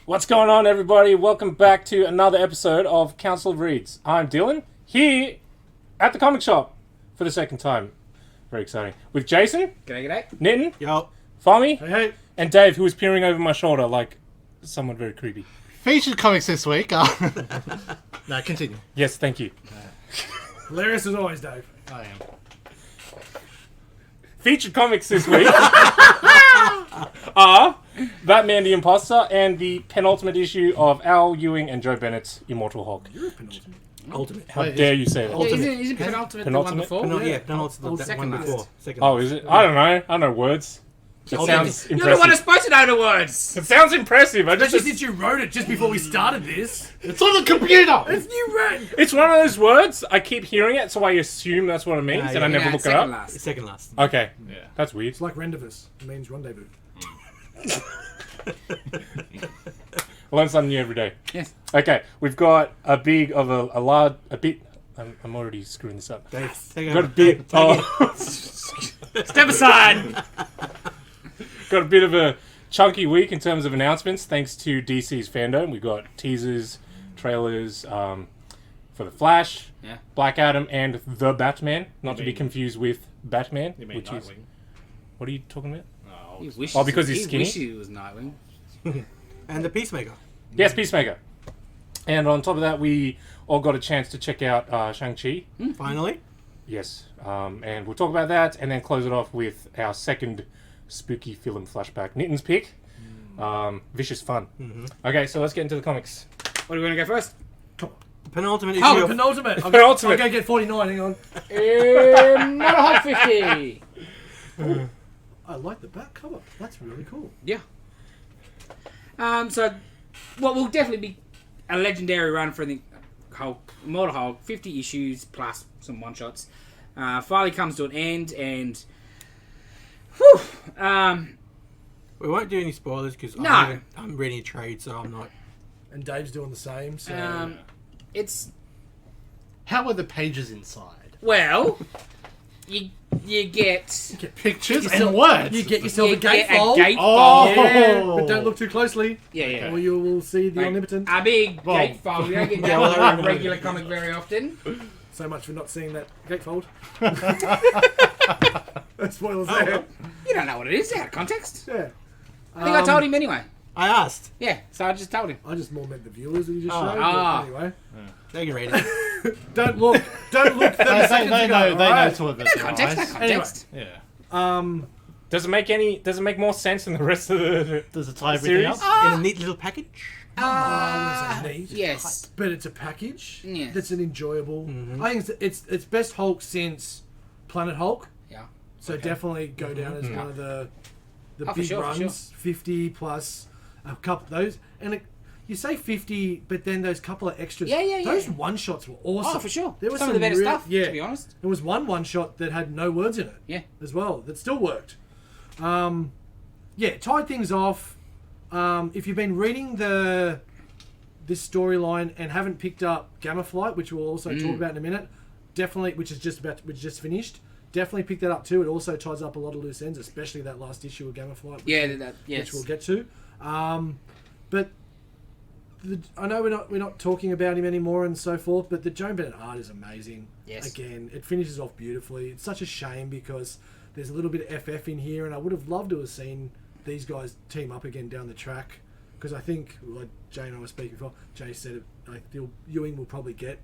What's going on, everybody? Welcome back to another episode of Council of Reads. I'm Dylan, here at the comic shop for the second time. Very exciting. With Jason, G'day. Nitin, Yo. Fami, Hey. and Dave, who is peering over my shoulder like someone very creepy. Featured comics this week. No, continue. Yes, thank you. Hilarious as always, Dave. I am. Featured comics this week are Batman the Imposter and the penultimate issue of Al Ewing and Joe Bennett's Immortal Hulk. You're a penultimate. Ultimate. How dare you say that? Isn't penultimate the one Penultimate? before? Penultimate. The second one last. before. Second Oh, last. is it? I don't know. I don't know words. It sounds You're the one who's impressive. supposed to know the words. It sounds impressive. I Especially just, since you wrote it just before we started this. It's on the computer! It's you wrote. it's one of those words, I keep hearing it, so I assume that's what it means, and I yeah. never look it second up. last. Second last. Okay. Yeah. That's weird. It's like rendezvous. It means rendezvous. I learn something new every day. Yes. Okay, we've got a bit. I'm already screwing this up. Dave, take Got a over. bit. Step aside. Got a bit of a chunky week in terms of announcements, thanks to DC's fandom. We got teasers, trailers for the Flash, Yeah. Black Adam, and the Batman. Not to be confused with Batman, You mean which is. Nightwing? What are you talking about? He wishes Oh, because he's he skinny? wishes he was Nightwing. And the Peacemaker. Yes, Peacemaker. And on top of that, we all got a chance to check out Shang-Chi. Finally. Yes, and we'll talk about that, and then close it off with our second spooky film flashback. Nitin's pick, Vicious Fun. Okay, so let's get into the comics. What are we going to go first? Penultimate issue. Oh, of- penultimate. I'll Penultimate. go get 49. Hang on. Not a Hulk 50. I like the back cover. That's really cool. Yeah. So, what will definitely be a legendary run for the Hulk, Immortal Hulk, 50 issues plus some one-shots. Finally comes to an end, and whew, We won't do any spoilers because No. I'm reading a trade, so I'm not. And Dave's doing the same. So it's How are the pages inside? well, you get Pictures and words. you get yourself you a get gatefold. a gatefold. Oh. Yeah, but don't look too closely, Yeah. or you will see the Like, omnipotent. a big Well, gatefold. You don't get that in a regular comic very often. So much for not seeing that gatefold. Spoilers Oh. there. You don't know what it is. Out of context. Yeah. I think I told him anyway. I asked. Yeah, so I just told him. I just more meant the viewers that you just Oh. showed. Ah. But anyway, They can read it. don't look 30 They seconds know, ago. they alright? know to what No context. No context. Yeah. Does it make more sense than the rest of the Does it tie everything Series? up? In a neat little package. Ah, That's neat. yes. But it's a package. Yes. That's an enjoyable. I think it's best Hulk since Planet Hulk. Yeah. So definitely go down as one of the Oh, for big sure, for runs. 50 plus a couple those, and you say 50, but then those couple of extras. Yeah. Those one shots were awesome. Oh, for sure. There was Some of the better real- stuff, Yeah, to be honest. there was one shot that had no words in it. Yeah. as well. That still worked. Tied things off. If you've been reading this storyline and haven't picked up Gamma Flight, which we'll also talk about in a minute, definitely, which just finished. Definitely pick that up too. It also ties up a lot of loose ends, especially that last issue of Gamma Flight. Yeah, yes. Which we'll get to. But I know we're not talking about him anymore and so forth, but the Joe Bennett art is amazing. Yes. Again, it finishes off beautifully. It's such a shame because there's a little bit of FF in here, and I would have loved to have seen these guys team up again down the track, because I think, like Jay and I were speaking before, Jay said it, I feel Ewing will probably get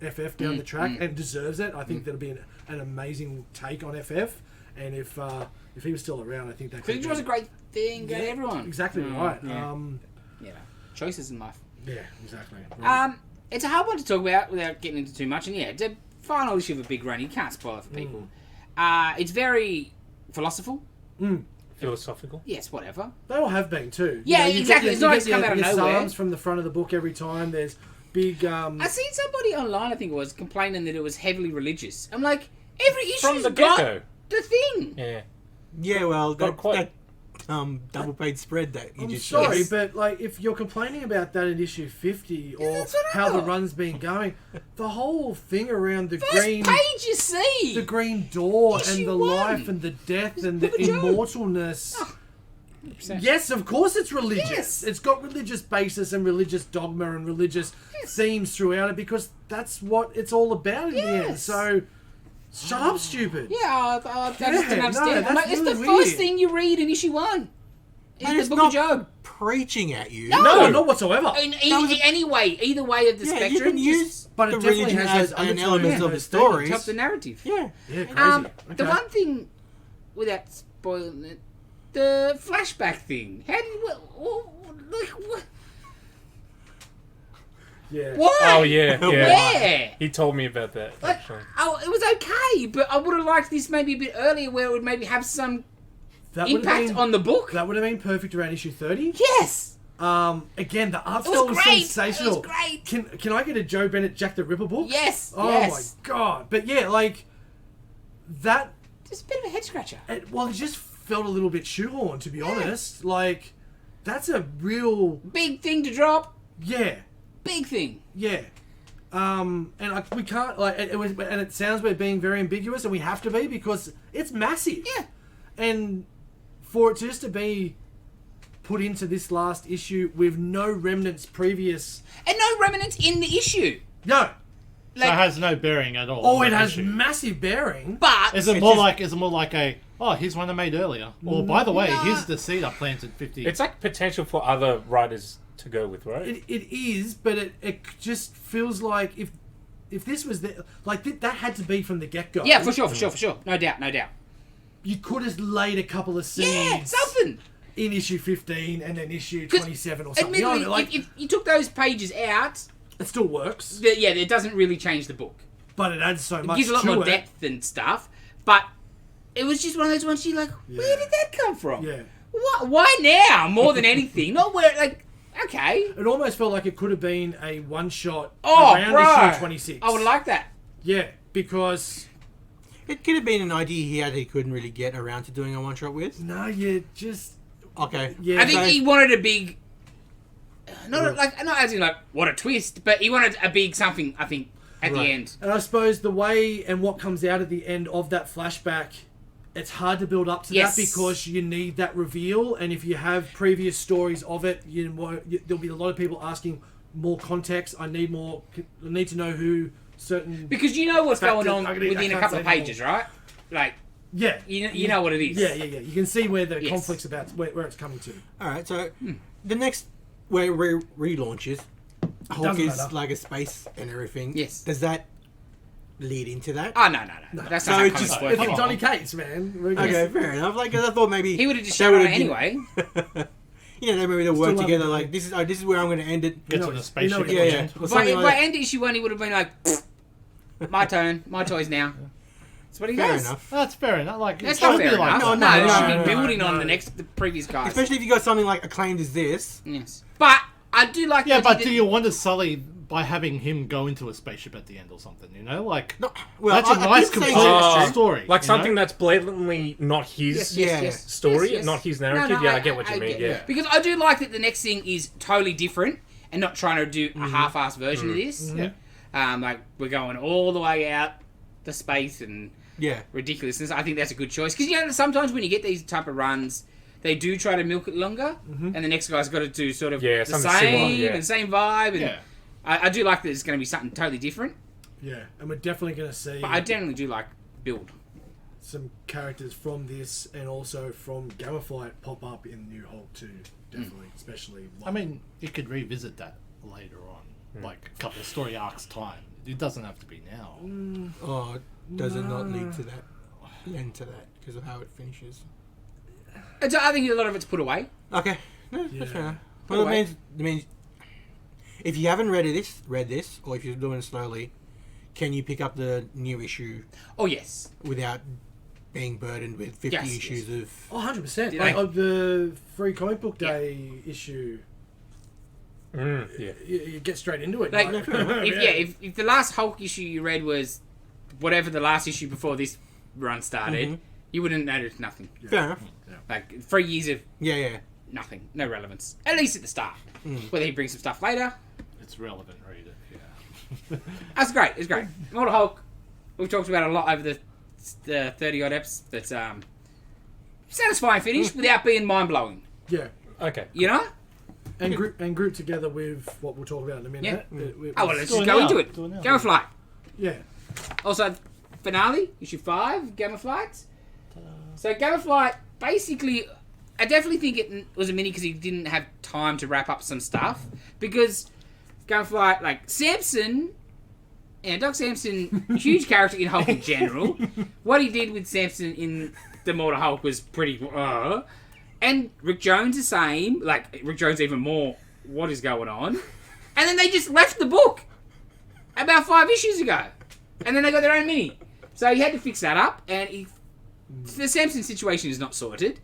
FF down the track and deserves it. I think that'll be an amazing take on FF, and if he was still around, I think that Because it was a great thing, go to everyone. Exactly right. Yeah. Choices in life. Yeah, exactly. It's a hard one to talk about without getting into too much. And yeah, the final issue of a big run, you can't spoil it for people. It's very philosophical. philosophical? Yes, whatever. They all have been too. Yeah, you exactly. Get It's not your, like it's come out of your nowhere. Psalms from the front of the book every time. There's big. I seen somebody online, I think it was, complaining that it was heavily religious. I'm like, every issue's From the got get-go. the thing. Yeah. Yeah, well, Got quite- that double page spread that you I'm just sorry, Yes. but like if you're complaining about that in issue 50 or that's what I how the thought. run's been going, the whole thing around the First green. page you see. The green door Issue and the one. life and the death and the Look at Joe. immortalness. 100%. Yes, of course it's religious. Yes. It's got religious basis and religious dogma and religious themes throughout it because that's what it's all about in the end. Yes. So, shut up, stupid. Yeah, I just didn't no, understand. that's It's really the weird. first thing you read in issue 1. And It's the Book of Job. preaching at you. No, not whatsoever. Anyway, either way of the Yeah, you spectrum. can use But it the definitely religion has as those an undertones element and of the those stories. Help the narrative. Yeah. Yeah, crazy. The Okay. one thing, without spoiling it, the flashback thing. How do you... What? Yeah. Why? Oh yeah, yeah. Where? He told me about that. Like, Actually. oh, it was okay, but I would have liked this maybe a bit earlier where it would maybe have some That would have impact been, on the book. That would have been perfect around issue 30. Yes! Again, the art It was style was great. sensational. It was great. Can I get a Joe Bennett Jack the Ripper book? Yes! Oh yes. my god! But yeah, like that. Just a bit of a head scratcher. It just felt a little bit shoehorned, to be honest. Like that's a real Big thing to drop. yeah. Big thing. Yeah. We can't like it was, and it sounds we're being very ambiguous, and we have to be because it's massive. Yeah. And for it just to be put into this last issue with no remnants previous, And no remnants in the issue. no. So it has no bearing at all. Oh, on it the has issue. massive bearing. But Is it more like a here's one I made earlier? Or by the way, No. here's the seed I planted 50. It's like potential for other writers to go with, right? It is, but it just feels like if this was that had to be from the get go. yeah, for sure. No doubt. You could have laid a couple of seeds. Yeah, something. In issue 15 and then issue 27 or something. You know Admittedly, what I mean? Like, if you took those pages out, it still works, it doesn't really change the book. but it adds so It much gives a lot to more it. depth and stuff. But it was just one of those ones you're like, where did that come from? Yeah. Why now more than anything? Not where, like, okay. It almost felt like it could have been a one shot Oh, around bro. issue 26. I would like that. Yeah, because It could have been an idea he had he couldn't really get around to doing a one shot with. no, you just Okay. yeah. I think so- he wanted a big, not as in like what a twist, but he wanted a big something. I think at the Right. end. And I suppose the way and what comes out at the end of that flashback, it's hard to build up to Yes. that because you need that reveal. And if you have previous stories of it, there'll be a lot of people asking more context. I need to know who certain. Because you know what's Fact going that on I within a can't couple say of pages, right? Like Yeah. you know what it is. Yeah. You can see where the Yes. conflict's about, where it's coming to. All right. So the next where relaunches, Hulk Doesn't is matter. like a space and everything. Yes. Does that lead into that? Oh no. That's So not it's how just- comics It's work. Come on. Johnny Cates, man. Okay, fair enough. Like, 'cause I thought maybe He would have just they shown it would've anyway. You know, maybe they'll work Still together. love it. Like, this is where I'm going to end it. Get know to the it's- spaceship. you know Yeah, it's- yeah. Or But something by like end issue 1, he would have been like, my turn, my toys now. That's what he Fair does. enough. That's fair enough. Like That's it not should fair be like enough. no, it no, should no, be no, building on no. the previous guys. Especially if you got something like acclaimed as this. Yes. But I do like Yeah, the but idea do that- you want to sully by having him go into a spaceship at the end or something? You know, like No, well, that's a I nice did say complete that. story. Oh, Like you something know? that's blatantly not his Yeah. story, not his narrative. Yeah, I get what you mean. Yeah. Because I do like that the next thing is totally different and not trying to do a half-assed version of this. Yeah. Like we're going all the way out the space and Yeah. ridiculousness. I think that's a good choice because you know sometimes when you get these type of runs, they do try to milk it longer, and the next guy's got to do sort of Yeah, the something same similar, yeah. and same vibe. And Yeah. I do like that it's going to be something totally different. Yeah, and we're definitely going to see But I generally do like build. some characters from this and also from Gamma Flight pop up in New Hulk 2. Definitely, especially. I mean, you could revisit that later on, like a couple of story arcs time. It doesn't have to be now. Oh, does it not lead to that? End to that because of how it finishes. And so I think a lot of it's put away. Okay. No, Yeah. that's fair enough. By Well, the it means if you haven't read this, or if you're doing it slowly, can you pick up the new issue Oh yes. without being burdened with 50 Yes, issues of? Oh, 100%. Did Like, I- of the free comic book day issue, Yeah. you get straight into it. Like, Like, if the last Hulk issue you read was whatever the last issue before this run started, Mhm. you wouldn't notice nothing. Fair enough. Like 3 years of Yeah. nothing, no relevance. At least at the start. Mm. Whether he brings some stuff later, It's relevant, read it. Yeah. that's great. It's great. Immortal Hulk. We've talked about it a lot over the 30 odd eps. That's satisfying finish without being mind blowing. Yeah. Okay. You know? And group together with what we'll talk about in a minute. Yeah. It Oh, well, let's Do just it go now. into it. Do it now. Gamma Flight. Yeah. Also, finale, issue 5, Gamma Flight. So, Gamma Flight, basically, I definitely think it was a mini because he didn't have time to wrap up some stuff. Because Gamma Flight, like, Samson, and Doc Samson, huge character in Hulk in general. What he did with Samson in the Immortal Hulk was pretty... And Rick Jones the same. Like, Rick Jones even more, what is going on? And then they just left the book about 5 issues ago. And then they got their own mini. So he had to fix that up, and the Samson situation is not sorted.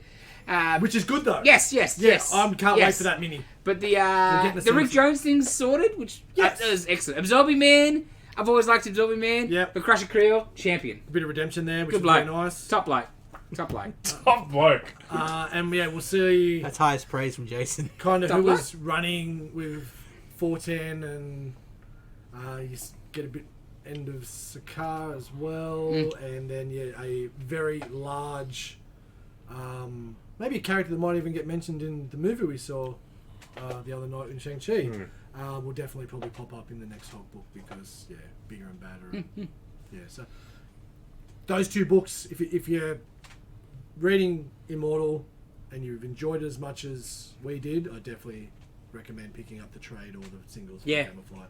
Which is good, though. Yes. I can't wait yes. for that mini. But the getting the Rick Samson. Jones thing's sorted, which Yes. is excellent. Absorbing Man, I've always liked Absorbing Man. Yep. But Crusher Creel, champion. A bit of redemption there, which Good is very bloke. nice. Top bloke. Top bloke. And yeah, we'll see That's highest praise from Jason. kind of Top who bloke. was running with 410, and you get a bit end of Sakaar as well, and then a very large, maybe a character that might even get mentioned in the movie we saw the other night in Shang-Chi. Will definitely probably pop up in the next Hulk book because bigger and badder. So those two books, if you're reading Immortal and you've enjoyed it as much as we did, I definitely recommend picking up the trade or the singles for Yeah. Game of Flight.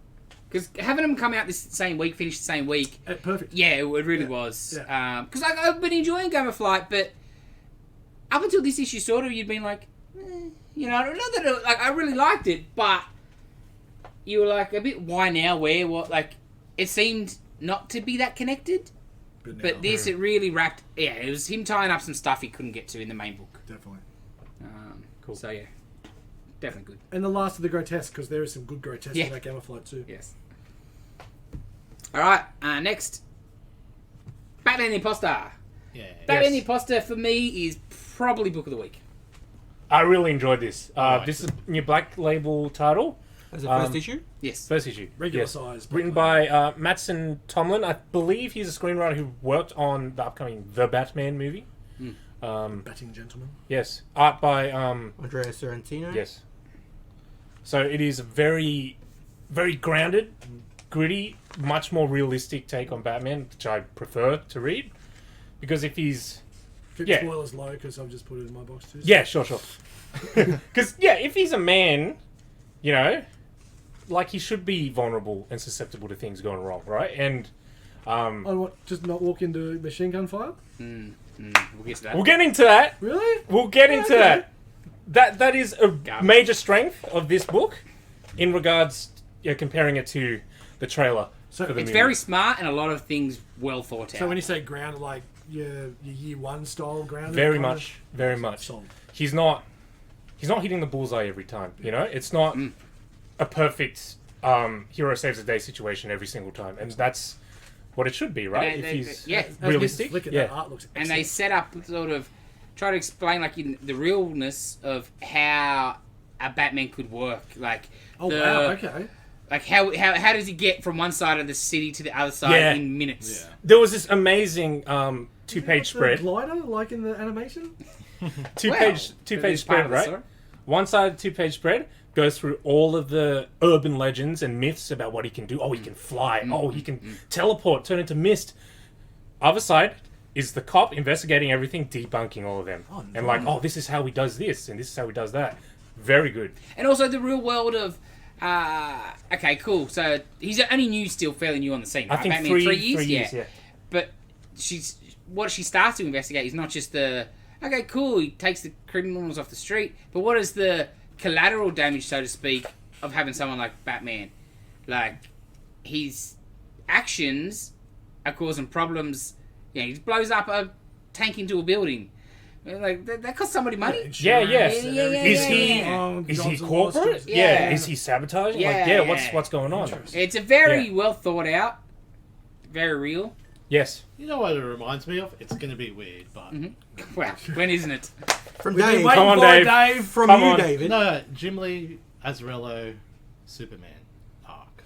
Because having them come out this same week, finish the same week, Perfect. yeah, it really was. Because I've been enjoying Game of Flight, but up until this issue, sort of, you'd been like, you know, not that like I really liked it, but you were like a bit why now, where, what, like it seemed not to be that connected. But this, it really wrapped. Yeah, it was him tying up some stuff he couldn't get to in the main book. Definitely. Cool. So yeah, definitely good. And the last of the grotesque, because there is some good grotesque Yeah. in that Game of Flight too. Yes. All right. Next, Batman the Imposter. Yeah. Batman the Imposter for me is probably book of the week. I really enjoyed this. liked This is your Black Label title. As the first issue? Yes. First issue. Regular yes. size. Written by Mattson Tomlin. I believe he's a screenwriter who worked on the upcoming The Batman movie. Batting Gentleman. Yes. Art by... Andrea Sorrentino? yes. So it is a very, very grounded, gritty, much more realistic take on Batman, which I prefer to read. Because if he's... Keep Yeah. spoilers low, because I've just put it in my box too. Yeah, sure. Because, if he's a man, you know, like he should be vulnerable and susceptible to things going wrong, right? And I want just not walk into machine gun fire. We'll get to that. we'll get into that. Really? We'll get into okay. that. That is a Garbage. major strength of this book in regards, comparing it to the trailer So for the It's movie. very smart and a lot of things well thought out. So when you say grounded, like your year one style grounded, very kind of? much, very much. Solid. He's not hitting the bullseye every time. You know, it's not a perfect hero saves the day situation every single time, and that's what it should be, right? And if he's yeah. As realistic, Mr. Flicker, yeah. that art looks And they excellent. set up sort of try to explain like in the realness of how a Batman could work, like Oh the, wow! Okay. like how does he get from one side of the city to the other side Yeah. in minutes? There was this amazing two-page The spread, glider, like in the animation. two-page It's spread, part of the right? story. One side, two-page spread goes through all of the urban legends and myths about what he can do. Oh, he can fly. Oh, he can teleport, turn into mist. Other side is the cop investigating everything, debunking all of them. Oh, And like, oh, this is how he does this, and this is how he does that. Very good. And also the real world of okay, cool. So he's only new, still fairly new on the scene. I Right? think Batman, 3 3 years, yeah. But what she starts to investigate is not just the okay, cool. He takes the criminals off the street, but what is the collateral damage, so to speak, of having someone like Batman? Like his actions are causing problems. Yeah, he blows up a tank into a building. Like that costs somebody money. Yeah. Insurance and Yeah, everything. Is he yeah. is he Johnson corporate? Lawson. Yeah. Yeah. Is he sabotaging? Yeah, Like, yeah. what's going on? Interesting. It's a very Yeah. well thought out, very real. Yes. You know what it reminds me of? It's going to be weird, but... Well, when isn't it? From We've been Dave. waiting Come on, for it, Dave. Dave. From Come you, on. David. No, Jim Lee, Azarello, Superman arc.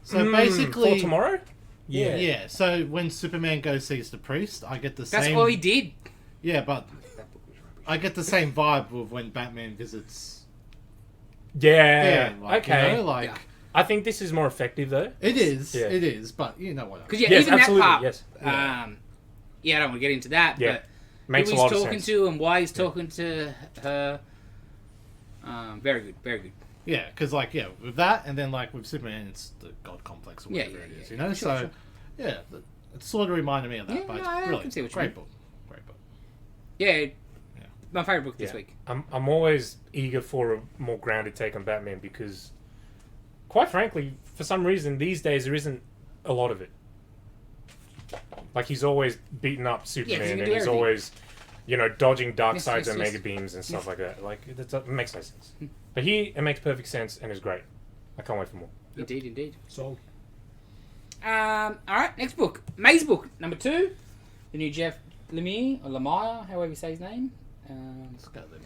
So basically... For tomorrow? Yeah, so when Superman goes sees the priest, I get the That's same... all he did. Yeah, but I get the same vibe with when Batman visits. Yeah. Like, okay. You know, like Yeah. I think this is more effective though. it is. Yeah. It is. But you know what? I mean. Because yeah, Yes, even that absolutely, part. yes. Yeah, I don't want to get into that, Yeah. but Makes who a he's lot of talking sense. to and why he's talking to her. Very good, very good. Yeah, because like with that, and then like with Superman, it's the God complex or Yeah, whatever yeah, it is. yeah. You know, Sure, so sure. yeah, it sort of reminded me of that. Yeah, but no, it's I really can see what you great mean. book. Great book. Yeah, my favorite book this Yeah. week. I'm always eager for a more grounded take on Batman because, quite frankly, for some reason these days there isn't a lot of it. Like he's always beating up Superman, can and do he's everything. always, dodging Yes, Darkseid's yes, yes. Omega beams and stuff like that. Like it makes no sense. But here it makes perfect sense and is great. I can't wait for more. Indeed, indeed. Sold. All right, next book, Maze book number 2, the new Jeff Lemire or Lemire, however you say his name. It's got the me.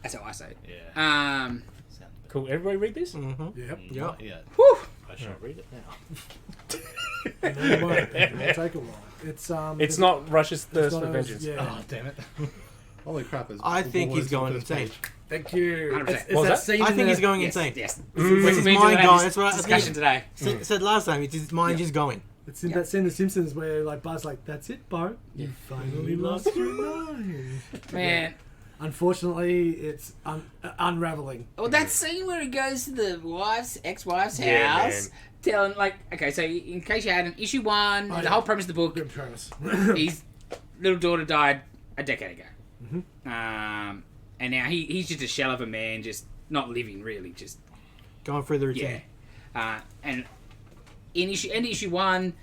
That's how I say it. Yeah. Um, Sound a bit- Cool. Everybody read this? Mm-hmm. Yep. Yeah. Not yet. whew. I shall read it now. It won't. It'll take a while. It's not Rush's it's thirst not for as- vengeance. Yeah. Oh damn it! Holy crap! I think he's going insane. Thank you. 100%. It's What was that? scene I in think the- he's going Yes, insane. yes. It's his We mind had going. this That's what I discussion today. said last time. It's his mind just going. It's in that scene in The Simpsons where like Buzz like, "That's it, Bart. You finally lost your mind." Man, Unfortunately, it's unraveling. well, that scene where he goes to the ex-wife's Yeah, house, telling like, okay, so in case you hadn't, issue 1, Oh, the yeah. whole premise of the book, Good premise. his little daughter died a decade ago, Mhm. and now he's just a shell of a man, just not living really, just Going through the routine. yeah. And in issue 1,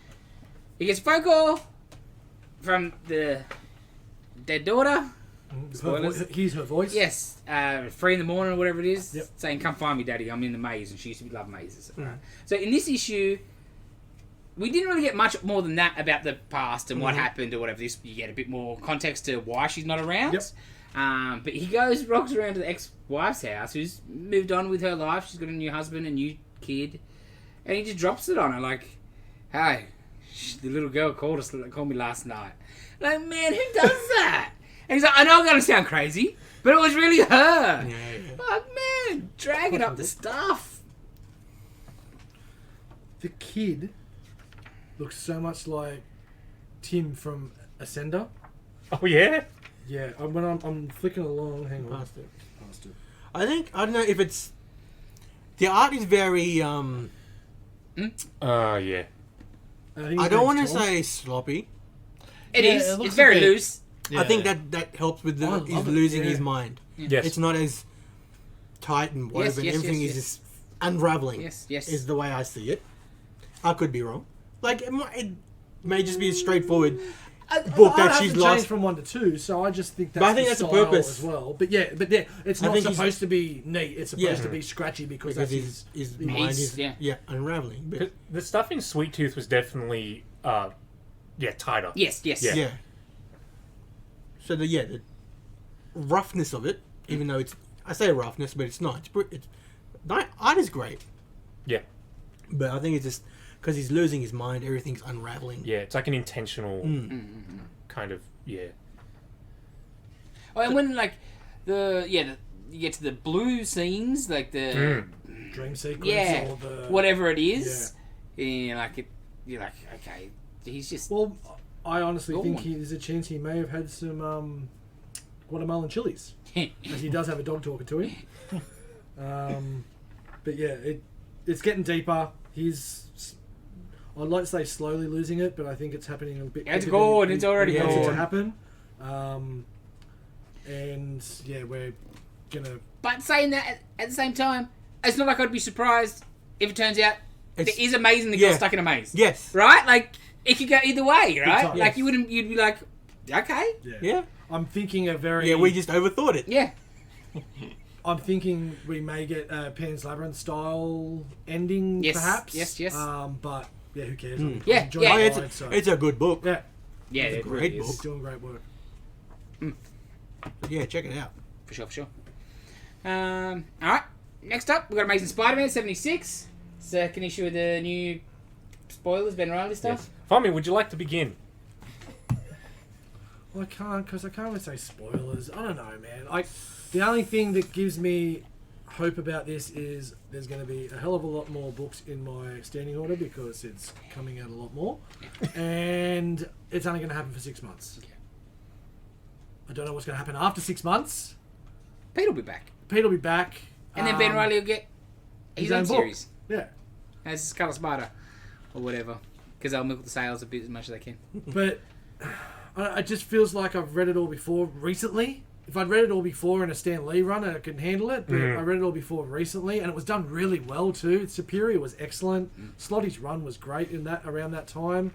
he gets a phone call from the dead daughter. Spoilers. He's her voice. Yes, 3 in the morning or whatever it is, Yep. saying, "Come find me, Daddy. I'm in the maze," and she used to love mazes. Right? So in this issue, we didn't really get much more than that about the past and what happened or whatever. This you get a bit more context to why she's not around. Yep. But he rocks around to the ex-wife's house, who's moved on with her life. She's got a new husband, a new kid, and he just drops it on her like, "Hey, the little girl called me last night." Like, man, who does that? And he's like, "I know I'm gonna sound crazy, but it was really her." Yeah. Like, man, dragging up the stuff. The kid looks so much like Tim from Ascender. Oh yeah. Yeah, when I'm flicking along, hang on. Past it. Past it. I don't know if it's the art is very Yeah. I, think I his don't want to name's Tom. say sloppy. It Yeah, is. it looks It's very a bit- loose. I think that helps with I the love he's it, losing yeah. his mind. Yes. It's not as tight and woven. yes, Everything yes, is yes. just unraveling. Yes, yes. Is the way I see it. I could be wrong. Like it may just be a straightforward book I that have she's to lost. change from 1 to 2, so I just think that's But I think the that's the style purpose. as well. But yeah, it's I not think he's- supposed to be neat. It's supposed Yeah. to be scratchy because Because that's his his mind He's- is yeah. unraveling. But The stuff in Sweet Tooth was definitely tighter. Yes, yes. Yeah. yeah. So the roughness of it, even though I say roughness, but it's not. Art is great, Yeah. but I think it's just because he's losing his mind. Everything's unraveling. Yeah, it's like an intentional Mm. kind of Oh, and when like you get to the blue scenes, like the dream sequence yeah, or the whatever it is, you're like, okay, he's just Well, I honestly Go think on. there's a chance he may have had some guatemalan chilies, as he does have a dog talking to him. But yeah, it's getting deeper. I'd like to say slowly losing it, but I think it's happening a bit. It's quicker gone, than it's already he wants it to gone. happen. And yeah, we're gonna. But saying that at the same time, it's not like I'd be surprised if it turns out It's- there is a maze and the yeah. girl's stuck in a maze. Yes. Right? Like it could go either way, right? time. Like Yes. you'd be like, okay, Yeah. I'm thinking a very. Yeah. We just overthought it. yeah. I'm thinking we may get a Pan's Labyrinth style ending, Yes, perhaps. yes. But yeah, who cares? Yeah, I'm enjoying yeah. Oh, the it's ride, so. it's a good book. Yeah, Yeah, It's a it great really book. is. doing great work. Yeah, check it out. For sure. Alright, next up, we've got Amazing Spider-Man 76. Second issue of the new spoilers, Ben Riley stuff. Yes. Fami, would you like to begin? Well, I can't, because I can't really say spoilers. I don't know, man. The only thing that gives me hope about this is there's going to be a hell of a lot more books in my standing order because it's coming out a lot more. And it's only going to happen for 6 months. I don't know what's going to happen after 6 months. Pete will be back. Pete will be back. And then Ben Riley will get his own book. series. Yeah. As Scarlet Spider. Or whatever. Because they'll milk the sales a bit as much as they can. But it just feels like I've read it all before recently. If I'd read it all before in a Stan Lee run, I could handle it. But I read it all before recently, and it was done really well too. Superior was excellent. Slotty's run was great in that around that time.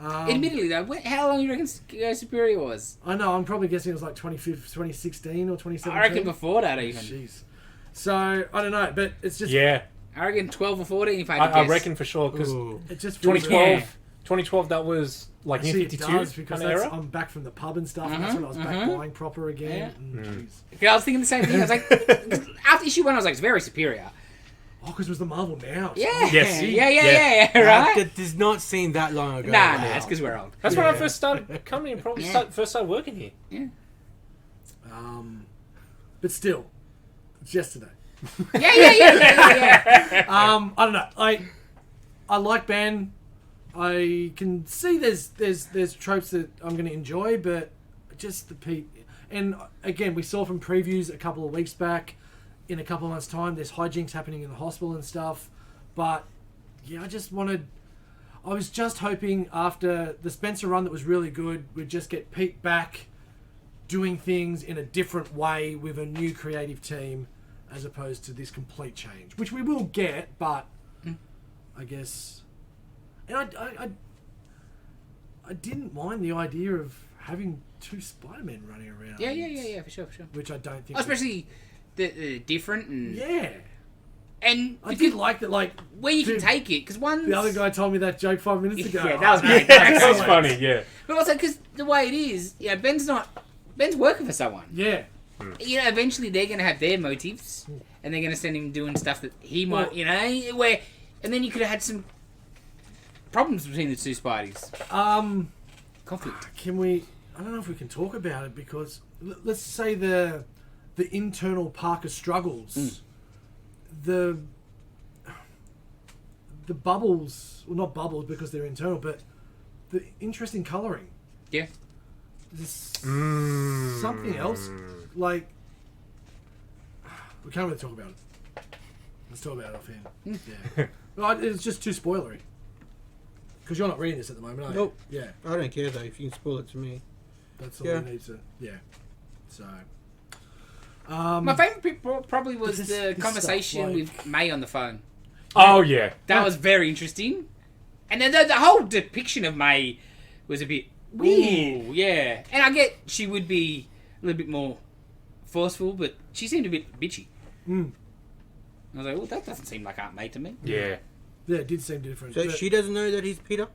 Admittedly, though, how long do you reckon Superior was? I know. I'm probably guessing it was like 2016 or 2017. I reckon before that even. Jeez. So I don't know, but it's just Yeah. I reckon 12 or 14 if I had to guess. I reckon for sure, because it just feels 2012, Yeah. 2012, that was like New Actually, it 52 does, because kind of era. I'm back from the pub and stuff, and that's when I was back buying proper again. Yeah. Jeez. Yeah, I was thinking the same thing. I was like, after issue 1, I was like, it's very Superior. Oh, because it was the Marvel Now. Yeah. Yes. Yeah, right? That does not seem that long ago. Nah, it's because we're old. That's when I Yeah. first started coming and probably first started working here. Yeah. But still, it's yesterday. Yeah. I don't know. I like Ben. I can see there's tropes that I'm going to enjoy, but just the Pete. And again, we saw from previews a couple of weeks back. In a couple of months' time, there's hijinks happening in the hospital and stuff. But yeah, I was just hoping after the Spencer run that was really good, we'd just get Pete back doing things in a different way with a new creative team, as opposed to this complete change, which we will get. But I guess, and I didn't mind the idea of having 2 Spider-Men running around. Yeah, for sure. Which I don't think, Especially the different and yeah. and I did like that, like where you can take it because one the other guy told me that joke 5 minutes ago. Yeah, that was great. That was funny, yeah. But also because the way it is, Ben's working for someone. Yeah. Eventually they're going to have their motives, and they're going to send him doing stuff that he might, where, and then you could have had some problems between the 2 Spideys. Conflict. Can we? I don't know if we can talk about it because let's say the internal Parker struggles, the bubbles, well, not bubbles because they're internal, but the interesting colouring. Yeah. There's something else, like we can't really talk about it. Let's talk about it offhand. Yeah. Well, it's just too spoilery. Because you're not reading this at the moment, are you? Nope. Yeah. I don't care though. If you can spoil it to me. That's all Yeah. we need to. Yeah. So. My favourite bit probably was This the stuff, conversation like- with May on the phone. Oh, yeah. That was very interesting. And then the whole depiction of May was a bit weird. Ooh, yeah. And I get she would be a little bit more forceful, but she seemed a bit bitchy. I was like, well, that doesn't seem like Aunt May to me. Yeah. Yeah, it did seem different. So but- she doesn't know that he's Peter,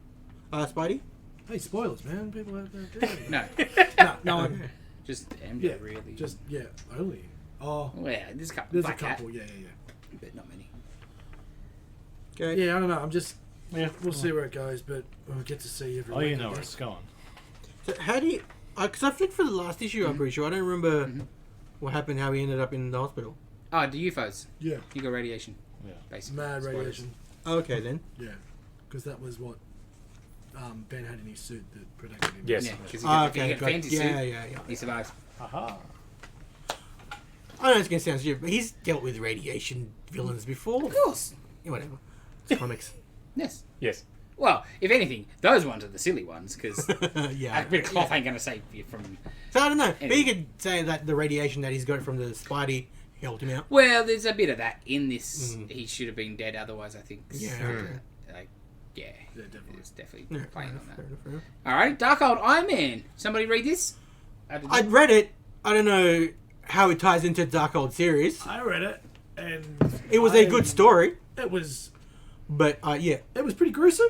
Spidey. Hey, spoilers, man. People have that. No, No, Okay. just MJ, yeah, really. just only. Oh, Well, yeah, there's a couple. there's Black a couple. Cat, Yeah. but not many. Okay. Yeah, I don't know. I'm just. Yeah. We'll see where it goes, but we'll get to see every Oh, week, you I know where guess. it's going. So how do you? Because I flicked for the last issue. I'm pretty sure. I don't remember what happened. How he ended up in the hospital. Oh, the UFOs. Yeah, You got radiation, Yeah. basically. mad Spoilers. radiation. Okay then. Yeah, because that was what Ben had in his suit that protected him. Yes. Yeah, because he Ah, got, he okay. got a Got, fancy yeah, suit. yeah. He survives. Aha. I know it's gonna sound stupid, but he's dealt with radiation villains before. Of course. Yeah, whatever. It's comics. Yes. Yes. Well, if anything, those ones are the silly ones because Yeah. a bit of cloth ain't going to save you from. So I don't know. Anyway. But you could say that the radiation that he's got from the Spidey helped him out. Well, there's a bit of that in this. He should have been dead otherwise, I think. Yeah. Like, yeah. Yeah, definitely. It's definitely Yeah, playing fair on enough, that. fair enough, fair enough. All right, Dark Old Iron Man. Somebody read this? I'd read it. I don't know how it ties into Dark Old series. I read it, and It was a good story, It was. but yeah, It was pretty gruesome.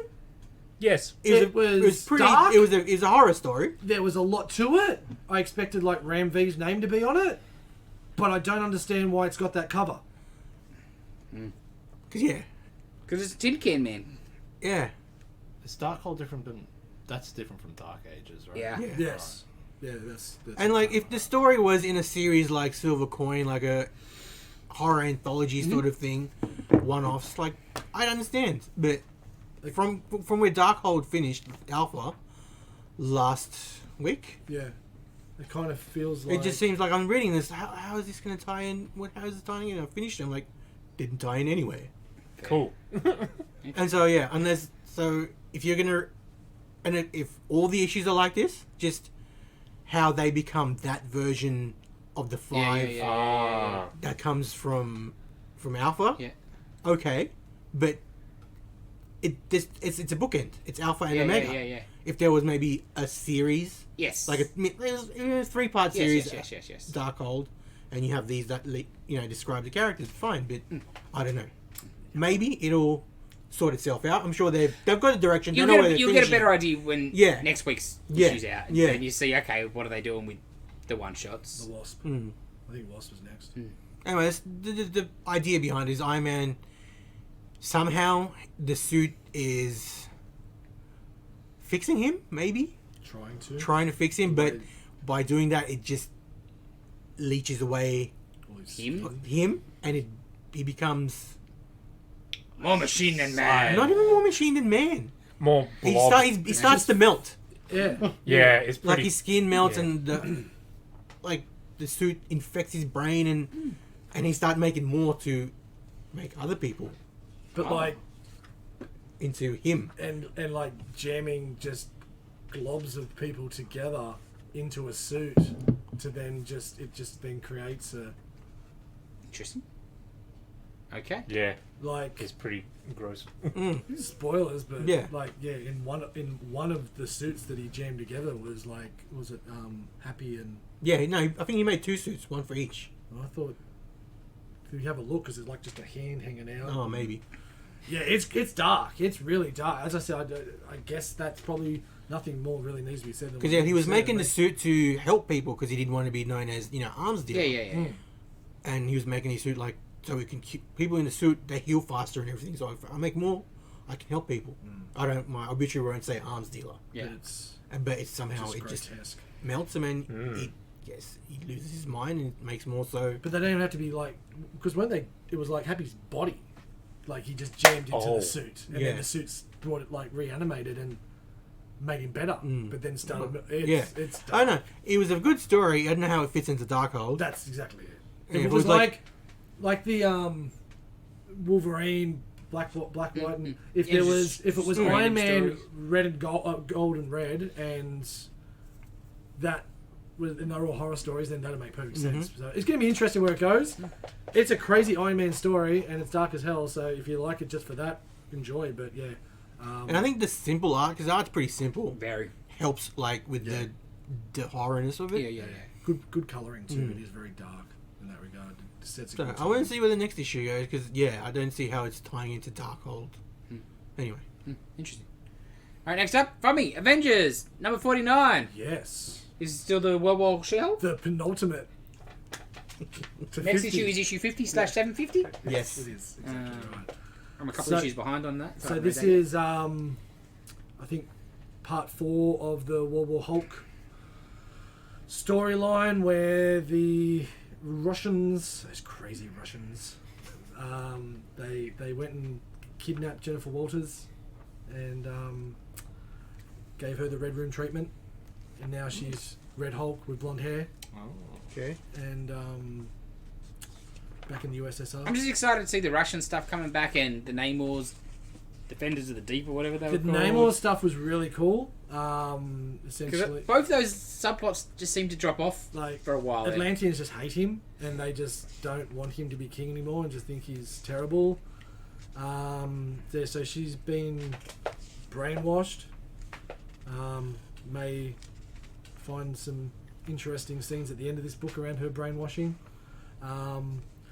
Yes. It was pretty. dark. It was a horror story. There was a lot to it. I expected like Ram V's name to be on it, but I don't understand why it's got that cover. Cause yeah, Because it's Tin Can Man. yeah. Is Darkhold different than... That's different from Dark Ages, right? Yeah. Yeah. Yes. that's And like, if the story was in a series like Silver Coin, like a horror anthology sort of thing, one-offs, like I'd understand. But from where Darkhold finished Alpha last week, yeah, it kind of feels like it just seems like I'm reading this. How is this going to tie in? How is this tying in? I finished it. I'm like, didn't tie in anywhere. Cool. And so if you're gonna, and if all the issues are like this, just how they become that version of the five that comes from Alpha. Yeah. Okay, but it's a bookend. It's Alpha and Omega. Yeah. If there was maybe a series, Yes. like it was a 3-part series, Yes. Darkhold, and you have these that describe the characters, fine. But I don't know. Maybe it'll sort itself out. I'm sure they've got a direction. You'll get a better idea when next week's issue's out. Yeah. And you see, okay, what are they doing with the one-shots? the Wasp. I think Wasp was next. Anyway, the idea behind it is Iron Man, somehow the suit is fixing him, maybe? Trying to fix him, but by doing that, it just leeches away him and he becomes... More machine than man. Not even more machine than man. More He blob. starts to melt. Yeah. Yeah, it's pretty... Like his skin melts yeah. and the suit infects his brain and he starts making more to make other people But like into him. and like jamming just globs of people together into a suit to then just then creates a Interesting. Okay. Yeah, like it's pretty gross. spoilers, but Yeah. in one of the suits that he jammed together was it Happy and Yeah, no, I think he made 2 suits, one for each. I thought if you have a look because it's like just a hand hanging out. Oh, maybe. Yeah, it's dark. It's really dark. As I said, I guess that's probably nothing more really needs to be said. Because he was making the suit to help people because he didn't want to be known as arms dealer. Yeah. And he was making his suit so he can keep people in the suit. They heal faster and everything. So if I make more, I can help people. My obituary won't say arms dealer. Yeah. But But somehow it just grotesque. melts him and he loses his mind and makes more so. But they don't even have to be like because it was like Happy's body, like he just jammed into the suit, and then the suits brought it reanimated and made him better. But then started. It's dark. I know it was a good story. I don't know how it fits into Darkhold. That's exactly it. Yeah, If it was like the Wolverine, Black, White, and if Yeah, it just was random Iron Man, stories. red and gold and red, and that was and they're all horror stories, then that'll make perfect sense. So it's going to be interesting where it goes. It's a crazy Iron Man story, and it's dark as hell. So if you like it just for that, enjoy. But yeah, And I think the simple art, because art's pretty simple, Very. helps with the horrorness of it. Yeah. good coloring too. It is very dark in that regard. It sets a So good I want tone. to see where the next issue goes because I don't see how it's tying into Darkhold. Anyway, Interesting. All right, next up, from me, Avengers number 49. Yes, Is it still the World War She-Hulk? the penultimate. To Next 50. issue is issue 50/750. yes. It is exactly right. I'm a couple issues behind on that. So this is, I think, part 4 of the World War Hulk storyline where the Russians, those crazy Russians, they went and kidnapped Jennifer Walters and gave her the Red Room treatment, and now she's Red Hulk with blonde hair Okay. and back in the USSR. I'm just excited to see the Russian stuff coming back and the Namor's Defenders of the Deep or whatever they The were called. Namor stuff was really cool. 'Cause Essentially, both those subplots just seem to drop off like for a while. Atlanteans just hate him, and they just don't want him to be king anymore, and just think he's terrible. So she's been brainwashed. May find some interesting scenes at the end of this book around her brainwashing.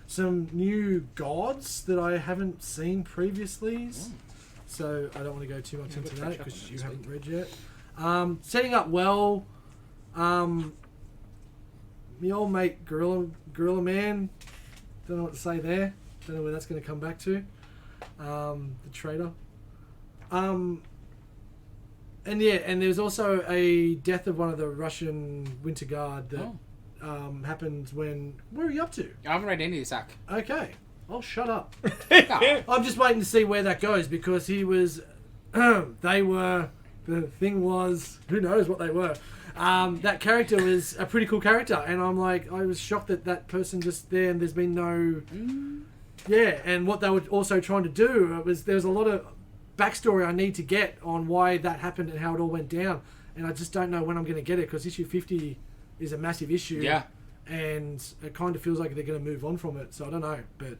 Some new gods that I haven't seen previously, so I don't want to go too much into that because you haven't read yet. Setting up well. My old mate Gorilla Man. Don't know what to say there. Don't know where that's going to come back to. The traitor. And there was also a death of one of the Russian Winter Guard that happened when... Where are you up to? I haven't read any of this, Zach. Okay. Oh, shut up. Oh. I'm just waiting to see where that goes because he was... they were... The thing was... Who knows what they were. That character was a pretty cool character. And I'm like... I was shocked that person just there and there's been no... Yeah, and what they were also trying to do was... There was a lot of backstory I need to get on why that happened and how it all went down. And I just don't know when I'm going to get it because issue 50 is a massive issue. Yeah. And it kind of feels like they're going to move on from it. So I don't know. But,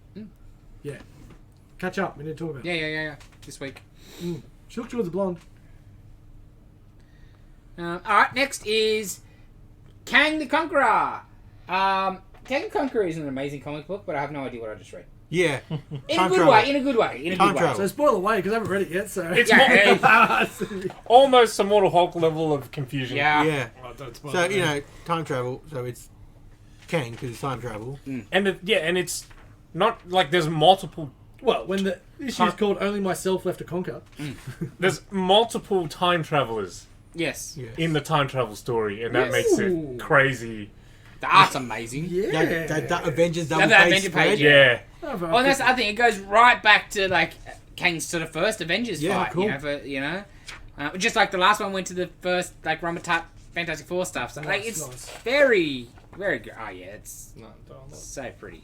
yeah. Catch up. We need to talk about it. Yeah. This week. She looked towards the blonde. Alright, next is Kang the Conqueror. Kang the Conqueror is an amazing comic book, but I have no idea what I just read. Yeah. In a good way. Time travel. So spoil away because I haven't read it yet. So It's Yeah. almost Immortal Hulk level of confusion. Yeah. So, time travel. So it's Kang because it's time travel. And it's not like there's multiple. Well, when the issue is called "Only Myself Left to Conquer," There's multiple time travelers Yes. in the time travel story, and that Yes. makes Ooh. it crazy. The art's amazing. yeah, That Avengers double That page Avenger spread. page, Yeah. Well, that's the other thing. It goes right back to like Kang's sort of first Avengers Yeah, fight. cool. Just like the last one went to the first like Ramatat Fantastic Four stuff. So like Nice, it's nice. very, very good. Oh yeah, it's No, don't so pretty.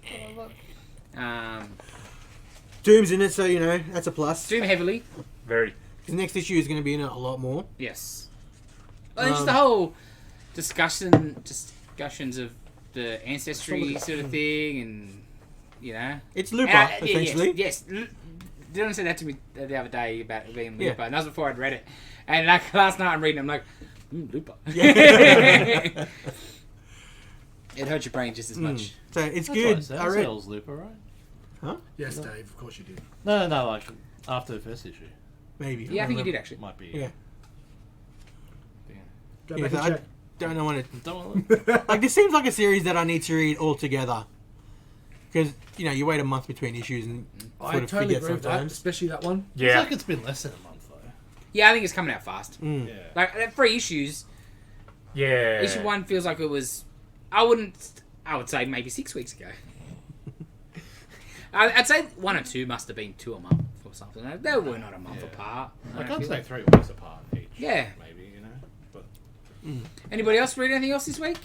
Doom's in it, so that's a plus. Doom heavily. Very. The next issue is going to be in it a lot more. Yes. Well, just the whole discussions of the ancestry sort of thing, and It's Looper, And essentially. Yes. Dylan said that to me the other day about it being Yeah. Looper, and that was before I'd read it. And like last night I'm reading it, I'm like, Looper. Yeah. It hurts your brain just as much. So it's That's good. What I it read. sells Looper, right? yes, Dave. Of course you did. No, like after the first issue. Maybe. Yeah, I think you did actually. Might be. Yeah. Go Yeah, back so and I check. don't know when it. Don't want Like, this seems like a series that I need to read all together. Because, you wait a month between issues and I sort of totally forget agree with that, sometimes. especially that one. It's Yeah. like it's been less than a month though. Yeah, I think it's coming out fast. Yeah. Like 3 issues. Yeah. Issue 1 feels like it was. I would say maybe 6 weeks ago. I'd say 1 or 2 must have been 2 a month or something. They were not a month Yeah. apart. Like I I'd feel say like. 3 weeks apart each. Yeah. Maybe, But Anybody else read anything else this week?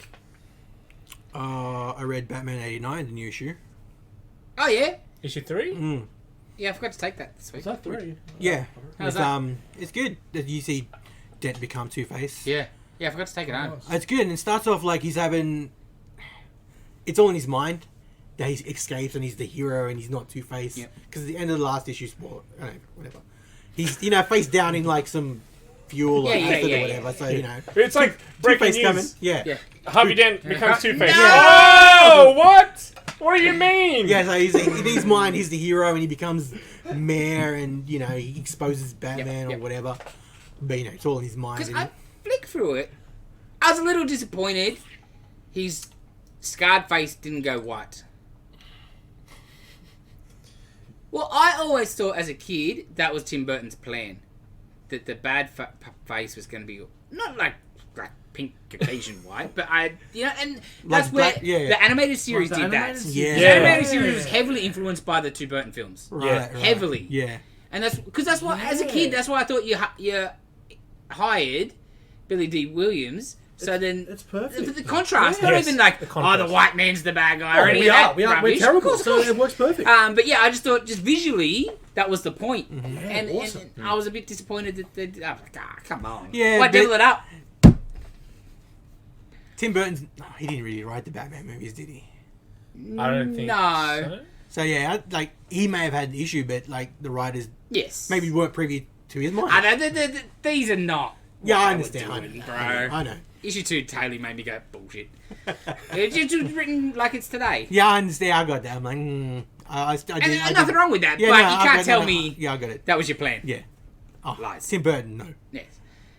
I read Batman 89, the new issue. Oh yeah. Issue 3? Yeah, I forgot to take that this week. was that 3? Yeah. How's It's, that? it's good that you see Dent become Two-Face. Yeah. Yeah, I forgot to take it home. It's good, and it starts off like he's having... It's all in his mind that he escapes and he's the hero and he's not Two-Face. Yep. Because at the end of the last issue, whatever. He's, face down in like some fuel or Yeah, acid yeah, or whatever. So, It's like breaking Two-Face news. coming. Yeah. Yeah. Harvey Dent becomes Two-Face. No! Oh, what? What do you mean? Yeah, so he's in his mind, he's the hero, and he becomes mayor, and he exposes Batman Yep. or whatever. But it's all in his mind. Because and I flicked through it. I was a little disappointed. His scarred face didn't go white. Well, I always thought as a kid that was Tim Burton's plan. That the bad face was going to be not like pink Caucasian white, but and that's Like where black- yeah. the animated series Like the did that. animated Yeah. The animated series was heavily influenced by the 2 Burton films. right. Heavily. Yeah. And that's why, as a kid, that's why I thought you hired Billy D. Williams. So then, It's perfect. the contrast, Yeah. not Yes, even like, the the contrast. white man's the bad guy or any we of that are. We're rubbish. terrible. Of course, of so course. it works perfect. But yeah, I just thought, just visually, that was the point. And awesome. and I was a bit disappointed that they. Oh, come on. Yeah, Why but- devil it up? Tim Burton's... he didn't really write the Batman movies, did he? I don't think No. so. So yeah, he may have had an issue, but the writers Yes. maybe weren't privy to his mind. I know, these are not. Yeah, what I they understand. were I doing, know. bro. I know. Issue 2 totally made me go, bullshit. It's just written like it's today. Yeah, I understand. I got that. I'm like, I And did. there's nothing wrong with that, Yeah, but no, you I can't got tell that. me Yeah, I got it. that was your plan. Yeah. Oh, Lies. Tim Burton, no. Yes.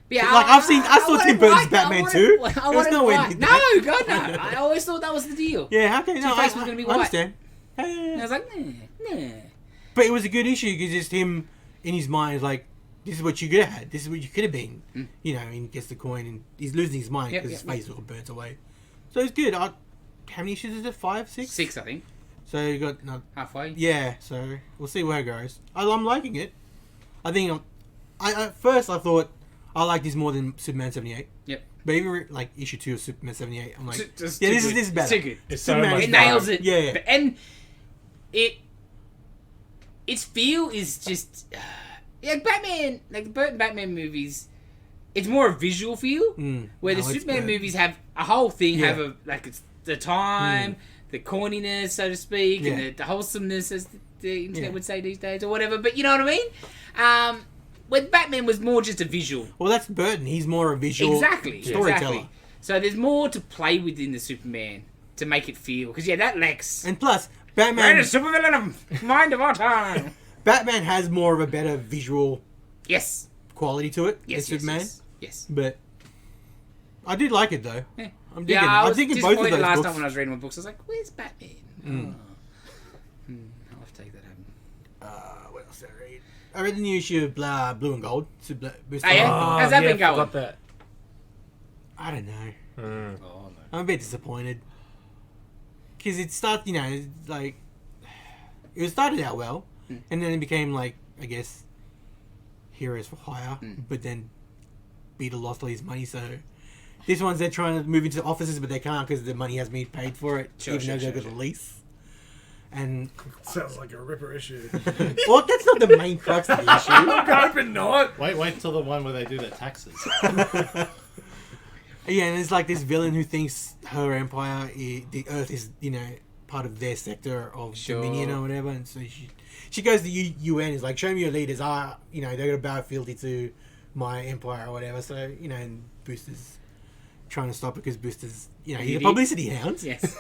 But yeah, Like, I saw want Tim it Burton's right. Batman I want too. it- I There was want it no way right. he did No, that. God, no. I always thought that was the deal. Yeah, okay, no, Two-Face was gonna be I white. understand. And I was like, nah. But it was a good issue because just him in his mind is like, this is what you could have had. This is what you could have been. You know, and he gets the coin and he's losing his mind because his face all burnt away. So it's good. How many issues is it? 5, 6? 6, I think. So you got halfway. Yeah. So we'll see where it goes. I'm liking it. I think at first I thought I liked this more than Superman 78. Yep. But even like issue 2 of Superman 78, I'm like, This is better. It's too good. It's so Superman much It nails it. Yeah. And its feel is just Batman, like the Burton Batman movies. It's more a visual feel, where the Superman movies have a whole thing. Have it's the time, the corniness, so to speak, and the wholesomeness, as the internet would say these days, or whatever. But you know what I mean? When Batman was more just a visual. Well, that's Burton. He's more a visual storyteller. Exactly. So there's more to play with in the Superman to make it feel. Because, that Lex. And plus, Batman... Greatest supervillain of mind of our time. Batman has more of a better visual quality to it than Superman. Yes. But I did like it, though. Yeah. I'm digging I was digging both of those last books. time when I was reading my books. I was like, where's Batman? I'll have to take that home. What else did I read? I read the new issue of Blue and Gold. How's that been going? Forgot that. I don't know. Oh, no. I'm a bit disappointed. Because it started, like... It started out well. And then it became, like, I guess... Heroes for hire. But then... Peter lost all his money, so... This one's they're trying to move into offices, but they can't because the money has been paid for it. Even though they've got a lease. And... Sounds like a ripper issue. Well, that's not the main crux of the issue. I'm hoping not. Wait till the one where they do their taxes. Yeah, and it's like this villain who thinks her empire, the Earth is, part of their sector of dominion or whatever, and so she goes to UN, is like, show me your leaders, they're going to bow fealty to my empire or whatever, so, and Booster's trying to stop it because Booster's, he's a publicity hound. Yes.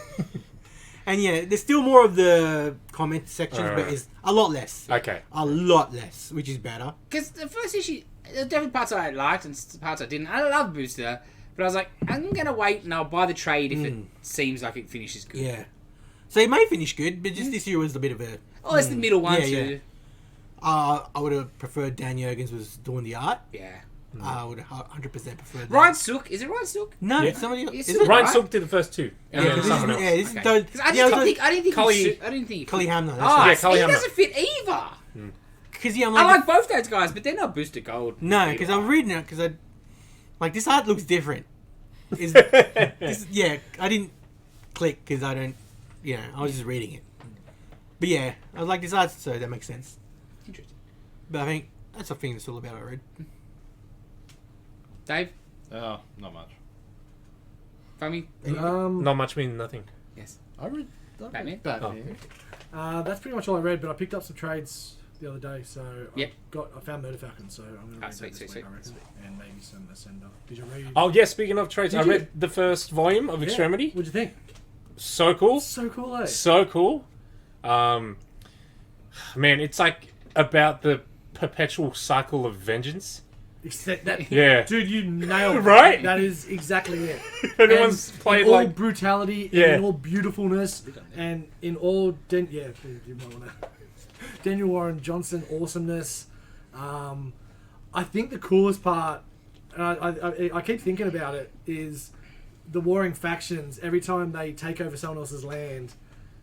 And there's still more of the comment sections, but it's a lot less. Okay. A lot less, which is better. Because the first issue, there were definitely parts I liked and parts I didn't. I love Booster, but I was like, I'm going to wait and I'll buy the trade if it seems like it finishes good. Yeah. So it may finish good, but just this year was a bit of a... Oh, it's the middle one too. I would have preferred Dan Jurgens was doing the art. Yeah. I would have 100% preferred that. Ryan Sook. Is it Ryan Sook? No, Yeah. it's somebody else. It's Is Sook, it? Ryan right? Sook did the first two. And then this someone else. Yeah, this is... Okay. 'Cause I didn't think Cully- I didn't think Cully Hamner. Yeah, Cully he Hamner. doesn't fit either. Because I'm I like... like both those guys, but they're not Booster Gold. No, because I'm reading it, because I... Like, this art looks different. I didn't click, because I don't... I was just reading it. But yeah, I was like, this art, so that makes sense. Interesting. But I think that's a thing that's all about, I read. Dave? Oh, not much. Fami? Not much means nothing. Yes. I read Batman? Batman. That's pretty much all I read, but I picked up some trades the other day, so Yep. I found Murder Falcon, so I'm going to read sweet, that this sweet, week, I reckon. And maybe some Ascender. Did you read? Oh, yeah, speaking of trades, Did I you? read the first volume of Extremity. What'd you think? So cool. So cool, eh? So cool. Man, it's like about the perpetual cycle of vengeance. Except that, Yeah. dude, you nailed it. Right? That is exactly it. Everyone's And played in all like... brutality, Yeah. and in all beautifulness, and in all you might want to Daniel Warren Johnson awesomeness. I think the coolest part, and I keep thinking about it, is the warring factions. Every time they take over someone else's land,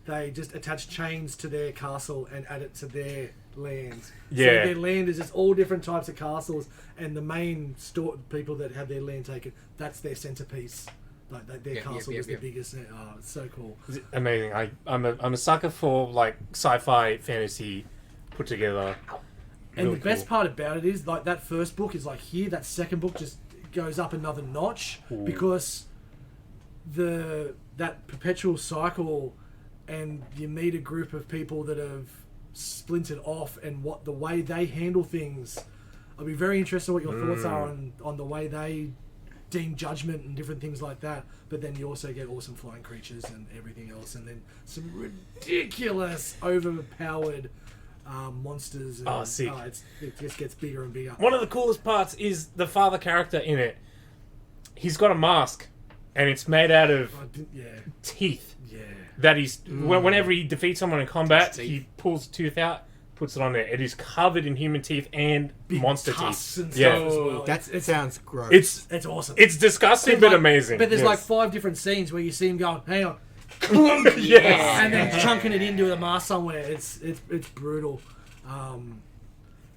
they just attach chains to their castle and add it to their land. Yeah. So their land is just all different types of castles, and the main people that have their land taken, that's their centerpiece. Like their castle is the biggest. Oh, it's so cool. It's amazing. I'm a sucker for like sci-fi fantasy put together. And Really the best cool. part about it is, like, that first book is like here. That second book just goes up another notch because that perpetual cycle, and you meet a group of people that have splintered off, and the way they handle things. I'll be very interested in what your thoughts are on the way they deem judgment and different things like that. But then you also get awesome flying creatures and everything else, and then some ridiculous, overpowered monsters. And, sick. It just gets bigger and bigger. One of the coolest parts is the father character in it. He's got a mask, and it's made out of teeth. Yeah. That he's whenever he defeats someone in combat, he pulls a tooth out. puts it on there. It is covered in human teeth and Big monster tusks teeth. and Yeah. stuff as well. That sounds gross. It's awesome. It's disgusting, but amazing. But there's Yes. like 5 different scenes where you see him going, hang on. Yes. And then chunking it into the mask somewhere. It's brutal.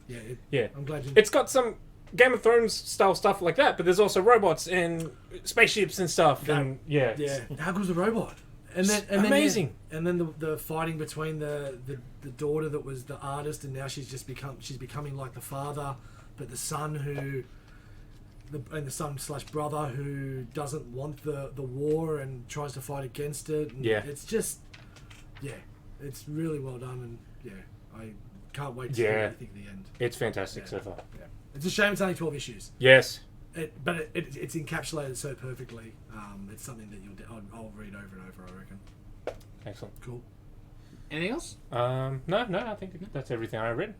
Yeah. I'm glad you... It's got some Game of Thrones style stuff like that, but there's also robots and spaceships and stuff. And yeah. How good's the robot? And then amazing. And then the fighting between the daughter that was the artist, and now she's becoming like the father, but the son the son/brother who doesn't want the war and tries to fight against it. And it's just it's really well done, and I can't wait to see what you think at the end. It's fantastic so far. Yeah. It's a shame it's only 12 issues. Yes. But it's encapsulated so perfectly. It's something that I'll read over and over, I reckon. Excellent. Cool. Anything else? No, I think that's everything I read.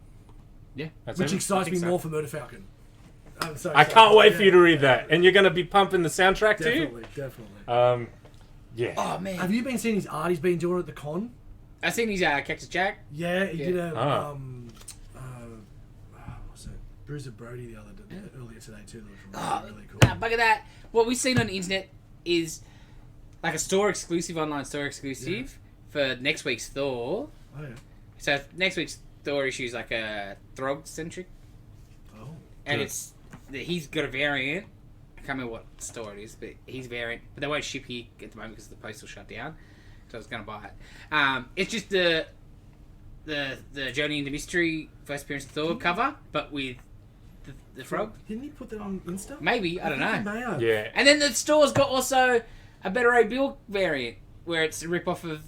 Yeah. Which excites me more for Murder Falcon. I'm so I excited. can't wait for you to read that. And you're going to be pumping the soundtrack too? Definitely. Yeah. Oh, man. Have you been seeing his art he's been doing at the con? I seen his Cactus Jack. Yeah, he did a what's it? Bruiser Brody earlier today too. That was really cool. Bugger that. What we've seen on the internet is like a online store exclusive for next week's Thor. Oh yeah. So next week's Thor issue is like a Throg centric, Oh. and he's got a variant. I can't remember what store it is, but he's variant. But they won't ship here at the moment because the post will shut down. So I was going to buy it. It's just the Journey into Mystery first appearance of Thor cover, but with the frog. Didn't he put that on Insta? Maybe, I don't know. He may have. Yeah. And then the store's got also a Better Ray Bill variant where it's a rip off of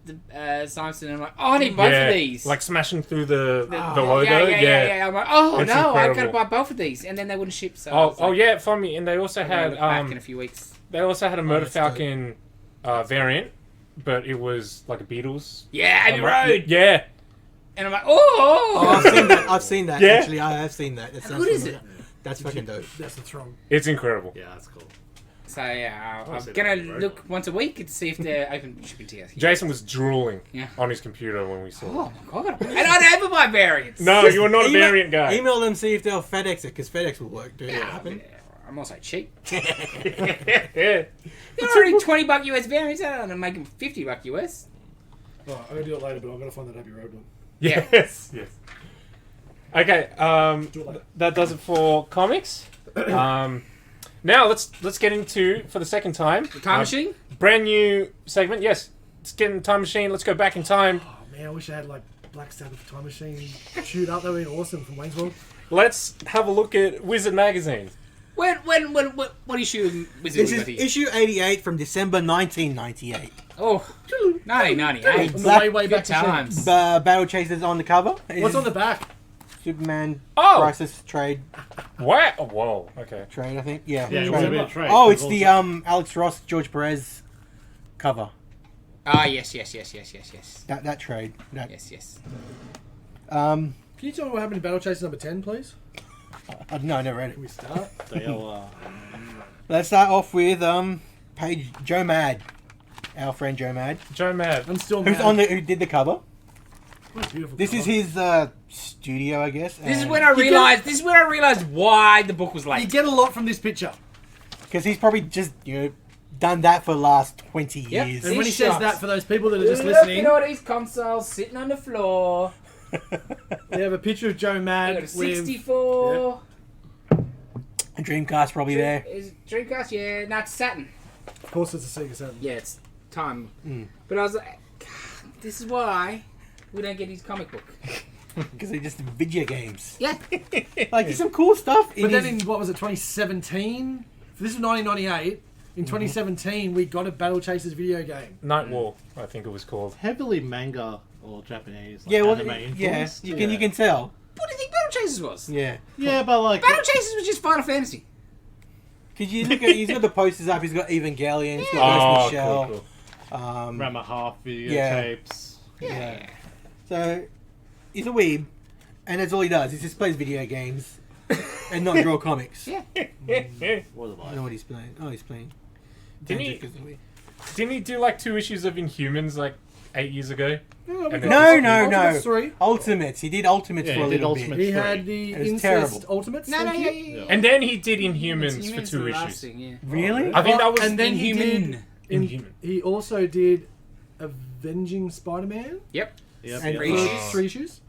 the Simonson. And I'm like, oh, I need both of these. Like smashing through the logo. Yeah. I'm like, oh It's no, I've got to incredible. buy both of these, and then they wouldn't ship. So For me. And they also had back in a few weeks. They also had a Murder that's Falcon variant, but it was like a Beatles. Yeah, Abbey Road. Yeah. And I'm like, oh. I've seen that. Yeah. Actually, I have seen that. How good is it? That's fucking dope. That's the throng. It's incredible. Yeah, that's cool. So yeah, I'm see gonna that. look once a week and see if they're open shipping to us. Jason was drooling Yeah. on his computer when we saw Oh it. my god! And I don't ever buy variants. No, you're not a variant guy. Email them, see if they'll FedEx it, because FedEx will work. Do it Yeah, happen? I'm also cheap. Yeah. They're already $20 US variants. I don't know, make them $50 US. Alright, I'm gonna do it later, but I'm gonna find that Abbey Road one. Yeah. Yes. Okay, Do it later. that does it for comics. Now let's get into, for the second time, The Time Machine. brand new segment. Yes, let's get in the time machine. Let's go back in time. Oh man, I wish I had like Black Sabbath Time Machine shoot up. That would be awesome from Wayne's World. Let's have a look at Wizard magazine. What issue was This it? is issue 88 from December 1998. Oh, 1998. On the Black- way back Good to times. Battle Chasers on the cover. What's on the back? Superman Crisis trade, What? Oh, whoa. Okay. I think. Yeah. Yeah, it trade. was a bit of trade. Oh, it's It was the also- Alex Ross, George Perez cover. Ah, yes. That trade. That, Yes. Can you tell me what happened in Battle Chasers number 10, please? no, I never read it. Can we start? Let's start off with page Joe Mad, our friend Joe Mad, Joe Mad. I'm still who's mad. who did the cover. What a beautiful This cover. is his studio, I guess. This is when I realized. This is when I realized why the book was You late. get a lot from this picture. because he's probably just done that for the last 20 Yep. years. And when he These says shots. that, for those people that are just Look listening, at all these consoles sitting on the floor. we have a picture of Joe I Mad got a with... 64. A Dreamcast probably there. Is it Dreamcast? Yeah, no, it's Saturn. Of course it's a Sega Saturn. Yeah, it's time. Mm. But I was like, this is why we don't get his comic book. Because they're just video games. Yeah. Like, there's some cool stuff. But then in, what was it, 2017? This was 1998. In 2017, we got a Battle Chasers video game. Night War, I think it was called. heavily manga or Japanese. Like yeah, well, anime yeah, influenced. you can tell. What do you think Battle Chasers was? Yeah. Yeah, but like Battle Chasers was just Final Fantasy. Because you look at, he's got the posters up. He's got Evangelion. He's got Oh, Ghost in the Shell. cool. Rama half video Yeah. tapes. Yeah. So he's a weeb, and that's all he does. He just plays video games and not draw comics. Yeah. What am I I? don't know what he's playing. Oh, he's playing. Didn't he- Dangerous is a weeb. Didn't he do like 2 issues of Inhumans like 8 years ago. No, And then No, Ultimates 3. Ultimates. He did Ultimates Yeah, for a he did little Ultimates. bit. He Three. had the It was Incest terrible. Ultimates. No, thank you. yeah. And then he did Inhumans for Inhumans 2 the last issues. thing, yeah. Really? I think that was And then he Inhuman. did. Inhuman. He also did Avenging Spider-Man. Yep. Yep, And yep. Three issues. 3 issues.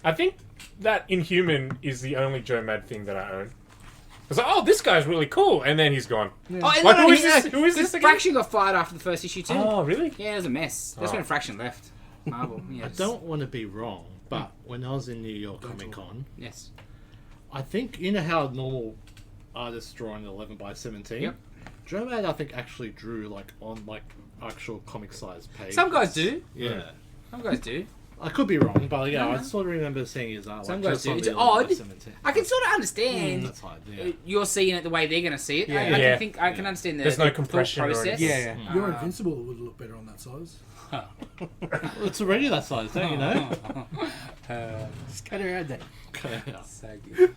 I think that Inhuman is the only Joe Mad thing that I own. I was like, oh, this guy's really cool, and then he's gone. Yeah. Oh, and Like, no, who is no, this? no, Who is because this again? Fraction got fired after the first issue too. Oh, really? Yeah, it was a mess. That's Oh. when Fraction left. Marvel. I Yes. don't want to be wrong, but when I was in New York Comic Con, Yes. I think you know how normal artists draw an 11 by 17. Yep. Joe Mad, I think, actually drew like on like actual comic size page. Some guys do. Yeah. Some guys do. I could be wrong, but yeah, No, I no. sort of remember seeing his art. Some like, guys just do. on It's the 11 by odd. 17. I can sort of understand. That's hard. Yeah. You're seeing it the way they're going to see it. I Yeah. can think. I can understand the There's no thought compression or process. anything. Yeah. You're Invincible would look better on that size. Well, it's already that size, don't you know? Just cut her out there. So good.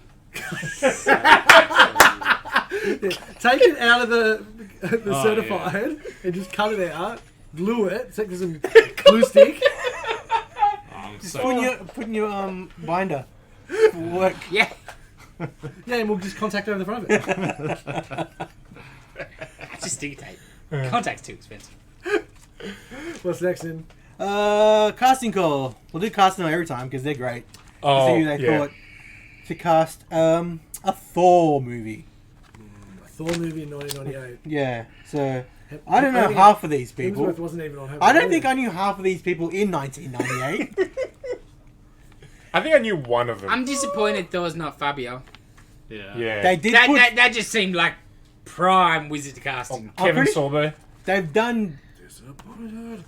Take it out of the Oh, certified and just cut it out. Glue it. Take some glue stick. I'm Just so put in your binder for work. Yeah. Yeah, and we'll just contact over the front of it. That's just sticky tape. Contact's too expensive. What's next in? Casting call. We'll do casting every time because they're great. Oh, See who they yeah. thought to cast a Thor movie. A Thor movie in 1998. Yeah. So I don't know think half of these people. Hemsworth wasn't even on Home I don't Alone. think I knew half of these people in 1998. I think I knew one of them. I'm disappointed Thor's not Fabio. yeah. yeah. They did That, put. that just seemed like prime wizard casting. Kevin pretty- Sorbo. They've done Disappointed.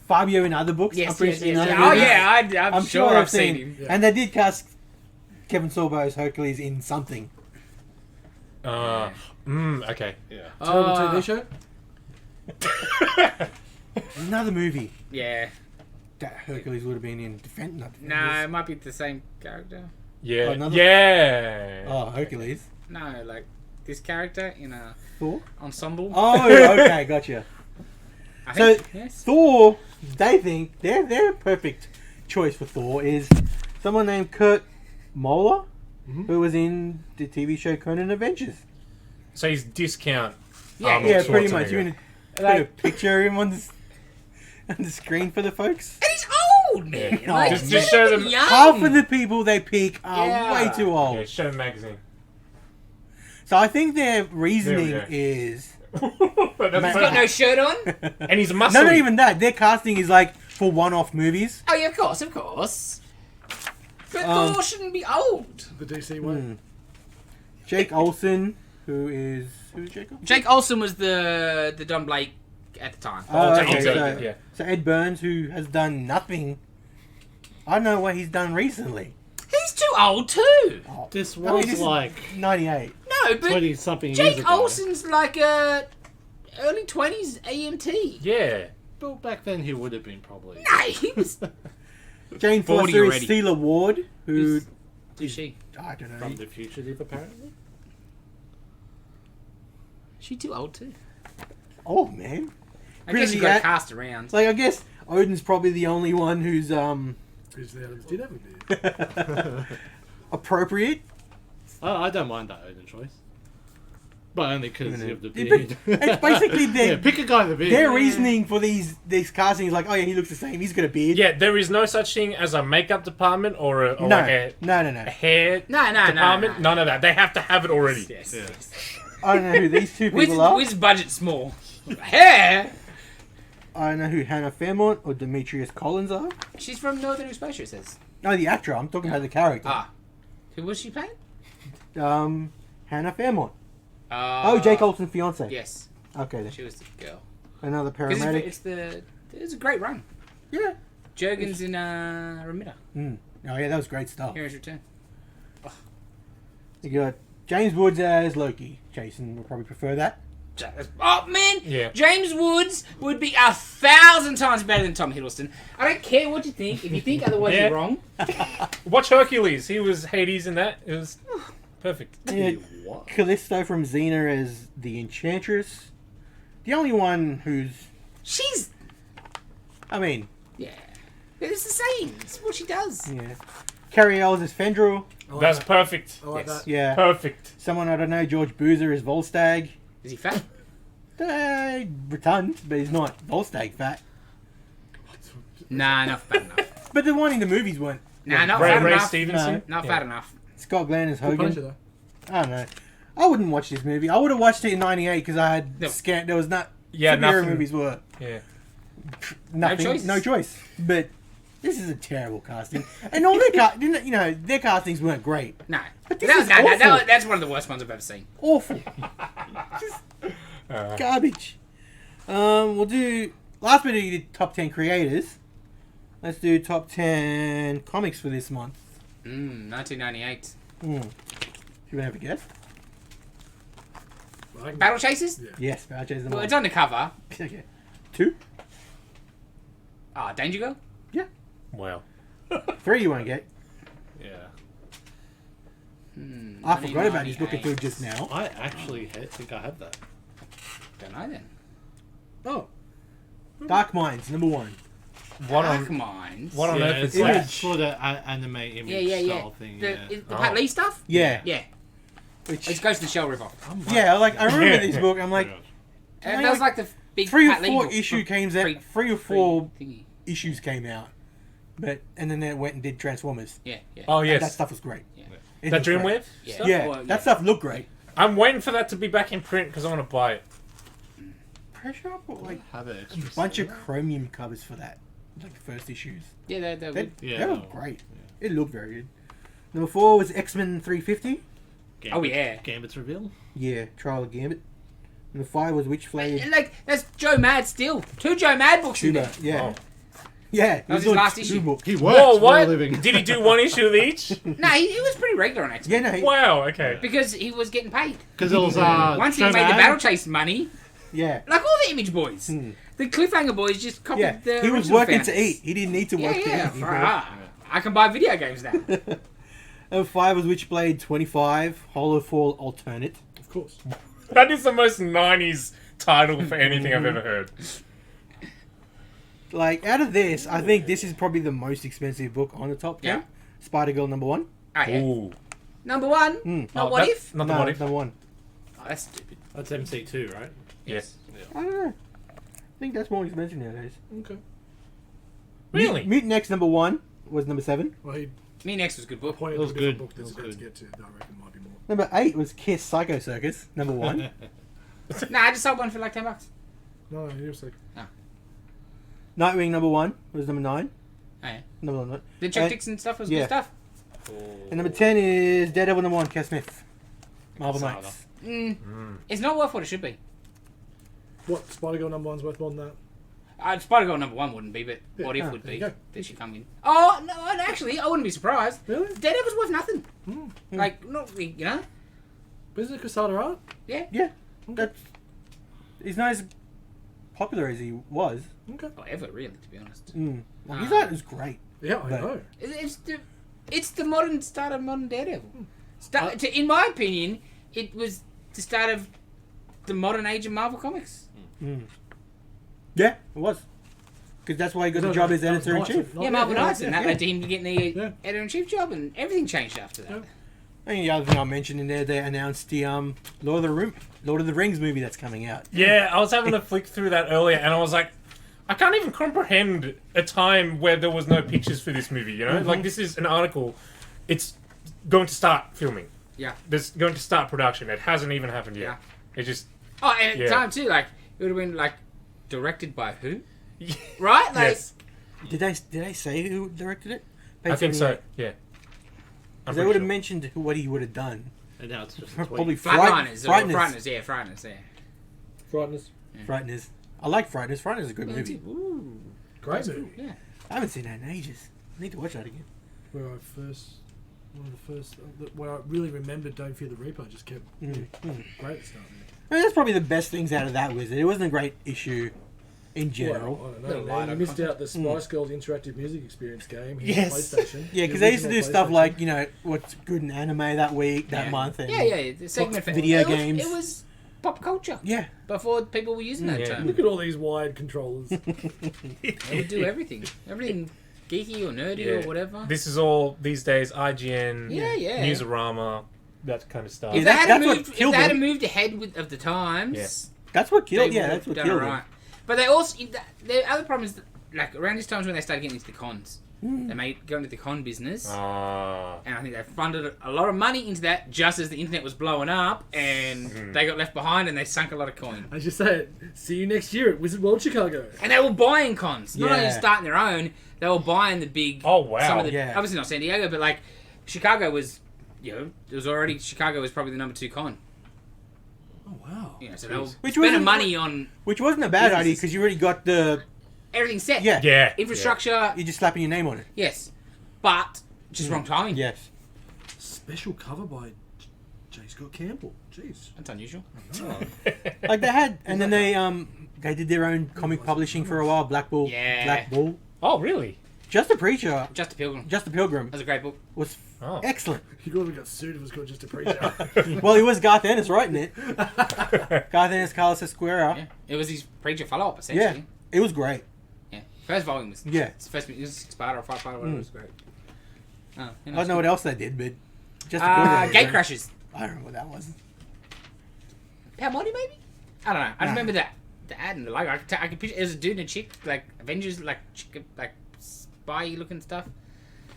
Fabio in other books. Yes, I'm pretty yes, sure in yes. other Oh movies. yeah, I'm sure I've I've seen him. Yeah. And they did cast Kevin Sorbo as Hercules in something. Okay. Yeah. Terrible Oh, TV show. Another movie Yeah. that Hercules would have been in. No, it might be the same character. Yeah. Another- Yeah. Oh, Hercules. No, like this character in a Thor. ensemble. Oh, okay, gotcha. I So think, yes. Thor, they think their perfect choice for Thor is someone named Kurt Moller, who was in the TV show Conan Adventures. So he's discount. Yeah, Arnold Yeah, pretty much. Schwarzenegger. You want to put a picture of him on the screen for the folks? And he's old, man. Yeah. Like, Just he's show not them- even young. Half of the people they pick are Yeah. way too old. Yeah, show magazine. So I think their reasoning There we go. is That's He's got no shirt on. and he's muscly. no, not even that. Their casting is like for one-off movies. Oh yeah, of course, of course. But Um, Thor shouldn't be old. The DC one. Jake Olsen, who's Jake Olsen? Jake Olsen was the Don Blake at the time. Oh, Jake okay, Olsen, so, yeah. so Ed Burns, who has done nothing. I don't know what he's done recently. He's too old too. This I mean, was this is like 98. No, but 20 something years Jake ago. Olsen's like a early 20s AMT. Yeah. But back then he would have been probably. No, he was. Jane 40 Foster already. is Steela Ward, who Who's she? I don't know. From the fugitive, apparently. She too old too. Oh man, I guess you Really, got to yeah. cast around. like I guess Odin's probably the only one who's Grizzly Adams did have a beard. appropriate. I don't mind that Odin choice. But only because of the Yeah, but beard. it's basically yeah, pick a guy with a beard. their reasoning for these castings, like, oh yeah, he looks the same. He's got a beard. Yeah, there is no such thing as a makeup department or No, like a no. hair No, department. no. None of that. They have to have it already. Yes. Yeah. yes. I don't know who these two people are. Which budget small? Hair. I don't know who Hannah Fairmont or Demetrius Collins are. She's from Northern Exposure. It says. No, the actor. I'm talking about the character. Ah, who was she playing? Hannah Fairmont. Oh, Jake Olsen's fiance. Yes, Okay, then. she was the girl. Another 'Cause paramedic. it's a great run. Yeah. Jurgens in Remitter. Oh yeah, that was great stuff. Hero's Return. You got James Woods as Loki. Jason would probably prefer that. Oh man, Yeah. James Woods would be 1,000 times better than Tom Hiddleston. I don't care what you think. If you think otherwise, Yeah. you're wrong. Watch Hercules. He was Hades in that. It was perfect. Yeah, What? Callisto from Xena as the Enchantress. The only one who's She's I mean, Yeah. It's the same. It's what she does. yeah. Carrie Ells is Fendril. I like That's that. perfect. I like Yes. that. Yeah. Perfect. Someone I don't know, George Boozer is Volstagg. Is he fat? Rotund, but he's not Volstagg fat. Nah, not fat enough. But the one in the movies weren't. Nah, not Ray, fat Ray enough. Stevenson. Not Yeah. fat enough. Scott Glenn is Good Punisher, Hogan. though. I don't know. I wouldn't watch this movie. I would have watched it in '98 because I had No. scanned. There was not. Yeah, superhero nothing. movies were Yeah. nothing. choices. No choice. But this is a terrible casting, and all their their castings weren't great. No. But this That is was, no, awful. that's one of the worst ones I've ever seen. Awful. Just garbage. We'll do last bit of the top 10 creators. Let's do top 10 comics for this month. 1998. You want to have a guess? Battle Chasers? Yeah. Yes, Battle Chasers. Well, it's on the cover. Okay. 2? Danger Girl? Yeah. Wow. 3 you won't get. Yeah. I forgot about this looking through just now. I actually think I have that. Don't know then. Oh. Dark Minds, number 1. What Dark on Minds. what on Yeah, earth it's is like that? sort of anime image Yeah. style thing. The, Yeah. the Pat Lee stuff? Yeah. Yeah. Which, It's Ghost in the Shell ripoff. yeah, like I remember Yeah. this book. I'm like, That was like the big 3 or Pat Lee 4 book. issue came out. Free- 3 or 4 thingy. issues came out, and then they went and did Transformers. Yeah. Oh And yes. that stuff was great. Yeah. It That was great. Dreamwave? Yeah. stuff? Yeah, Well, that stuff looked great. I'm waiting for that to be back in print because I want to buy it. Pressure up or like Have an a extra bunch of set. chromium covers for that, like the first issues. Yeah, they're They, good. Yeah, they were no. great. It looked very good. Number 4 was X-Men 350. Oh, yeah. Gambit's reveal. Yeah, Trial of Gambit. Number 5 was Witchblade. And, like, that's Joe Mad still. 2 Joe Mad books in there. Yeah. Oh. Yeah. That was his doing last 2 issue. books. He Whoa, works for a what? living. Did he do one issue of each? No, he was pretty regular on X Men. Yeah, no. Wow. Okay. Because he was getting paid. Because it was Once he Joe made the Mad. Battle Chase money, Yeah. like all the Image Boys, the Cliffhanger Boys just copied Yeah. the He was original working founders. to eat. He didn't need to work Yeah. to eat. I can buy video games now. Number 5 was Witchblade 25, Hollowfall Alternate. Of course. That is the most '90s title for anything I've ever heard. Like, out of this, I think this is probably the most expensive book on the top 10. Yeah. Spider-Girl number 1. Oh, yeah. Ooh. Number 1. Not Oh, What that- If? Not the No, what if. number 1. Oh, that's stupid. That's MC2, right? Yes. I don't know. I think that's more expensive nowadays. Okay. Really? Mutant X number 1 was number 7. Well, he Me Next was a good book. pointed It was to a different good. book that's It was about to good. get to. That I reckon might be more. Number 8 was Kiss Psycho Circus, number 1. Nah, I just sold one for like $10. No, seriously. Nightwing number 1 was number 9. Oh, yeah. Number 9. The Chuck Dixon stuff was yeah. good stuff. And number 10 is Daredevil number 1, Cass Smith. Marvel Saga. Knights. It's not worth what it should be. What? Spider-Girl number 1's worth more than that? Spider-Girl number 1 wouldn't be, but Yeah. What If Ah, would there be. you go. There should come in. Oh, no, actually, I wouldn't be surprised. Really? Daredevil's worth nothing. Like, not, you know? But isn't it Quesada art? Yeah. Yeah. That's, he's not as popular as he was. Okay. Or ever, really, to be honest. Like, his art is great. Yeah, I But- know. It's the modern start of modern Daredevil. In my opinion, it was the start of the modern age of Marvel Comics. Yeah, it was. Because that's why he got the job as editor-in-chief. Yeah, Marvel Knights, and that yeah. led to him getting the Yeah. editor-in-chief job, and everything changed after that. Yeah. I think the other thing I mentioned in there, they announced the Lord of the Rings movie that's coming out. Yeah, I was having a flick through that earlier, and I was like, I can't even comprehend a time where there was no pictures for this movie. You know, like this is an article. It's going to start filming. Yeah. It's going to start production. It hasn't even happened yet. Yeah. It just. Oh, and at the Yeah. time, too, like, it would have been, like, directed by who? Right? Like, Yes, Did they say who directed it? I think so. Yeah. I'm They pretty would have sure. mentioned what he would have done. And now it's just a tweet. Probably Flatliners. Frighteners. Frighteners, yeah. Frighteners. Frighteners. I like Frighteners. Frighteners is a good movie. Ooh. Great movie. Yeah. I haven't seen that in ages. I need to watch that again. Where I first, one of the first, where I really remembered Don't Fear the Reaper. I just kept great at the start. I mean, that's probably the best things out of that wizard. It wasn't a great issue in general. Well, I don't Little know, man. lighter You missed content. out the Spice Girls interactive music experience game here Yes. on PlayStation. Yeah, The because they used to do original stuff PlayStation. like, you know, what's good in anime that week, that Yeah. month. And Yeah, the segment for video it was- games. It was pop culture. Yeah. Before people were using that term. Look at all these wired controllers. They would do everything. Everything geeky or nerdy or whatever. This is all these days IGN, Yeah. Newsarama, that kind of stuff. If Yeah, they had that's what moved, if killed they had them. moved ahead of the times, That's what killed. they Yeah, would that's have what done killed alright. them. But they also the other problem is that, like around this time when they started getting into the cons, they go into the con business, Ah. and I think they funded a lot of money into that just as the internet was blowing up, and they got left behind and they sunk a lot of coin. I just said, see you next year at Wizard World Chicago. And they were buying cons, not only Yeah. starting their own, they were buying the big. Oh, wow. Some of the, Yeah. Obviously not San Diego, but like Chicago was, it was already Chicago was probably the number 2 con. Oh wow. So they were Which spending wasn't- money on Which wasn't a bad idea Businesses. because you already got the everything set. Yeah. Infrastructure, you're just slapping your name on it. yes, but just wrong timing. Yes. Special cover by J. Scott Campbell. Jeez. That's unusual. Like they had, and then they did their own comic publishing for a while. Black Bull. Yeah. Black Bull. Oh, really? Just a Preacher. Just a Pilgrim. Just a Pilgrim That's a great book. was Oh. excellent. He could have got sued if it was called just a preacher. Well, it was Garth Ennis writing it. Garth Ennis, Carlos Esquera. Yeah, it was his Preacher follow-up Yeah, essentially. it was great. Yeah, first volume was. Yeah. It's first. It was a 6-part or 5-part. Whatever. It was great. Oh, I don't know what else they did, but just a Pilgrim was Gate great. Crashes. I don't know what that was. Palmoni maybe? I don't know. I Nah. remember that the ad and the logo. I could picture it was a dude and a chick, like Avengers, like spy looking stuff.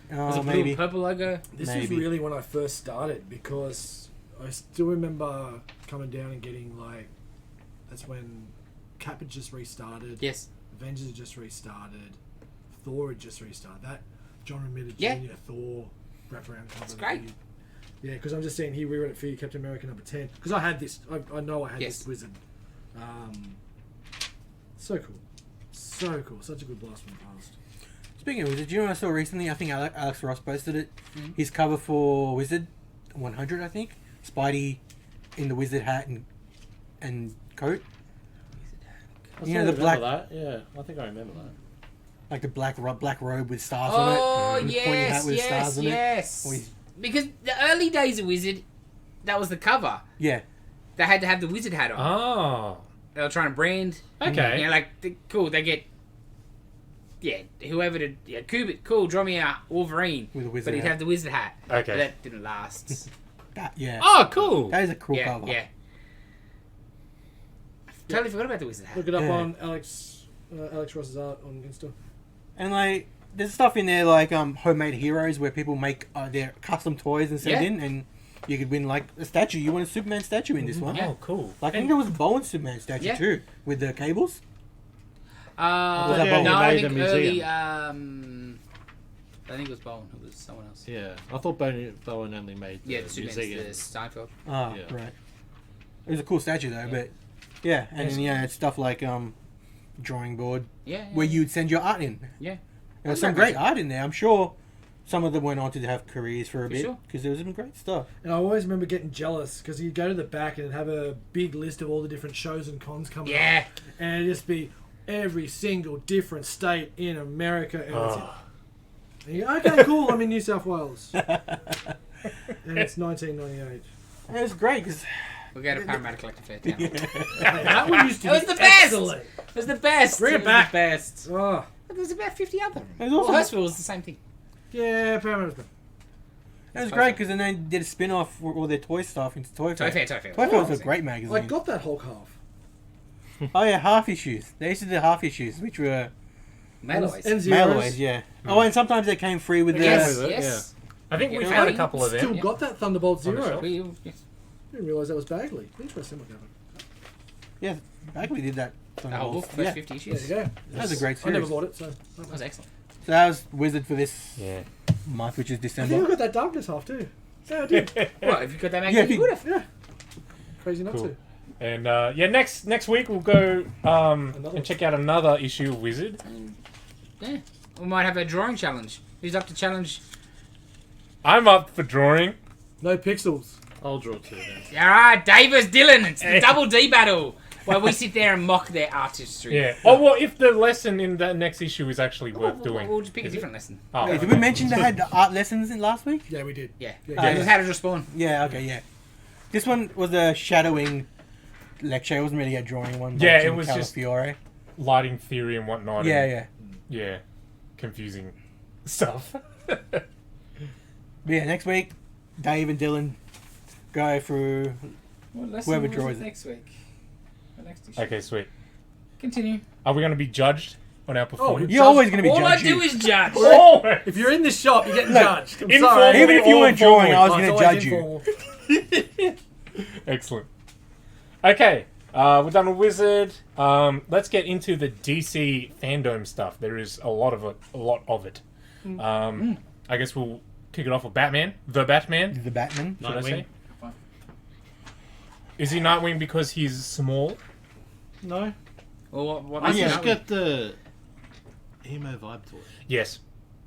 It was Oh, a blue maybe. and purple logo. This Maybe. was really when I first started because I still remember coming down and getting like that's when Cap had just restarted. Yes. Avengers had just restarted. Thor had just restarted. That John Romita Yeah. Jr. Thor wraparound cover. It's great. Yeah, because I'm just saying here we read it for you, Captain America number 10. Because I had this. I know I had Yes. this wizard. So cool. So cool. Such a good blast from the past. Speaking of Wizard, do you know what I saw recently? I think Alex Ross posted it. His cover for Wizard 100, I think. Spidey in the wizard hat and coat. I You know, sort the of black- remember that. Yeah, I think I remember that. Like the black robe with stars Oh on it. And the pointy hat yes, with yes, stars on it. yes. Or he's- Because the early days of Wizard, that was the cover. Yeah. They had to have the wizard hat on. Oh. They were trying to brand. Okay. You know, like cool. They get. Yeah, whoever did. Yeah, Kubit, cool. Draw me a Wolverine, With a wizard but he'd hat. have the wizard hat. Okay. But that didn't last. Yeah. Oh, cool. That is a cool yeah, cover. yeah. I totally forgot about the wizard hat. Look it up Yeah. on Alex Ross's art on Insta. And like, there's stuff in there like homemade heroes where people make their custom toys and send Yeah. in, and you could win like a statue. You want a Superman statue in this one? Yeah. Oh, cool. Like I think there was a Bowen Superman statue Yeah. too with the cables. Uh, that no, Bowen? I Made think a early. museum. I think it was Bowen. It was someone else. Yeah, I thought Bowen only made Yeah, the Superman's museum. the Steinfeld. Oh, Yeah. right. It was a cool statue though, but yeah, and then it's stuff like drawing board Yeah. where you'd send your art in. Yeah. There was some great art in there. I'm sure some of them went on to have careers for a bit sure. because there was some great stuff. And I always remember getting jealous because you'd go to the back and it'd have a big list of all the different shows and cons coming up. Yeah. And it'd just be every single different state in America. And, and you go, okay, cool, I'm in New South Wales. And it's 1998. And it was great because We'll go to Parramatta Collector Fair Town. That one used to It was be the best! excellent. It was the best! Bring it was back. the best. Oh, There's about 50 of them. It was awesome. Well, Hurstville was the same thing. yeah, Parramatta's better. it was great because then they did a spin off with all their toy stuff into Toy Fair. Toy Fair. Toy Fair was a great I magazine. got that Hulk half. Oh yeah, half issues. They used to do half issues, which were Mailways. And mailaways, zeros. yeah. Oh, and sometimes they came free with the. Yes, Yeah. yes. I think we've Yeah. had a couple of Still them. got that Thunderbolt On the Zero. shelf. Yes. Didn't realise that was Bagley. Interesting what happened. Yeah, Bagley did that. The whole book, first Yeah, 50 There issues. you go. that was a great I never series. bought it, so. That was excellent. So that was Wizard for this Yeah. month, which is I think I December. got that Darkness half too. Yeah, I did. Well, if you got that Yeah, magazine, if you would have. Yeah. Crazy not Cool. to. And yeah, next week we'll go and check out another issue of Wizard. Yeah. We might have a drawing challenge. Who's up to challenge? I'm up for drawing. No pixels. I'll draw two then. Alright, Davis Dylan. It's the double D battle. Where we sit there and mock their artistry. Yeah. Oh well, if the lesson in that next issue is actually worth doing. We'll just pick a Is it? different lesson. Oh, Wait, did we mention they had the art lessons in last week? Yeah, we did. Yeah. Yeah, This is how to respawn. Yeah, okay, yeah. This one was a shadowing lecture. It wasn't really a drawing one. Yeah, by Jim it was just- Calafiore. Lighting theory and whatnot. Yeah, and, yeah. Yeah. Confusing stuff. But yeah, next week, Dave and Dylan go through. What lesson Whoever was draws it it. next week? Or next issue? Okay, sweet. Continue. Are we going to be judged on our performance? You're always going to be All I judged. do is judge. Oh! If you're in this shop, you're getting Look, judged. I'm informal- sorry. Even if you weren't drawing, I was Oh, going it's to always judge you. informal. Excellent. Okay, we're done with Wizard. Let's get into the DC fandom stuff. There is a lot of it. I guess we'll kick it off with Batman. The Batman. The Batman. Should I Nightwing. say? Is he Nightwing because he's small? No. Well, what I makes just Nightwing? get the emo vibe to it. Yes.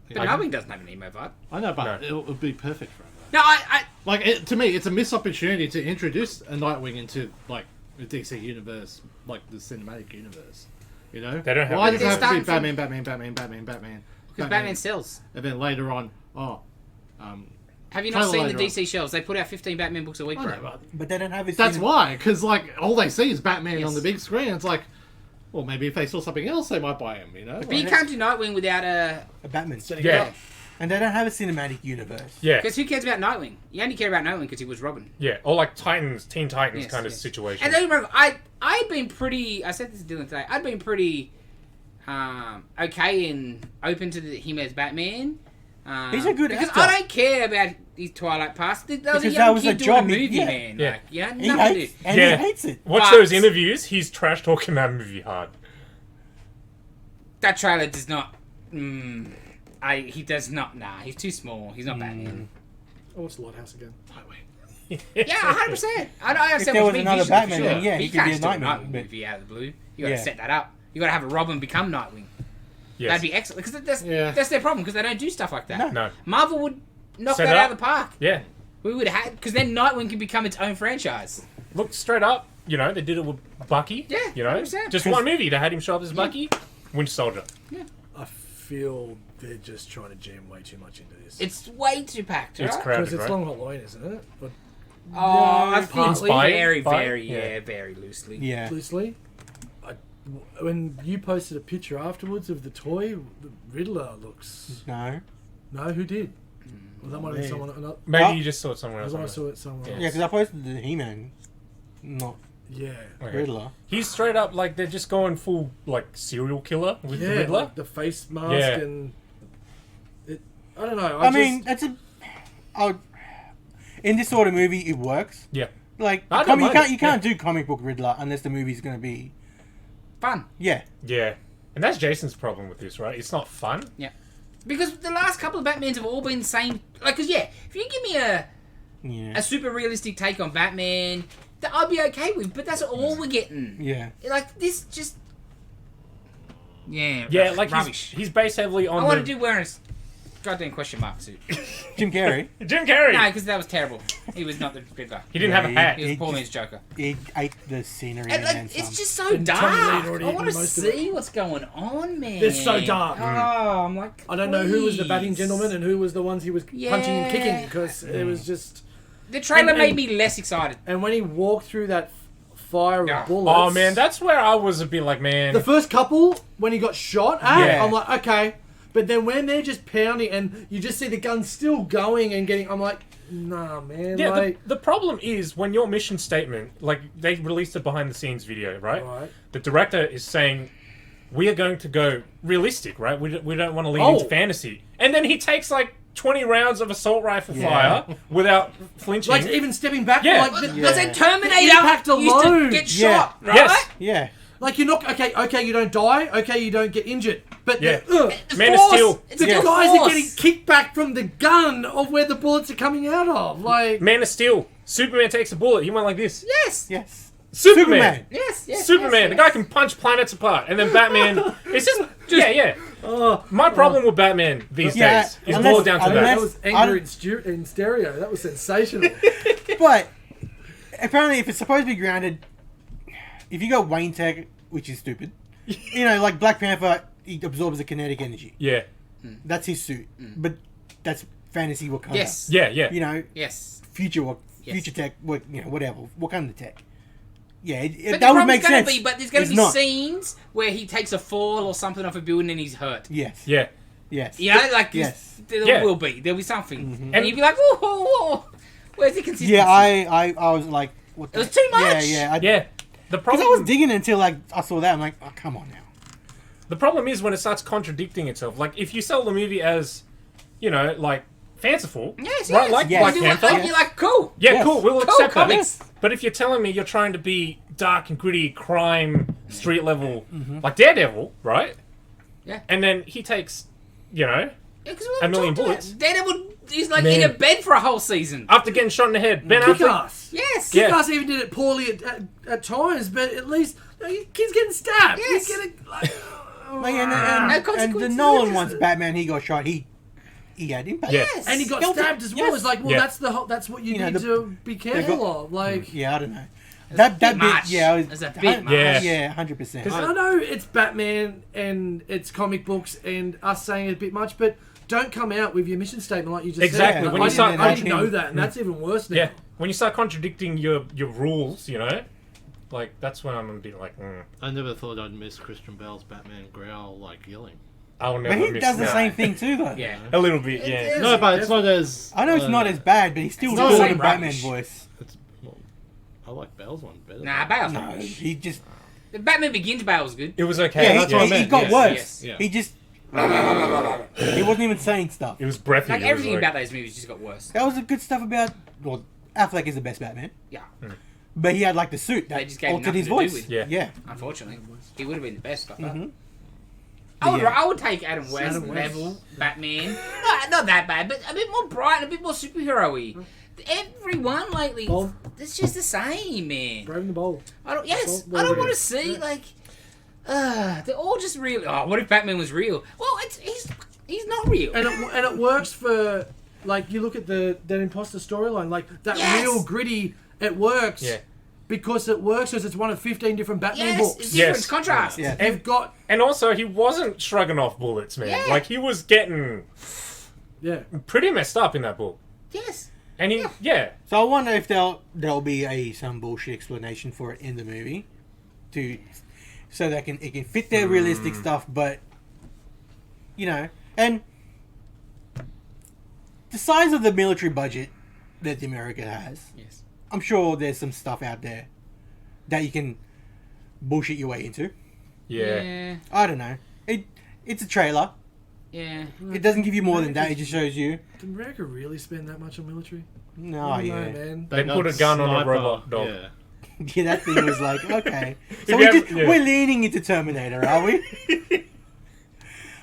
But Nightwing doesn't have an emo vibe. I know, but No. it would be perfect for him. No, I Like, to me, it's a missed opportunity to introduce a Nightwing into, like, the DC universe, like, the cinematic universe. You know? They don't have Why any- does it have to They're be starting Batman? because Batman sells. And then later on, Have you not Trailer seen the later on. DC shelves? They put out 15 Batman books a week, I bro. know, but But they don't have his. that's why, because, like, all they see is Batman Yes. on the big screen. It's like, well, maybe if they saw something else, they might buy him, you know? But you can't do Nightwing without a... A Batman. Yeah. And they don't have a cinematic universe. Yeah. Because who cares about Nightwing? You only care about Nightwing because he was Robin. Yeah. Or like Titans, Teen Titans Yes, kind of yes. situation. And don't remember, I'd been pretty... I said this to Dylan today. I'd been pretty okay and open to him as Batman. He's a good because actor. I don't care about his Twilight past. There was a Because young that was kid a doing job a he- movie, yeah. man. Yeah. Like, you know, He nothing to hates, do. and Yeah. he hates it. Watch But- those interviews. He's trash talking that movie hard. That trailer does not... he does not... Nah, he's too small. He's not Batman. Oh, it's Lighthouse again. Yeah, 100%. I understand there what was you mean another visually, for Batman, sure. then yeah, But he you could can't be a just do a Nightwing, Nightwing but- movie out of the blue. You got to Yeah. set that up. You got to have a Robin become Nightwing. Yes. That'd be excellent because Yeah. that's their problem because they don't do stuff like that. No. No. Marvel would knock Set that it out up. of the park. Yeah. We would have because then Nightwing can become its own franchise. Look, straight up, you know, they did it with Bucky. Yeah, You know, 100%. just one movie. They had him show up as Bucky. Winter Soldier. I feel they're just trying to jam way too much into this. It's way too packed, It's right? crowded, Because it's right? Long Halloween, isn't it? But Oh, I think partly. very, By- very, yeah. very loosely. Yeah. loosely, when you posted a picture afterwards of the toy, the Riddler looks. No. No, who did? Well, that might have been Me. someone. Another, Maybe Oh. you just saw it somewhere else. I saw it somewhere. Yeah, because I posted the He-Man, not Yeah. Okay. Riddler. He's straight up like they're just going full like serial killer with the Yeah, Riddler. like the face mask Yeah. and. I don't know. I mean, that's a. In this sort of movie, it works. Yeah. Like, I don't you mind can't it, you can't do comic book Riddler unless the movie's going to be. Fun. Yeah. Yeah. And that's Jason's problem with this, right? It's not fun. Yeah. Because the last couple of Batmans have all been the same. Like, because, yeah, if you give me a Yeah. super realistic take on Batman, that I'd be okay with, but that's all we're getting. Yeah. Like, this just... Yeah, Yeah, like rubbish. he's based heavily on I want to the do wearing a goddamn question mark suit. Jim Carrey. Jim Carrey. No, because that was terrible. He was not the good guy. He didn't have a hat. He was It poor just- man's Joker. He ate the scenery And, and like, then some. it's just so And Tommy Lee had dark. already I want to eaten most of it. see what's going on, man. It's so dark. Oh, I'm like, I don't know who was the batting please. gentleman and who was the ones he was punching and kicking because it was just. The trailer and- made me less excited. And when he walked through that fire Yeah. of bullets. Oh man, that's where I was a bit like, man. The first couple, when he got shot at, Yeah. I'm like, okay. But then when they're just pounding and you just see the gun still going and getting, I'm like, nah, man. yeah, like, the problem is when your mission statement, like they released a behind the scenes video, right? Right. The director is saying, we are going to go realistic, right? We don't want to lean Oh. into fantasy. And then he takes like 20 rounds of assault rifle fire without flinching. like even stepping back, Yeah. like, That's the in Terminator. impact used alone. to get Yeah. shot, right? Yes. Yeah. like you're not okay. You don't die. Okay, you don't get injured. But Yeah. The Man of force. Steel. It's the the guys force. are getting kicked back from the gun of where the bullets are coming out of. Like, Man of Steel. Superman takes a bullet. He went like this. Yes. Yes. Superman. Yes. Yes. Superman. yes, The guy can punch planets apart. And then Batman. It's just yeah. oh, My problem with Batman these Yeah, days is unless- boiled down to unless- that. that was I anger in stereo. That was sensational. But apparently, if it's supposed to be grounded, if you go Wayne Tech, which is stupid, you know, like Black Panther, he absorbs the kinetic energy. Yeah. That's his suit. But that's fantasy Wakanda. Yes. Yeah. You know, Yes. future Yes. future tech, what, you know, whatever, Wakanda tech. Yeah, But that the would make problem's gonna sense. be, but there's gonna It's be not. scenes where he takes a fall or something off a building and he's hurt. Yes. Yeah. Yes. You know, like Yes. there Yeah. will be. There'll be something, Mm-hmm. and you'd be like, whoa, where's the consistency? Yeah, I was like, what It was too much. Yeah. Yeah. The Because problem I was digging until like I saw that. I'm like, oh, come on now. The problem is when it starts contradicting itself. Like, if you sell the movie as, you know, like, fanciful, Yes, right? yes. Like Yes. Black You do it, Panther. and you're like, cool. Yeah, Yes. cool, we'll Cool accept comics. that. But if you're telling me you're trying to be dark and gritty, crime, street level, like Daredevil, right? Yeah. And then he takes, you know, Yeah, 'cause A million bullets. Daredevil is like Man. in a bed for a whole season. after getting shot in the head, Ben Affleck. Kick-Ass. Yes. Yeah. Kick-Ass even did it poorly at times, but at least kid's getting stabbed. Yes. He's getting like. Like, No and the consequences. Nolan one's Batman. He got shot. He had impact. Yeah. Yes. And he got Felt it. stabbed as well. Yes. It's like, well, Yeah. that's what you, You know, need the- to be careful got- of. Like, Yeah, I don't know. That bit bit, much. yeah, It's a bit much. Yeah. Yeah, 100%. because I know it's Batman and it's comic books and us saying it a bit much, but don't come out with your mission statement like you just Exactly, said. when I you didn't- start I didn't know contradicting- that, and that's even worse now. Yeah, when you start contradicting your rules, you know, like, that's when I'm gonna be like, I never thought I'd miss Christian Bale's Batman growl like yelling. I'll But never he miss does the that. same thing too, though. Yeah. A little bit, yeah. It is. No, but it's not as. I know it's not as bad, but he's still not doing the the same Batman rubbish. voice. It's, well, I like Bale's one better. Nah, Bale's No, rubbish. he just The Batman Begins Bale was good. It was okay. yeah, that's what I he meant, got yes, worse. yes. Yeah. He just he wasn't even saying stuff. It was breathy. Like it was everything about those movies just got worse. That was the good stuff about. Well, Affleck is the best Batman, Yeah, but he had like the suit They that just gave him altered his nothing to do voice. with. Yeah. yeah. unfortunately, he would have been the best. But Mhm. I Yeah. would take Adam West Adam West. level Batman. Not that bad, but a bit more bright, a bit more superhero-y. Everyone lately, Bold. it's just the same, man. Brave and the Bold. I don't. Yes, Well, I don't well, want to see yeah. like. They're all just real. Oh, what if Batman was real? Well, he's not real. And it works for, like, you look at that imposter storyline, like, that Yes. real gritty, it works. Yeah. Because it works because it's one of 15 different Batman Yes, books. it's different. Yes. Contrast. Yeah. You've got, And also, he wasn't shrugging off bullets, man. Yeah. Like, he was getting yeah. pretty messed up in that book. Yes. And he, yeah. So I wonder if there'll be some bullshit explanation for it in the movie, so that it can fit their realistic stuff, but you know, and the size of the military budget that America has, Yes. I'm sure there's some stuff out there that you can bullshit your way into. Yeah. Yeah. I don't know. It's a trailer. Yeah. It doesn't give you more than that. It just shows you. Did America really spend that much on military? No, I don't know, yeah. man. They got put a gun on a sniper, robot dog. Yeah. Yeah, that thing was like, okay. So you ever- yeah. we're leaning into Terminator, are we?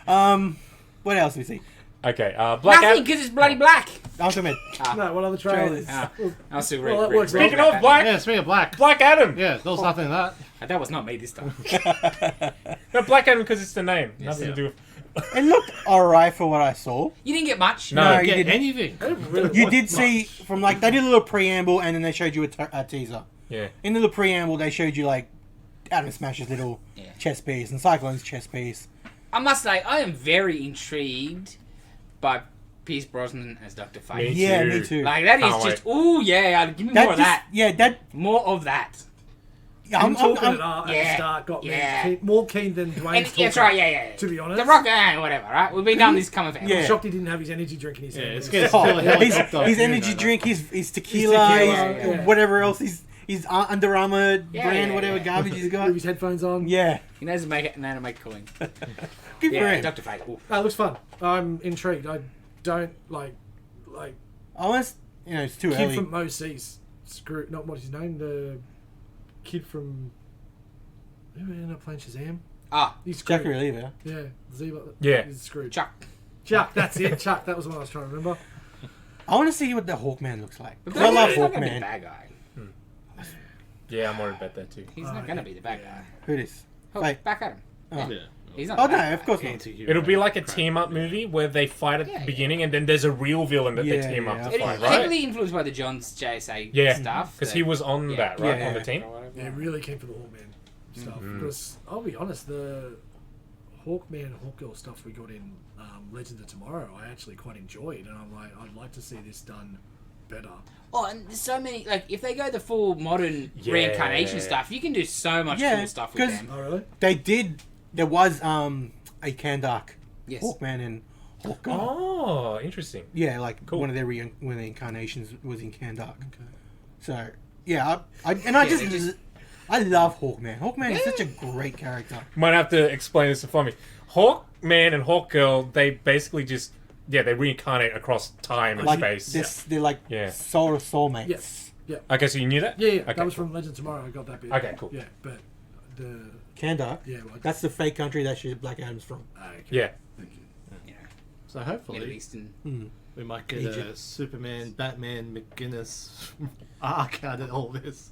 What else do we see? Okay, Black Nothing, Adam. because it's bloody black. I'm talking about No, what other trailers? Ah, I'll still Well, that works. Speaking of Black, Yeah, speaking of black. Black Adam. Yeah, there was nothing in that. That was not me this time. No, Black Adam because it's the name. Nothing yeah. to do with. it looked alright for what I saw. You didn't get much. No. No, Get you didn't. anything. I didn't really You want did much. see from like they did a little preamble and then they showed you a teaser. Yeah. In the little preamble, they showed you like Atom Smash's little Yeah. chess piece and Cyclone's chess piece. I must say, I am very intrigued by Pierce Brosnan as Dr. Me Fate. Yeah, too. me too. Like, that is Can't just, ooh, yeah, give me more of that. Yeah, that. More of that. Yeah, Him talking at the yeah, start got yeah. me more keen than Dwayne's And, talking. that's right, yeah. To be honest. The Rock, whatever, right? We've been down this coming for Yeah. I'm shocked he didn't have his energy drink in his Yeah, hand. it's getting Oh, still a helicopter. his You energy know that. drink, his tequila, tequila, his yeah. whatever else, his Under Armour Yeah, brand, yeah, whatever yeah. garbage he's With got. his headphones on. Yeah, He knows to make it and how to make coin. good for Yeah, him. Dr. Fate. Ooh. It looks fun. I'm intrigued. I don't like I was, it's too kid early. from Mo C's. Screw, not what's his name. The kid from who ended up playing Shazam. Ah, He's screwed. Jackie Reliever. Yeah, Zeba. Yeah. He's screwed. Chuck. Chuck. That's it. Chuck. That was the one I was trying to remember. I want to see what the Hawkman looks like. But 'Cause I love he's not going to be the Hawkman. bad guy. Yeah, I'm worried about that too. He's not going to be the bad guy. Who it is? Oh, Wait. back at him. Oh. Yeah. He's not Oh the bad no, guy. of course not. Anti-hero It'll be like a crap. team-up movie where they fight at Yeah, the yeah. beginning, and then there's a real villain that they Yeah, team up yeah, to I It fight, is right? heavily influenced by the John's JSA Yeah, stuff. because that- he was on yeah. that, right, Yeah. on the team. or whatever. Yeah, really keen for the Hawkman stuff. Because I'll be honest, the Hawkman and Hawkgirl stuff we got in Legends of Tomorrow, I actually quite enjoyed, and I'm like, I'd like to see this done better. Oh, and there's so many. Like, if they go the full modern Yeah. reincarnation stuff, you can do so much Yeah, cool stuff with 'cause- them. Oh, really? They did. There was a Kandak Yes. Hawkman and Hawkgirl. Oh, interesting. Yeah, like Cool. one of their one of the incarnations was in Kandak. So yeah, I just- I love Hawkman. Hawkman is such a great character. Might have to explain this for me. Hawkman and Hawkgirl, they basically just they reincarnate across time and Like space. they're like Yeah. soul to soulmates. Yes. Yeah. Okay, so you knew that? Yeah, yeah. Okay, That was cool. from Legend Tomorrow. I got that bit. Okay, cool. Yeah, but the Kandak. yeah, well, That's the fake country that Black Adam's from. okay. Yeah. Thank you. You know, So Middle hopefully Eastern. we might get Egypt. a Superman, Batman, McGuinness arc out of all this.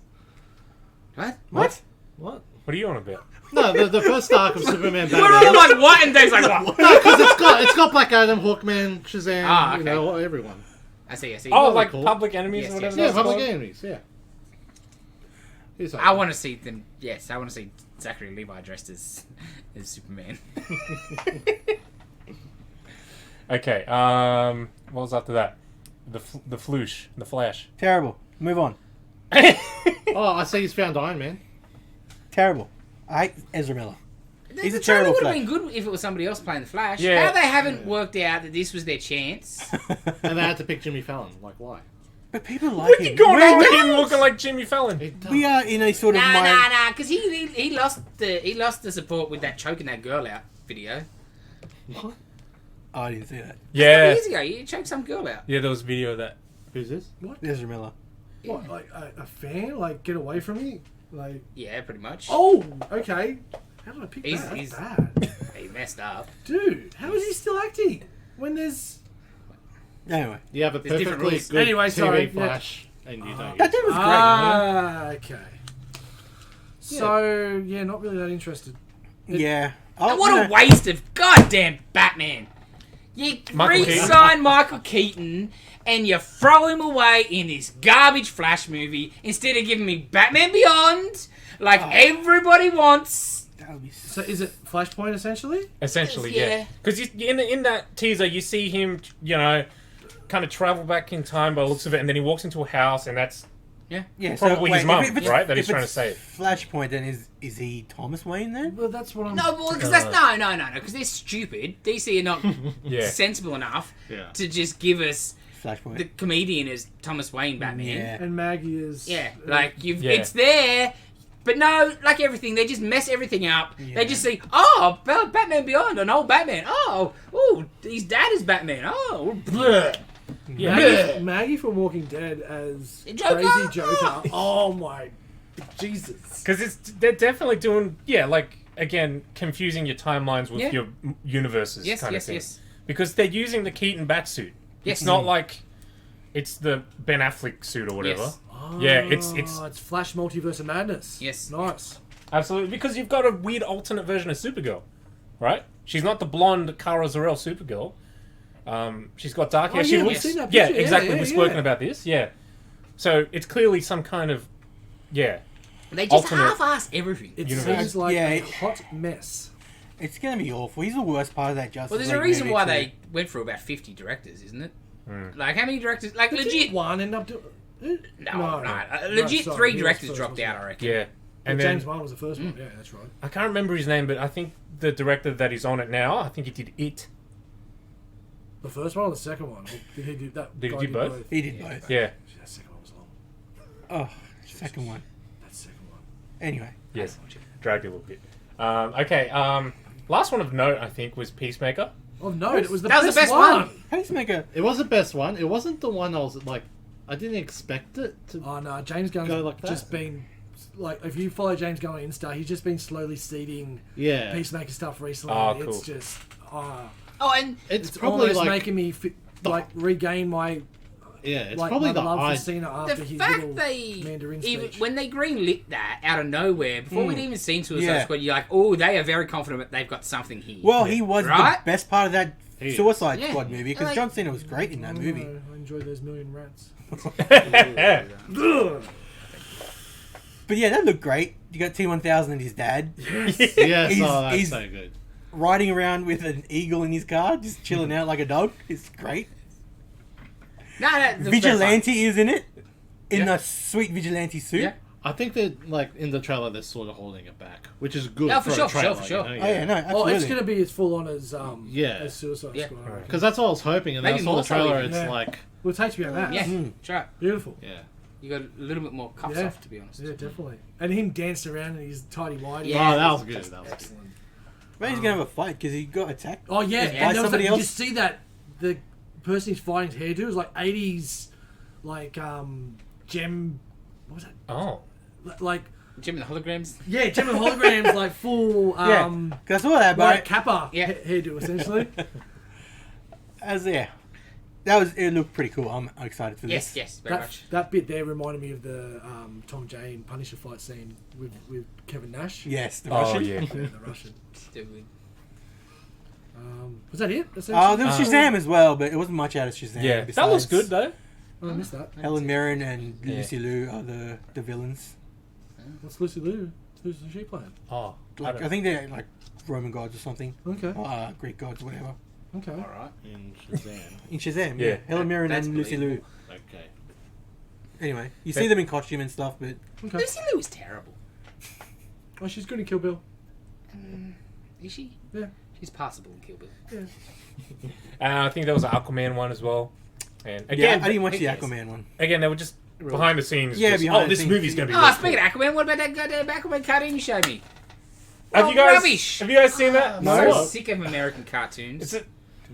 What? What? What? What are you on about? No, the first arc of Superman, We're all Batman. like, what? And Dave's like, what? No, because it's got Black Adam, Hawkman, Shazam, Ah, you okay. know, everyone. I see. Oh, Really like cool. Public Enemies Yes, or whatever yes, Yeah, that's public called? enemies. Yeah. He's I want to see them. Yes, I want to see Zachary Levi dressed as Superman. Okay, what was after that? The Floosh, the Flash. Terrible. Move on. Oh, I see he's found Iron Man. Terrible. I hate Ezra Miller. He's the a terrible would have Flash. been good if it was somebody else playing the Flash. Yeah. How they haven't worked out that this was their chance. And they had to pick Jimmy Fallon. Like, why? But people like What are him. you going on with We're- him looking like Jimmy Fallon? We are in a sort of mind. Nah, because he lost the support with that choking that girl out video. What? Oh, I didn't see that. Yeah. Years ago, you choked some girl out. Yeah, there was video of that. Who's this? Ezra Miller. What, like a fan? Like, get away from me? Like, Yeah, pretty much. oh, okay. How did I pick He's- that? he's- That's bad. He messed up. Dude, how is he still acting? When there's... Anyway, You have a There's different perfectly rules. good Anyway, TV sorry, yeah. Flash, and you don't. that dude was great. Okay. So, yeah, not really that interested. Yeah. And Oh, what you a know, waste of goddamn Batman. You Michael re-sign Michael Keaton and you throw him away in this garbage Flash movie instead of giving me Batman Beyond like everybody wants. that would be So, is it Flashpoint, essentially? Essentially, Yeah. yeah. Because in that teaser, you see him, kind of travel back in time by the looks of it, and then he walks into a house, and that's yeah, probably his wait, mum, if it's- right, that if he's trying to it's save. Flashpoint, then is he Thomas Wayne then? Well, that's what I'm... No, because that's no, because they're stupid. DC are not Yeah. sensible enough Yeah. to just give us Flashpoint. the comedian as Thomas Wayne Batman. Yeah. And Maggie is... Yeah, like Yeah. it's there, but no, like everything, they just mess everything up. Yeah. They just see, oh, Batman Beyond, an old Batman. Oh, his dad is Batman. Oh, bleh. Yeah. Maggie from Walking Dead as Joker? Crazy Joker. Oh my Jesus. Because they're definitely doing, again, confusing your timelines with Yeah. your universes Yes, kind yes, of thing. yes. Because they're using the Keaton Batsuit. Yes. It's not like it's the Ben Affleck suit or whatever. Yes. Yeah, it's Flash Multiverse of Madness. Yes. Nice. absolutely, because you've got a weird alternate version of Supergirl, right? She's not the blonde Kara Zor-El Supergirl. She's got dark hair. Oh, She yeah, we've looks, seen that yeah, picture. exactly. Yeah, We've yeah, spoken yeah. about this. Yeah, so it's clearly some kind of They just Alternate half-ass everything. It Universe. seems like Yeah, a it- hot mess. It's gonna be awful. He's the worst part of that Justice Well, there's a League reason movie why too. they went for about 50 directors, isn't it? Hmm. Like, how many directors? Like, legit. Didn't one end up doing... No. Legit, sorry, 3 he was directors first, dropped wasn't out, I reckon. yeah. And And then James Wan was the first one. Yeah, that's right. I can't remember his name, but I think the director that is on it now, I think he did It. The first one or the second one? Or did he do that? Did he guy do both? He did both. Yeah. That second one was long. Oh, second one. That second one. Anyway, Yes. Dragged a little bit. Okay. Last one of note, I think, was Peacemaker. Oh no, it was the That was the best one. how does he make a? It was the best one. It wasn't the one I was like. I didn't expect it to. Oh no, James Gunn's Go like that? just been like, if you follow James Gunn on Insta, he's just been slowly seeding Yeah. Peacemaker stuff recently. Oh, It's cool. just Oh, and It's it's probably almost like. making me regain my Yeah, it's like probably my the love eye. for Cena after the his fact little they Mandarin even speech. when they greenlit that out of nowhere before we'd even seen Suicide Yeah. Squad, you're like, oh, they are very confident that they've got something here. Well, he was Right? the best part of that He is. Suicide Yeah. Squad movie because Like- John Cena was great in that movie. I enjoy those million rats. But yeah, that looked great. You got T-1000 and his dad Yes, He's- oh, that's he's- so good. riding around with an eagle in his car, just chilling out like a dog. It's great. No, the Vigilante is in it. In a sweet vigilante suit. Yeah. I think that, like, in the trailer, they're sort of holding it back, which is good. Oh, for a sure, for trailer, sure, for sure. you know, Oh yeah, no, Oh, absolutely. it's going to be as full on as Yeah. Suicide Yeah. Squad. I reckon. Because that's what I was hoping, and then I Maybe saw more the so trailer, even. it's Yeah. like, Well, it takes me on that. Yeah, Mm. that's right. Beautiful. yeah. You got a little bit more cuffs Yeah. off, to be honest. Yeah, definitely. And him dancing around in his tidy whitey. Yeah. Oh, that was good. That was good. Excellent. Maybe he's gonna have a fight because he got attacked. Oh yeah, Yeah. and By there was somebody that, else? you see that the person he's fighting's hairdo was like 80s, like gem. What was that? Oh. Like Jim and the holograms. yeah, gem and holograms, like full Yeah, because I saw that, white but kappa Yeah. hairdo essentially. that was it. Looked pretty cool. I'm excited for Yes, this. yes, very that, much. that bit there reminded me of the Tom Jane Punisher fight scene with Kevin Nash. Yes, the Oh, Russian. yeah. Yeah, the Russian. Stupid. Was that it? That's Oh, there was Uh, Shazam as well, but it wasn't much out of Shazam. Yeah. That besides looks good, though. Oh, I missed that. Helen Mirren and Yeah. Lucy Liu are the villains. What's Lucy Liu? Who's she playing? Oh. Like, I think they're like Roman gods or something, Okay. or Greek gods, whatever. Okay. Alright. In Shazam. In Shazam, Yeah. yeah, Helen Mirren That's and Lucy Liu. believable. Okay. Anyway, you see them in costume and stuff, but Okay. Lucy Liu is terrible. Oh, she's good in Kill Bill. Is she? Yeah. She's passable in Kill Bill. Yeah. I think there was an Aquaman one as well. And yeah, again, I didn't watch who the cares? Aquaman one. again, they were just behind the scenes. Yeah, just, behind oh, the this scenes. movie's going to be Oh, really speaking cool. of Aquaman, what about that goddamn Aquaman cartoon you showed me? Have Oh, you guys? rubbish. Have you guys seen that? I'm No. so sick of American cartoons. It's an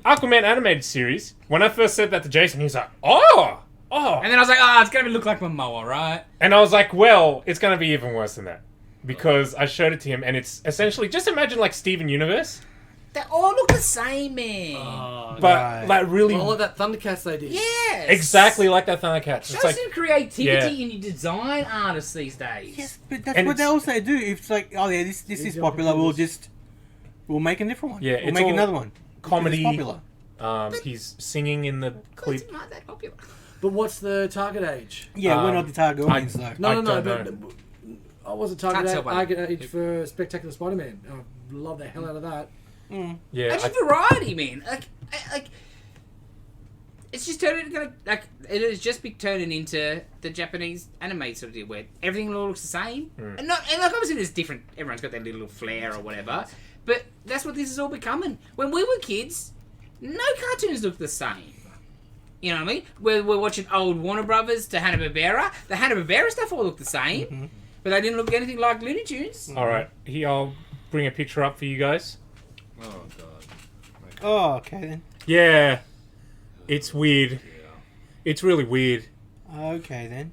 Aquaman animated series. When I first said that to Jason, he was like, "Oh, oh," And then I was like, it's going to look like Momoa, right? and I was like, "Well, it's going to be even worse than that." Because I showed it to him, and it's essentially just imagine like Steven Universe, They all look the same, man. but Right. like really All of that Thundercats they did. Yes. exactly like that Thundercats. Show It's like some creativity Yeah. in your design artists these days. Yes, but that's And what they it's- also do. If it's like, oh yeah, this is popular, we'll make a different one. Yeah, we'll it's make all another one. Because comedy. It's popular. He's singing in the Clip. clip. Not that popular. But what's the target age? Yeah, we're Um, not the target I- audience though. No, I no, no. don't But I was a Can't target tell by age for Spectacular Spider-Man. I love the hell out of that. Yeah, It's just variety, man. Like, it's just turning it has just been turning into the Japanese anime sort of deal where everything all looks the same, and like obviously there's different. Everyone's got their little flair or whatever, but that's what this is all becoming. When we were kids, no cartoons looked the same. You know what I mean? We're watching old Warner Brothers to Hanna-Barbera. The Hanna-Barbera stuff all looked the same, but they didn't look anything like Looney Tunes. all right. Here, I'll bring a picture up for you guys. Oh, God. Oh, okay then. Yeah, it's weird. Yeah. It's really weird. Okay then.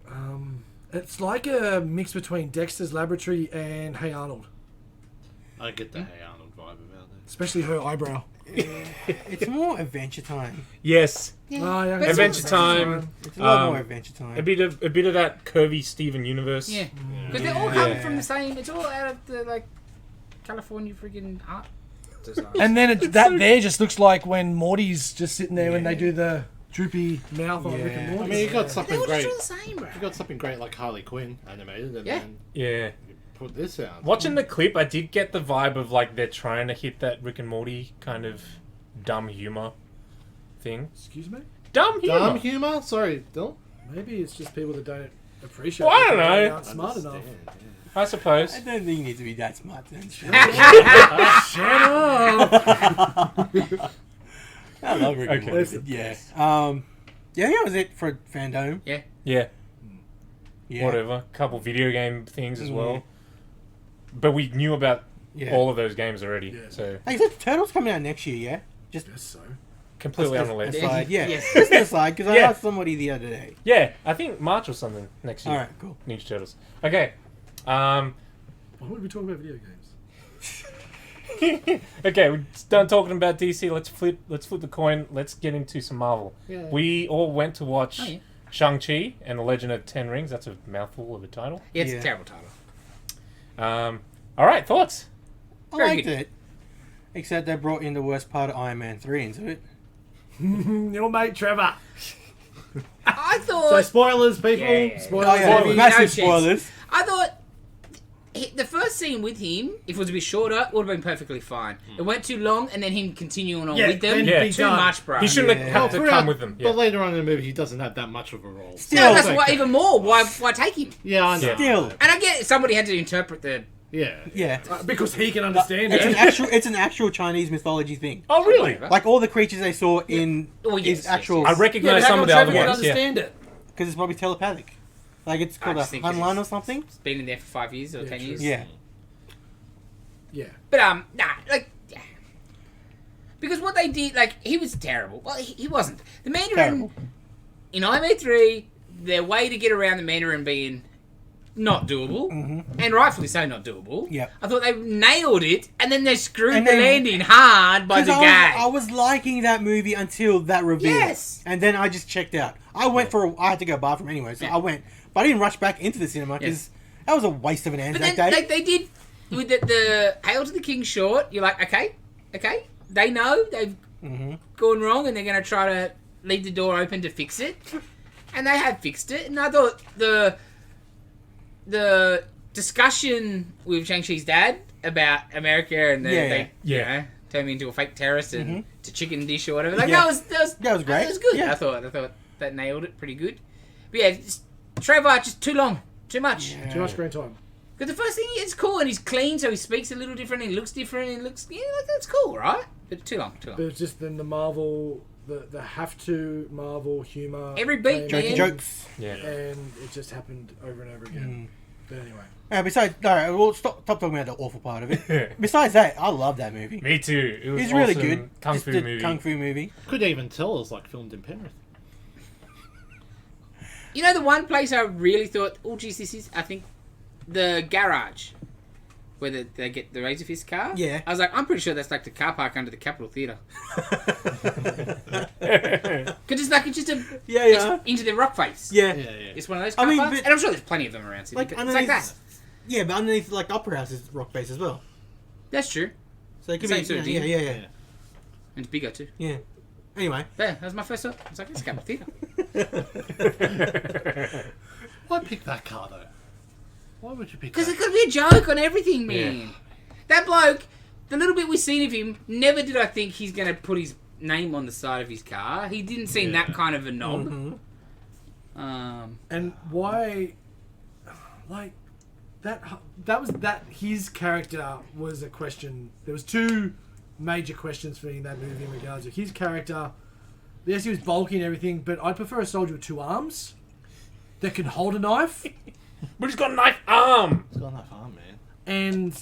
Alright. It's like a mix between Dexter's Laboratory and Hey Arnold, I get the Hey Arnold vibe about it. especially her eyebrow. It's more Adventure Time. Yes, Oh, yeah, But Adventure Time. It's a lot Um, more Adventure Time. a bit of that curvy Steven Universe. Yeah, because they're all coming Yeah. from the same. It's all out of the like California freaking art design. And then that there just looks like when Morty's just sitting there when they do the droopy mouth on Rick and Yeah. Morty. I mean, you got they're something all great. just all the same, bro. You got something great like Harley Quinn animated, and Yeah. then Yeah. you put this out. Watching the clip, I did get the vibe of like they're trying to hit that Rick and Morty kind of dumb humor thing. Excuse me? Dumb humor. Dumb humor? Sorry, Dylan? Maybe it's just people that don't appreciate Well, I it, don't they know. aren't smart enough. Understand, yeah. I suppose. I don't think you need to be that smart then. Shut up! I love Rick and Okay. Morty, but yeah. Yeah, that was it for Fandom. Yeah. Yeah. Whatever. Couple video game things as well. But we knew about Yeah. all of those games already. Yeah. So Hey, is Turtles coming out next year? Yeah. Just Guess so. completely unrelated. aside, yeah. Yes. Just an aside, because I Yeah. asked somebody the other day. Yeah, I think March or something next year. All right, cool. Ninja Turtles. Okay. Why would we talk about video games? Okay, we're done talking about DC. Let's flip the coin. Let's get into some Marvel. Yeah. We all went to watch Oh, yeah. Shang-Chi and the Legend of Ten Rings. That's a mouthful of a title. Yeah, it's Yeah. a terrible title. All right, thoughts? I Very liked good. it. Except they brought in the worst part of Iron Man 3 into it. Your mate Trevor. I So thought spoilers, people. Yeah. Spoilers. Oh, yeah, heavy. massive no chance. spoilers. I thought he the first scene with him, if it was a bit shorter, would have been perfectly fine. It went too long, and then him continuing on with them. then Too much, bro. He shouldn't have to come with them. Yeah. But later on in the movie, he doesn't have that much of a role. No, that's why even more. Why take him? Yeah, I know. Still. And I get somebody had to interpret the. Yeah. Because he can understand It's an actual Chinese mythology thing. Oh, really? Like all the creatures they saw in yes, actual. I recognize some of the other ones. understand it. Because it's probably telepathic. Like it's called a just think 'cause Hanlan or it's- something. It's been in there for 5 years or 10 true. years. Yeah. Yeah. But yeah. Because what they did, like, he was terrible. Well, he wasn't. The Mandarin Terrible. in Iron Man 3, their way to get around the Mandarin being not doable, and rightfully so not doable. Yep. I thought they nailed it, and then they screwed And the then- landing hard by the guy. I was liking that movie until that reveal. Yes. And then I just checked out. I went I had to go bathroom anyway, so Yeah. I went. But I didn't rush back into the cinema because that was a waste of an But Anzac then, Day. like, they did with the Hail to the King short. You're like, okay, they know they've gone wrong, and they're going to try to leave the door open to fix it, and they have fixed it. And I thought the discussion with Shang-Chi's dad about America and they you know, turned me into a fake terrorist and to chicken dish or whatever. Like Yeah. that was great. That was good. Yeah. I thought that nailed it pretty good. But yeah, Trevor just too long, too much. Too much screen time. Because the first thing is cool and he's clean, so he speaks a little different. And he looks different. And he looks like that's cool, right? But too long. But it's just then the Marvel, the have to Marvel humor. Every beat, came man. in, Jokes. Yeah. and it just happened over and over again. But anyway, Besides, no, we'll stop talking about the awful part of it. Besides that, I love that movie. Me too. It was It's really awesome good. Kung Just Fu the movie. Kung Fu movie. Could even tell it was like filmed in Penrith. You know the one place I really thought, oh geez, this is, I think, the garage where they get the Razor Fist car. Yeah. I was like, I'm pretty sure that's like the car park under the Capitol Theatre. Because it's just a Yeah. it's into the rock face. Yeah. Yeah. It's one of those I car mean, parks, but- and I'm sure there's plenty of them around Sydney. Like But it's like that. Yeah, but underneath, like, the Opera House is rock based as well. That's true, So it could Same be, sort of yeah, deal. yeah. and it's bigger too. Yeah. Anyway. But yeah, that was my first thought. I was like, it's Capitol Theatre. Why pick that car though? Why would you pick Because that? it could be a joke on everything, man. That bloke, the little bit we've seen of him, never did I think he's going to put his name on the side of his car. He didn't seem that kind of a knob. and why, like, that was his character was a question. There was two major questions for me in that movie in regards to his character. Yes, he was bulky and everything, but I'd prefer a soldier with two arms that can hold a knife. But he's got a knife arm. It's gone that far, man. And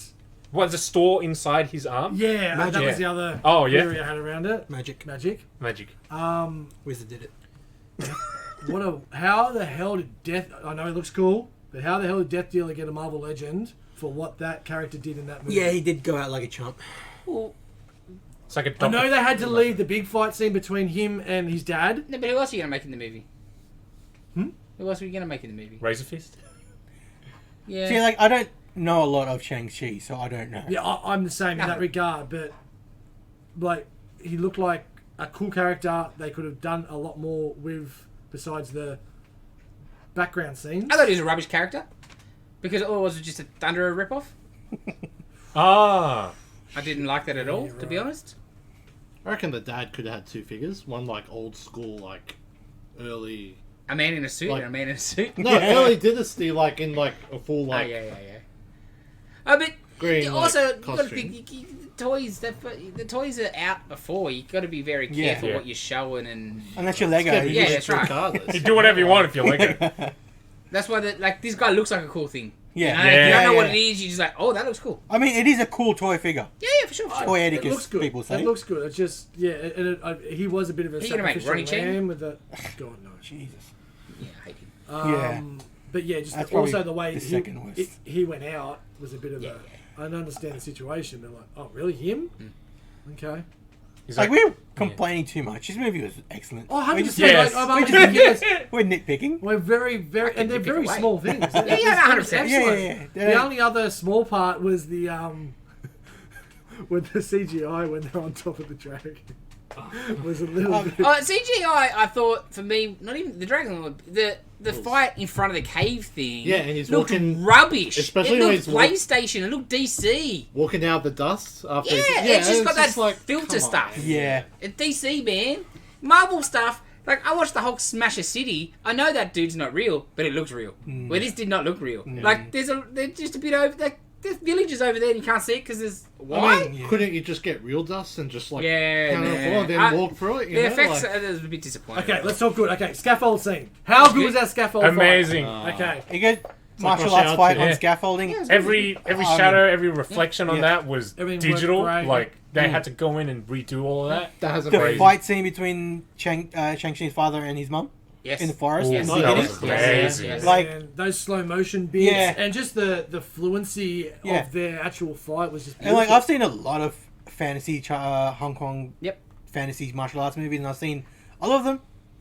What, there's a store inside his arm? yeah, that Magic. was the other Yeah. theory I had around it. Magic. Magic. Magic. Wizard did it. How the hell did Death? I know it looks cool, but how the hell did Death Dealer get a Marvel Legend for what that character did in that movie? Yeah, he did go out like a chump. Well, It's like a I doctor. know they had to leave the big fight scene between him and his dad. no, but who else are you going to make in the movie? Who else are you going to make in the movie? Razor Fist? Yeah. See, like, I don't know a lot of Shang-Chi, so I don't know. Yeah, I'm the same in that regard, but like he looked like a cool character. They could have done a lot more with besides the background scenes. I thought he was a rubbish character. Because all it was just a Thunderer ripoff. Ah. I didn't like that at all, Yeah, to be right. honest. I reckon the dad could have had two figures. One like old school, like early. A man in a suit Like- and a man in a suit. No, early Dynasty, like in like a full Oh, like. yeah. Oh, but Green, also, like, you got to costume. think, the toys, the toys are out before. You got to be very Yeah. careful Yeah. what you're showing, and And that's your Lego. Yeah, Yeah, that's right. regardless. You do whatever you want if you like it. that's why this guy looks like a cool thing. Yeah. You know, if you don't know what yeah. it is, you're just like, oh, that looks cool. I mean, it is a cool toy figure. Yeah, for sure. Toyetic, It looks as good. people say. It looks good. It's just he was a bit of a Who you gonna make, sacrificial Ronnie Chang? lamb with the God no. Jesus. Yeah, I hate him. But yeah, just That's also probably the way the second worst. he went out was a bit of Yeah, a. I don't understand the situation. They're like, oh, really, him? Okay. He's Like, we're complaining too much. This movie was excellent. Oh, 100%. We're just- Yes. I'm ridiculous. We're nitpicking. We're very, and they're pick very away. small things. Yeah, 100%. Yeah. The only other small part was the with the CGI when they're on top of the dragon. was a little bit... CGI, I thought, for me, not even the Dragon, the fight in front of the cave thing Yeah, and he's looked walking... rubbish. Especially it when looked he's PlayStation, it looked DC. walking out of the dust after... Yeah, he's, it's just got that just like, filter come on, stuff. man. Yeah. It's DC, man. Marvel stuff. Like, I watched the Hulk smash a city. I know that dude's not real, but it looks real. Where this did not look real. Like, there's just a bit over... Like, there's villages over there and you can't see it because there's... Why? I mean, couldn't you just get real dust and just like Yeah, count it man. off and then walk through it? You The know? effects like, are a bit disappointing. Okay, let's talk good. Okay, scaffold scene. How good was that scaffold Amazing. fight? Okay. You get martial rushing arts out fight to- on Yeah. scaffolding. Every shadow, every reflection on Yeah. that was Everything worked digital. great. Like they had to go in and redo all of that. that has a The crazy... fight scene between Shang-Chi's father and his mum Yes. in the forest. Ooh, in the that beginning. was Yes, amazing. yes. Like- And those slow motion bits Yeah. and just the fluency Yeah. of their actual fight was just And beautiful. like I've seen a lot of fantasy Hong Kong Yep. fantasy martial arts movies, and I've seen a lot of them,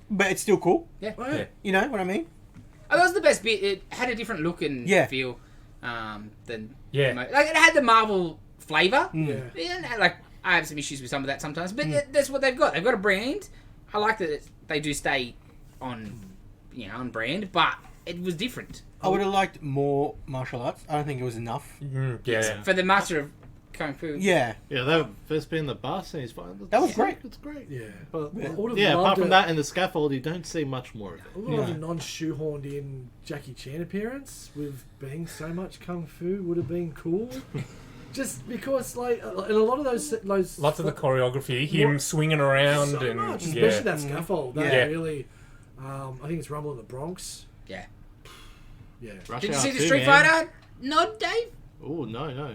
but it's still cool. Yeah. Oh, yeah. You know what I mean? Oh, that was the best bit. It had a different look and Yeah. feel than... Yeah. Like, it had the Marvel flavour. Yeah. Yeah, like, I have some issues with some of that sometimes, but that's what they've got. They've got a brand. I like that they do stay on, on brand, but it was different. I would have liked more martial arts. I don't think it was enough. Yeah. For the Master of Kung Fu. Yeah, Yeah, that first bit in the bus and he's fine. That was great. It's great. Yeah. But, I would've yeah, apart loved from it. that and the scaffold, you don't see much more of it. I would love a non-shoehorned in Jackie Chan appearance with being so much kung fu would have been cool. Just because, like, in a lot of those Lots of the choreography, him swinging around so and much, yeah. especially that scaffold. That Yeah. really, I think it's Rumble in the Bronx. Yeah. Yeah. Rush Did you Hour see the 2, Street man. Fighter nod, Dave? Oh, no.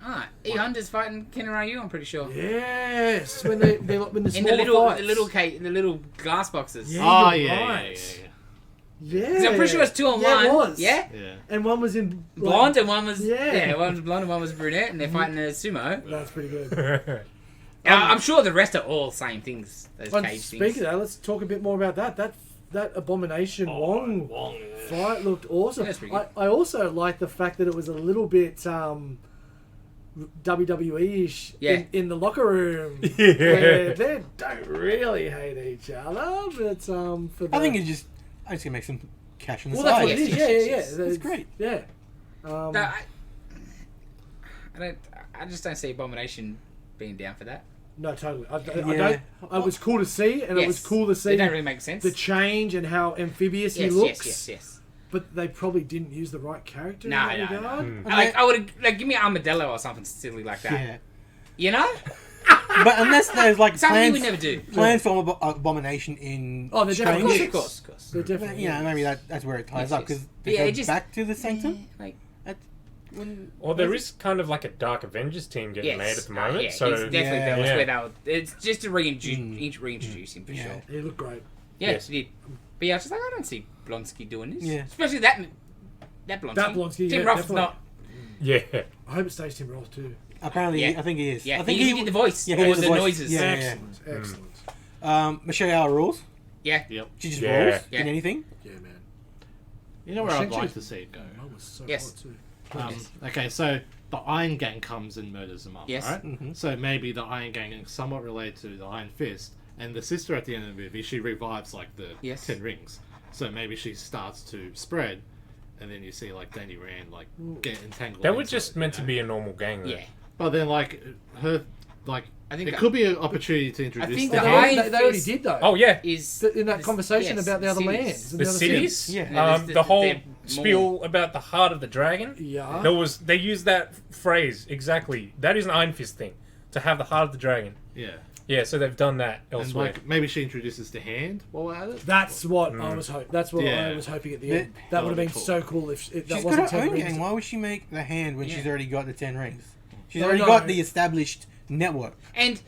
Ah, E-Hunter's fighting Ken Ryu, I'm pretty sure. Yes, when when the In smaller fights. the little glass boxes. Yeah. Oh, you're yeah, right. yeah. Yeah. 'Cause I'm pretty sure it's 2 on Yeah, 1. it was. Yeah? Yeah. And one was in Blonde and one was Yeah. one was blonde and one was brunette, and they're fighting a sumo. That's pretty good. I'm sure the rest are all same things. Those And cage speaking things. of that, let's talk a bit more about that. That Abomination Wong fight looked awesome. Yeah, that's pretty good. I also like the fact that it was a little bit WWE-ish in the locker room. Where they don't really hate each other, but for the... I think it's I just gonna make some cash on the well, that's side. what it is. Yes, Yeah. It's great. Yeah. No, I just don't see Abomination being down for that. No, totally. I Yeah. don't. It was cool to see, and it was cool to They see don't really make sense. the change and how amphibious he yes, looks. yes. But they probably didn't use the right character No, in that no, regard. Like, I would like give me Armadillo or something silly like that. Yeah, You know, but unless there's like something you plans, would never do. plans for Abomination in Oh, they're definitely Strange, Of course. They're but, definitely. you know, maybe that's where it ties Yes, up yes. because Yeah, they it go just- back to the Sanctum. Like, Well, there is kind of like a Dark Avengers team getting yes, made at the moment. yeah, so it's definitely Yeah. that was Yeah. where they were. It's just to reintroduce him for Yeah. sure. He looked great. Yeah, Yes. it did. But yeah, I was just like, I don't see Blonsky doing this. Yeah. Especially that Blonsky. That Blonsky, Tim yeah, Roth's definitely. not. yeah. I hope it stays Tim Roth too. Apparently, Yeah. I think he is. Yeah, I think he did the voice. Yeah, Yeah, he or did the the voice. noises. Yeah. Excellent. Excellent. Michelle Yeoh rules. Yeah. Yep. She just Yeah. rules Yeah. in anything. Yeah, man. You know where I'd Shang-Chi's- like to see it go? That was so Yes. hot too. Okay, so the Iron Gang comes and murders the mum, Yes. right? Mhm. So maybe the Iron Gang is somewhat related to the Iron Fist, and the sister at the end of the movie, she revives like the Yes. 10 rings. So maybe she starts to spread, and then you see like Danny Rand like get entangled. That was into just it, meant you to know? be a normal gang. Though. Yeah. But then like her, like I think it that- could be an opportunity to introduce think the the gang. Iron They already Fist- did though. Oh yeah. Is In that the- conversation yes, about the other cities. lands. and The other cities, Yeah. Yeah, the whole they're spiel more- about the heart of the dragon. Yeah. They used that phrase exactly. That is an Iron Fist thing, to have the heart of the dragon. Yeah, Yeah, so they've done that and elsewhere. like maybe she introduces the hand while we're at it. That's what I was hoping. That's what Yeah. I was hoping at the Yeah. end. That would have been Cool. so cool if that She's wasn't got her 10 own rings. gang. Why would she make the hand when she's Yeah. already got the 10 rings? She's No, already no. got the established network. And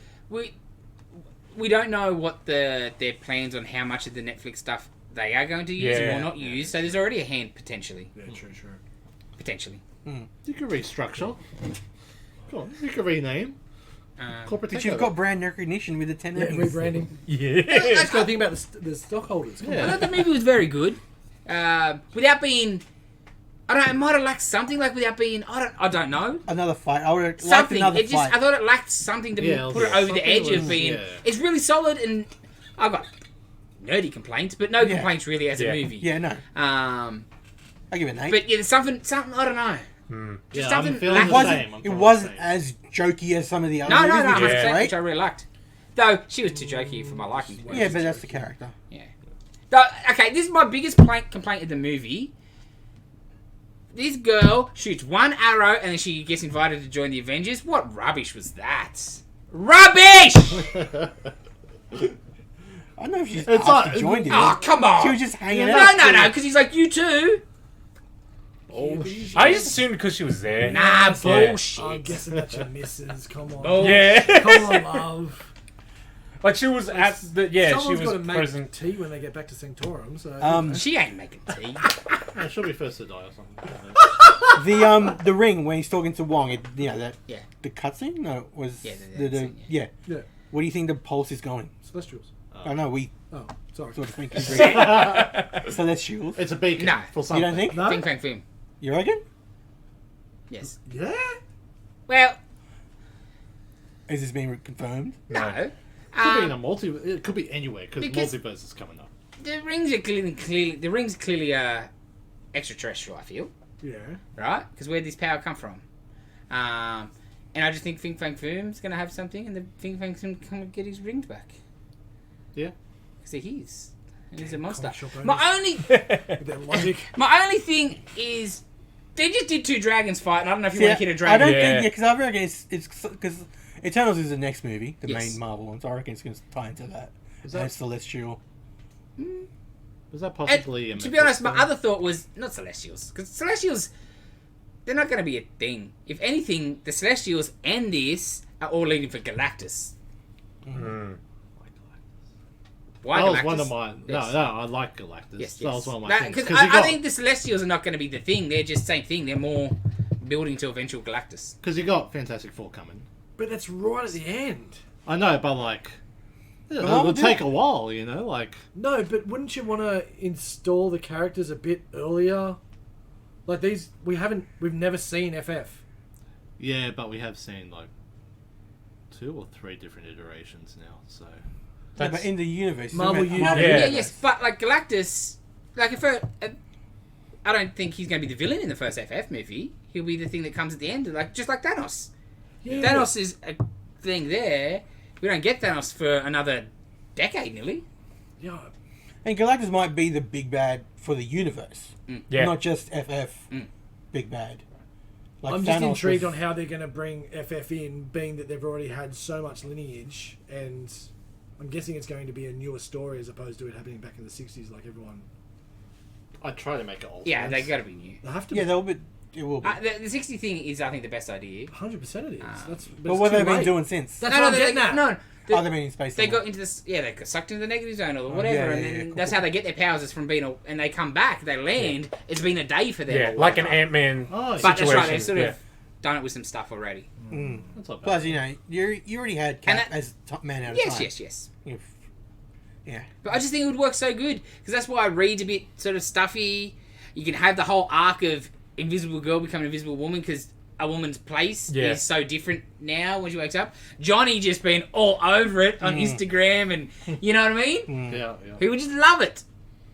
we don't know what their plans on how much of the Netflix stuff they are going to use Yeah. or not use. So there's already a hand potentially. Yeah, true. Potentially. You can restructure. Come on, you can rename. Corporate But you've takeover. got brand recognition with the 10 Yeah, rings. rebranding. yeah. That's the thing about the stockholders. I thought the movie was very good, without being I don't know, it might have lacked something, like without being... I don't know. Another fight. I would have liked Something. another It just, fight. I thought it lacked something to put it over the edge of being... Yeah. It's really solid, and I've got nerdy complaints, but no complaints really as a movie. Yeah, no. I give it an 8. But yeah, there's something, I don't know. Just Yeah, I'm something feeling lacking. the same. It wasn't as jokey as some of the other No, movies, no, which was 100%, great. which I really liked. Though, she was too jokey for my liking. Yeah, but that's the character. Yeah. Okay, this is my biggest complaint of the movie. This girl shoots one arrow and then she gets invited to join the Avengers. What rubbish was that? Rubbish! I don't know if she's It's asked like- to join him. Oh, come on! She was just hanging out. No, because he's like, you too. I just assumed because she was there. Nah, bullshit. I'm guessing that's your missus. Come on. Oh. Yeah. Come on, love. Like she was at the she Someone's was got to make present. tea when they get back to Sanctorum. So She ain't making tea. Yeah, she'll be first to die or something. The ring when he's talking to Wong, the cutscene. No, it was Yeah, yeah. yeah, Where do you think the pulse is going? Celestials. I know we Oh, sorry. sort of think Celestials. It's a beacon Nah. for You something. don't think? No. Think Fang Film. You reckon? Yes. Yeah. Well, Is this being confirmed? no. Could be in a it could be anywhere because because- multiverse is coming up. The rings are clearly extraterrestrial, I feel. Yeah. Right? Because where did this power come from? And I just think Fing Fang Foom's going to have something, and the Fing Fang Foom come and get his rings back. Yeah. Because they're his. And he's a monster. Comic shop owners. With their logic. My only thing is, they just did 2 dragons fight, and I don't know if you want to hit a I dragon. don't Yeah. think because I reckon it's because Eternals is the next movie, the Yes. main Marvel one. So I reckon it's going to tie into that. Is And that, it's Celestial. was that And possibly a to be honest, my Mephisto? other thought was not Celestials. Because Celestials, they're not going to be a thing. If anything, the Celestials and this are all leading for Galactus. Why That was Galactus? one of mine. Yes. No, I like Galactus. Yes, That was one of my things. Because 'Cause you I got- think the Celestials are not going to be the thing. They're just same thing. They're more building to eventual Galactus. Because you got Fantastic Four coming. But that's right at the end. I know, but like, Well, it'll do take it. a while, you know. Like, No, but wouldn't you want to install the characters a bit earlier? Like these, we've never seen FF. yeah, but we have seen like 2 or 3 different iterations now. So Yeah, but in the universe, Marvel isn't it? universe. Yeah. Yeah, yes, but like Galactus, like if I don't think he's going to be the villain in the first FF movie. He'll be the thing that comes at the end, like just like Thanos. Yeah. Thanos is a thing there. We don't get Thanos for another decade, nearly. Yeah. And Galactus might be the big bad for the universe, Yeah. not just FF big bad. Like I'm just Thanos intrigued was- on how they're going to bring FF in, being that they've already had so much lineage, and I'm guessing it's going to be a newer story as opposed to it happening back in the 60s, like everyone. I try to make it old. Yeah, they got to be new. They have to. Yeah, be. they'll be. It will be. The 60 thing is, I think, the best idea. 100% it is. That's. But what have they been doing since? That's what I'm getting at. No, Oh, they've been in space. they somewhere. got into this. Yeah, they got sucked into the negative zone or whatever, yeah, and yeah, then cool, that's cool. how they get their powers. Is from being and they come back, they land. It's been a day for them. Yeah, or like an whatever. Ant-Man Oh, yeah. But that's right. They've situation. sort Yeah. of done it with some stuff already. That's not bad. Plus, you know, you already had And Cap that- as top man out of Yes, time. yes. Yeah. But I just think it would work so good because that's why Reed's a bit sort of stuffy. You can have the whole arc of Invisible Girl becoming Invisible Woman because a woman's place Yeah. is so different now when she wakes up. Johnny just been all over it on Instagram and you know what I mean? Yeah, yeah. He would just love it.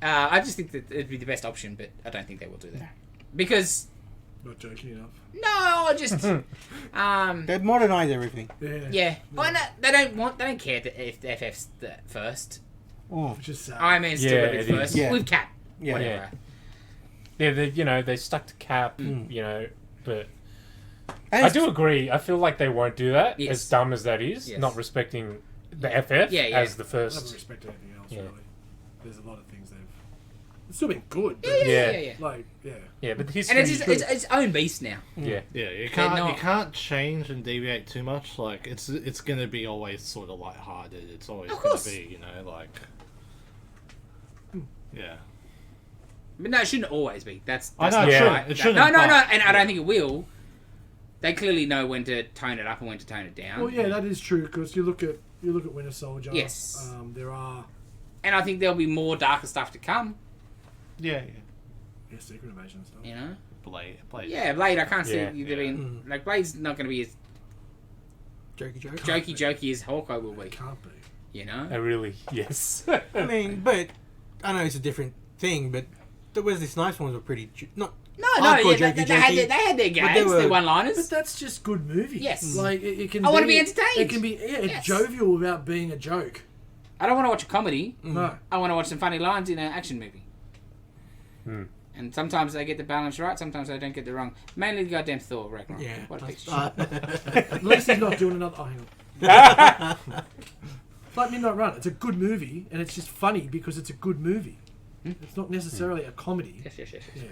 I just think that it'd be the best option, but I don't think they will do that because Not joking enough. no, I just They've modernized everything. Yeah. yeah. Oh, no, they don't care if the FF's the first. Oh. Which is sad. Iron Man's still Yeah, a bit it is. first Yeah. with Cap. Yeah. Whatever. Yeah, they stuck to Cap, but And I do agree. I feel like they won't do that, Yes. as dumb as that is, Yes. not respecting the FF Yeah, yeah. as the I haven't first. respected anything else, Yeah. really. There's a lot of things they've. It's still been good. But Yeah. Like, yeah. Yeah, but history. And it's just its own beast now. yeah, Yeah, you not- can't change and deviate too much. Like it's gonna be always sort of lighthearted. It's always Of gonna course. be, you know, like yeah. But no, it shouldn't always be. That's I know not it Yeah. shouldn't. right. It shouldn't. No, but- and I don't think it will. They clearly know when to tone it up and when to tone it down. Well, yeah, that is true because you look at Winter Soldier. Yes. There are And I think there'll be more darker stuff to come. Yeah, Secret Invasion stuff. You know, Blade. Yeah, Blade. I can't see Yeah. there being like Blade's not going to be as jokey as Hawkeye will be. Can't be. You know. Yes. I mean, but I know it's a different thing, but the Wesley Snipes ones were pretty No, hardcore yeah, jokey, they had their gags, were- their one-liners. But that's just good movie. Yes. Like it can. I wanna be entertained. It can be Yes. jovial without being a joke. I don't want to watch a comedy. No. I want to watch some funny lines in an action movie. And sometimes they get the balance right, sometimes they don't get the wrong. Mainly the goddamn Thor, Ragnarok. Yeah. What a piece of shit. At least he's not doing another. Oh, hang on. Like Midnight Run. It's a good movie, and it's just funny because it's a good movie. It's not necessarily a comedy. Yes. Yeah.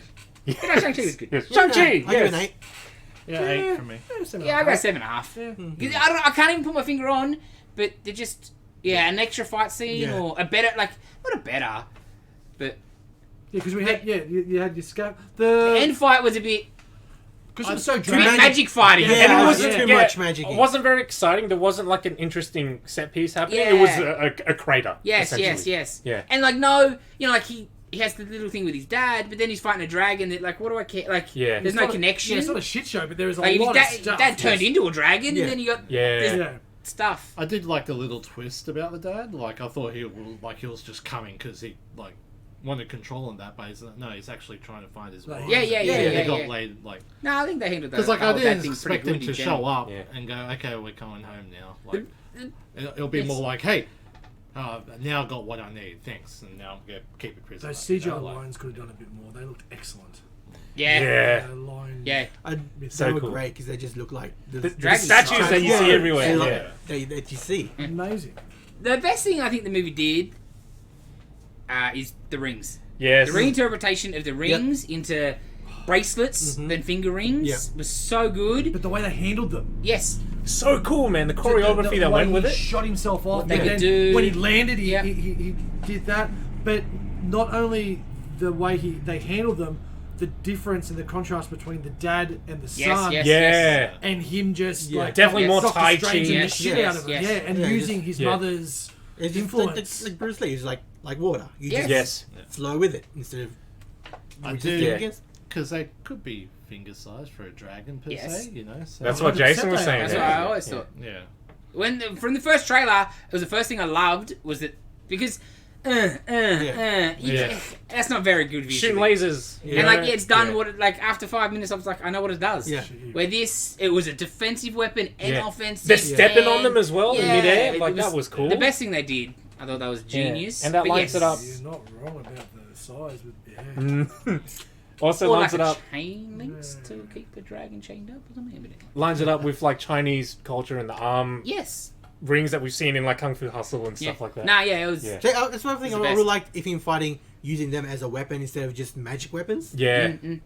You know, Shang-Chi was good. Yes. Shang-Chi! I give it an 8. Yeah, 8 from me. Yeah, I got 7.5. Yeah. I can't even put my finger on, but they're just... Yeah, an extra fight scene Yeah. or a better... Like, not a better, but... Yeah, because we had you had your scout. The end fight was a bit... Because it was so Too dramatic. much magic fighting. Yeah, And it it was wasn't too much magic. It wasn't very exciting. There wasn't like an interesting set piece happening. Yeah. It was a crater. Yes. essentially. Yeah. And like, no... You know, like he has the little thing with his dad, but then he's fighting a dragon that, like, what do I care? Like, Yeah. there's It's no not connection. it's not a shit show, but there is a Like, lot his of stuff. dad turned into a dragon, Yeah. and then you got Yeah. Yeah. stuff. I did like the little twist about the dad. Like I thought he was just coming because he like wanted control on that, but he's actually trying to find his wife. Yeah. They got laid like No, I think they handled that. because like I that didn't thing pretty expect him good to in general. show up Yeah. and go, okay, we're going home now. Like it'll be Yes. more like, hey, now I got what I need, thanks, and now I'm gonna keep it prisoner. Those CGI you know, like- lines could have done a bit more. They looked excellent. Yeah. Line. Yeah. They So were cool. great because they just look like The Dragon statues style. that you see everywhere. That you see. Amazing. The best thing I think the movie did is the rings. Yes. The reinterpretation of the rings into bracelets, then finger rings, Yep. was so good. But the way they handled them. Yes. So cool, man. The choreography The that way went with he it. shot himself off. they and could then do. when he landed, Yeah. he did that. But not only the way they handled them, the difference and the contrast between the dad and the son. Yes. Yeah. And him just Yeah. like Definitely more Doctor Tai Strange Chi. and the Yes, shit yes, out of him. yes. Yeah, and Yeah, using just- his yeah. mother's It's just influence. like Bruce Lee is like water. You just Yes. flow with it instead of I resisting do. against. Because they could be finger sized for a dragon per Yes. se, you know. So That's what Jason was saying. That's yeah. what I always thought. Yeah. From the first trailer, it was the first thing I loved was that because Yeah. that's not very good Shooting visually. lasers. you And know? like it's done Yeah. what it, like after 5 minutes I was like I know what it does. Yeah. Where this it was a defensive weapon and Yeah. offensive. They're stepping on and- them as well in Yeah, midair. it Like that was cool. The best thing they did. I thought that was Yeah. genius. And that But lights it up. You're not wrong about the size, but yeah. Also Or lines like it a up. chain links to keep the dragon chained up or something. Lines it up with like Chinese culture and the arm Yes. rings that we've seen in like Kung Fu Hustle and stuff like that. Nah, yeah, it was. Yeah. So, that's one thing It's I the would best. like if him fighting using them as a weapon instead of just magic weapons. Yeah. Mm-mm.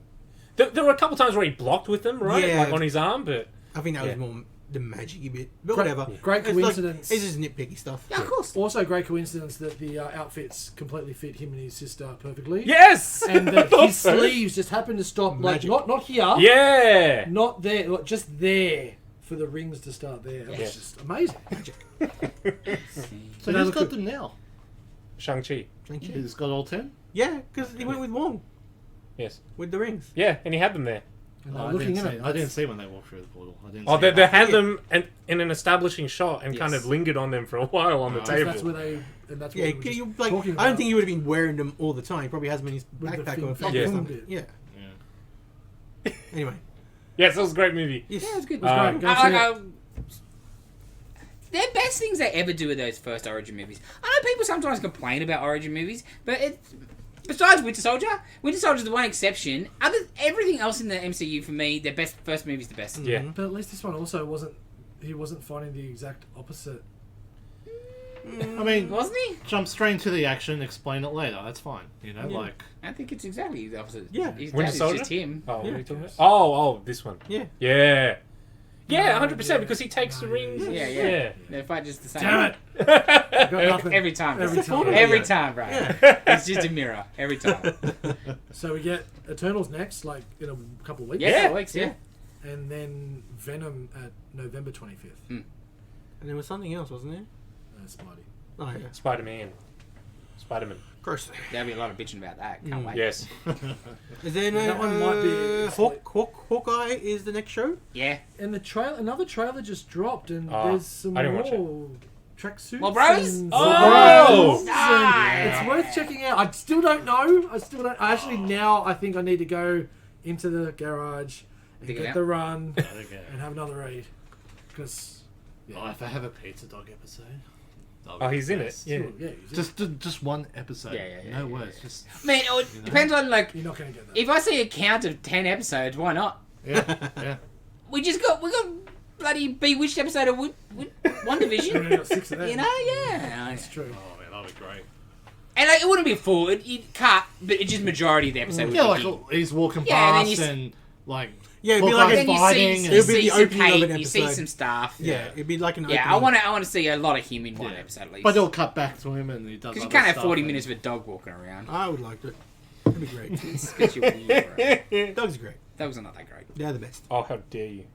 There were a couple times where he blocked with them, right? Yeah. Like on his arm, but I think that Yeah. was more the magic-y bit, but Great- whatever. great It's like- coincidence. it's just nitpicky stuff. Yeah, of course. Also, great coincidence that the outfits completely fit him and his sister perfectly. yes, And that I thought his so. sleeves just happened to stop, like Magic. not here, Yeah. not there, like, just there for the rings to start there. It Yeah. was just amazing. So But who's look got at- them now? Shang-Chi. Thank you. Who's got all 10? Yeah, because he went with Wong Yes. with the rings. Yeah, and he had them there. And Oh, they're looking in it. I didn't see when they walked through the portal. I didn't Oh, see they that. had them in an establishing shot and kind Yes. of lingered on them for a while on the Oh, table. That's where they. And that's what Yeah, we were just you, like, talking I about. don't think he would have been wearing them all the time. He probably has them in his With the backpack fin- or fin- yeah. fin something. bit. Yeah. Yeah. Anyway. Yes, it was a great movie. Yes. Yeah, it was good. It was great. Go see it. They're best things they ever do with those first Origin movies. I know people sometimes complain about Origin movies, but besides Winter Soldier's the one exception. Everything else in the MCU for me, their best first movie's the best. Yeah. But at least this one also wasn't. He wasn't finding the exact opposite. I mean, Wasn't he? jump straight into the action, explain it later. That's fine. You know, Yeah. like. I think it's exactly the opposite. Yeah. His Winter dad is Soldier? just him. Oh, what Yeah. are you talking about? Oh, this one. Yeah. Yeah. Yeah, No, 100% yeah. because he takes the No, rings. Yeah. They fight just the same. Damn it! Got nothing. Every time. Every time. Every time, bro. It's just a mirror. Every time. So we get Eternals next, like in a couple of weeks. Yeah, Yeah. weeks, yeah. And then Venom at November 25th. And there was something else, wasn't there? Spidey. Oh yeah. Spider-Man. Spider-Man. Gross. There'll be a lot of bitching about that. Can't wait. Yes. Is there That one might be- Hawkeye is the next show? Yeah. And another trailer just dropped, and Oh, there's some I didn't watch more tracksuits. More bros? and Oh! some Nice. It's worth checking out. I still don't know. Actually, now I think I need to go into the garage and Dig it get out. the run Okay. and have another read. Because Oh, if I have a Pizza Dog episode. that'll Oh, be he's the in it. best. Yeah. Just one episode. Yeah, No words. Just Man, it depends on, like, you're not going to get that. if I see a count of 10 episodes, why not? yeah. We got bloody Bewitched episode of We WandaVision. only got 6 of them. You know, yeah. That's true. Oh man, that'll be great. And like, it wouldn't be full. You'd cut, but it's just majority of the episode. Yeah, would like be he's walking Yeah, and then past you and like Yeah, it'd be Hawkeye's like then you fighting. see, and- you It'll be see the some opening of an Kate, you see episode. some stuff. Yeah, it'd be like an Yeah, opening. I want to see a lot of him in one Yeah. episode at least. But they'll cut back to him and he does. Because you other can't have stuff 40 and- minutes of a dog walking around. I would like it. That'd be great. Because you're weird. Dogs are great. Dogs are not that great. They're the best. Oh, how dare you!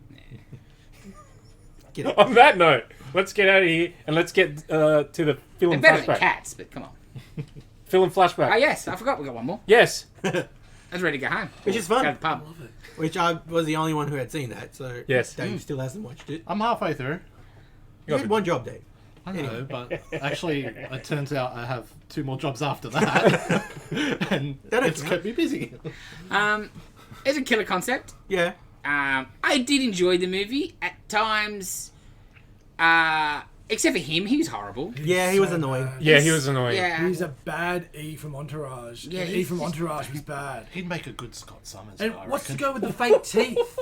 Get it. On that note, let's get out of here and let's get to the They're film better than flashback. cats, but come on. Film flashback. Oh, yes, I forgot we got one more. Yes. I was ready to go home. Which is Go to fun. the pub. Which I was the only one who had seen that, so Yes. Dave still hasn't watched it. I'm halfway through. You had one job, Dave. I know, but actually, it turns out I have 2 more jobs after that, and That don't it's count. kept me busy. It's a killer concept. Yeah. I did enjoy the movie at times. Except for him, he was horrible. Yeah, he was annoying. bad. Yeah, he was annoying. Yeah. He's a bad E from Entourage. Yeah, And E he's from just- Entourage was bad. He'd make a good Scott Summers. And I what's to reckon. go with the fake teeth?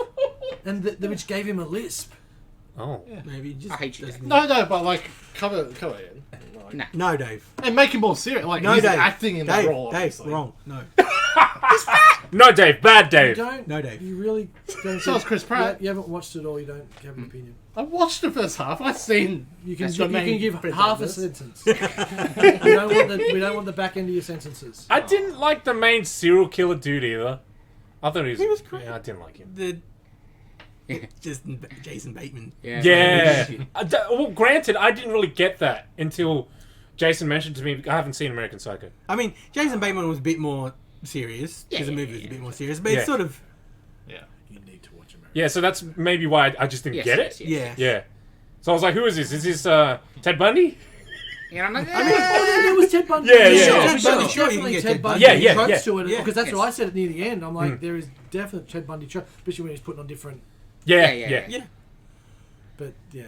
And which gave him a lisp. Oh. Maybe just I hate you, doesn't- No, but like cover it in. Like, No. No, Dave. and make him more serious. Like No, he's Dave. acting in Dave, that role. Dave, obviously. wrong. No. No, Dave. Bad You Dave. don't. No, Dave. You really don't. So is Chris Pratt. You haven't watched it all. You don't have an opinion. I watched the first half. I've seen. You can, That's you the main can give half a protagonist. sentence. we don't want the back end of your sentences. I didn't like the main serial killer dude either. I thought he was great. Yeah, I didn't like him. The just Jason Bateman. Yeah. Yeah. Well, granted, I didn't really get that until Jason mentioned to me. I haven't seen American Psycho. I mean, Jason Bateman was a bit more serious because the Yeah, movie yeah, was a yeah. bit more serious, but Yeah. it's sort of Yeah. You need to watch American. Yeah, so that's maybe why I just didn't Yes, get yes, it. yes. yeah. Yeah. So I was like, who is this? Is this Ted Bundy? You know, I'm like, Oh, yeah, there was Ted Bundy. Yeah, yeah, Sure, yeah. Ted Sure, Bundy. sure, you can Definitely get Ted Ted Bundy. Bundy. Yeah, yeah, tropes yeah. to it, Yeah. because that's Yes. what I said near the end. I'm like, there is definite Ted Bundy trope, especially when he's putting on different. Yeah, Yeah, yeah. yeah. But yeah,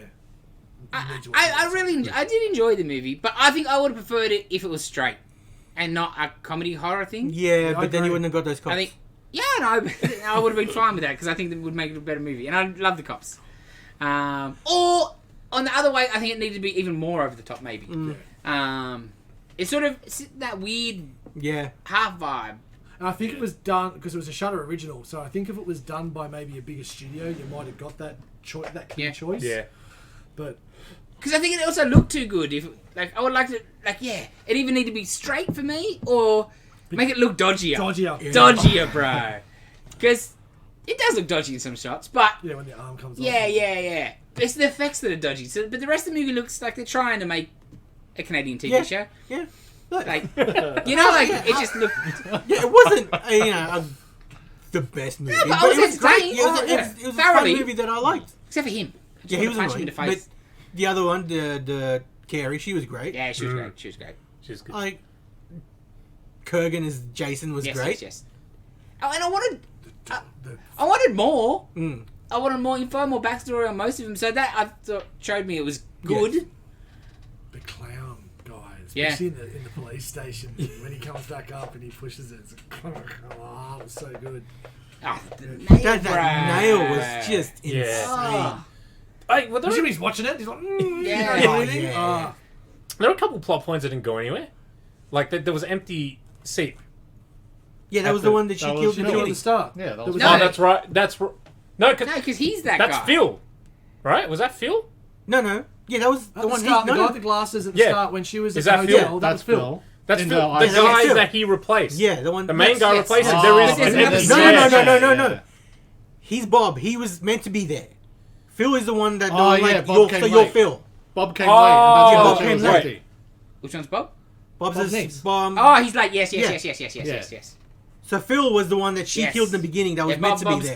I did enjoy the movie, but I think I would have preferred it if it was straight and not a comedy horror thing. Yeah, I but then agree. you wouldn't have got those cops. I think, yeah, no, I would have been fine with that because I think that would make it a better movie, and I love the cops. Or on the other way, I think it needed to be even more over the top, maybe. It's sort of that weird yeah. half vibe. and I think it was done because it was a Shudder original. So I think if it was done by maybe a bigger studio, you might have got that Yeah. choice. Yeah. But Because I think it also looked too good. If like, I would like to, it either need to be straight for me or make it look dodgier. dodgier. Dodgier, bro. Because it does look dodgy in some shots, but Yeah, when the arm comes off. yeah. It's the effects that are dodgy. So, but the rest of the movie looks like they're trying to make a Canadian TV Yeah. show. Yeah. Like, you know, like it just looked. Yeah, it wasn't, the best movie. but I but was it was great. entertained. It was, Oh, it yeah. was, it was a Thoroughly. fun movie that I liked. Except for him. I just Yeah, he wanted was to punch him in annoying. the But face. the other one, the Carrie, she was great. Yeah, she was great. She was great. She's good. Like, Kurgan as Jason was Yes, great. yes. Oh, and I wanted The- more. Mm. I wanted more info, more backstory on most of them. So that I thought showed me it was good. Yes. the clown guy, Yeah. especially in the police station when he comes back up and he pushes it. It's oh, it was so good. Oh, the nail, That nail was bro. just insane. Yeah. Oh, Hey, well, Especially when he's watching it, he's like, Yeah. you know, Oh, really? yeah. there were a couple plot points that didn't go anywhere. Like, there was an empty seat. Yeah, that was the one that she That was- killed she in Middle the at the beginning. start. Yeah, that There was- No. Oh, that's right. No, because no, because he's that that's guy. Phil. Right? Was that Phil? No. Yeah, that was At the the one. start, the no, guy no. with the glasses at the Yeah. start when she was Is at that the Phil? hotel. That was That's Phil. Phil. That's In Phil. the The ice- guy Phil. that he replaced. Yeah, the one. The main Yes, guy yes. replaced him. Oh, There is But there's an another empty scene. chair. No. He's Bob. He was meant to be there. Phil is the one that. Oh, was yeah, like, Bob you're, came so you're late. Phil. Bob came Oh, late, and that's Bob why the chair came was late. empty. Which one's Bob? Bob's Bob his Nix. bomb. Oh, he's like yes. Yeah. So Phil was the one that she Yes. killed in the beginning. That was Yeah, meant to Bob's- be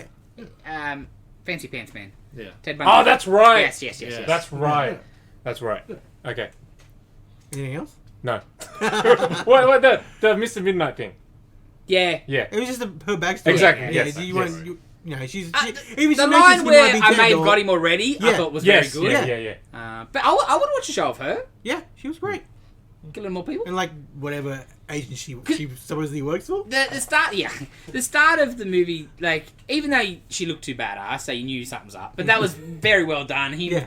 there. Fancy Pants Man. Yeah. Ted Bundy. Oh, that's right. Yes. Yeah. That's right. That's right. Okay. Anything else? No. What the Mr. Midnight thing? Yeah. Yeah. It was just her backstory. Exactly, Yeah, yes, you, yes. want- you know, she's. The even she mentions line he where might be I dead may have or- got him already, I Yeah. thought was Yes. very good. Yeah. But I would watch a show of her Yeah, she was great. killing more people. And like whatever agency she supposedly works for. The start of the movie, like even though she looked too badass, so you knew something was up. But that was very well done. He Yeah.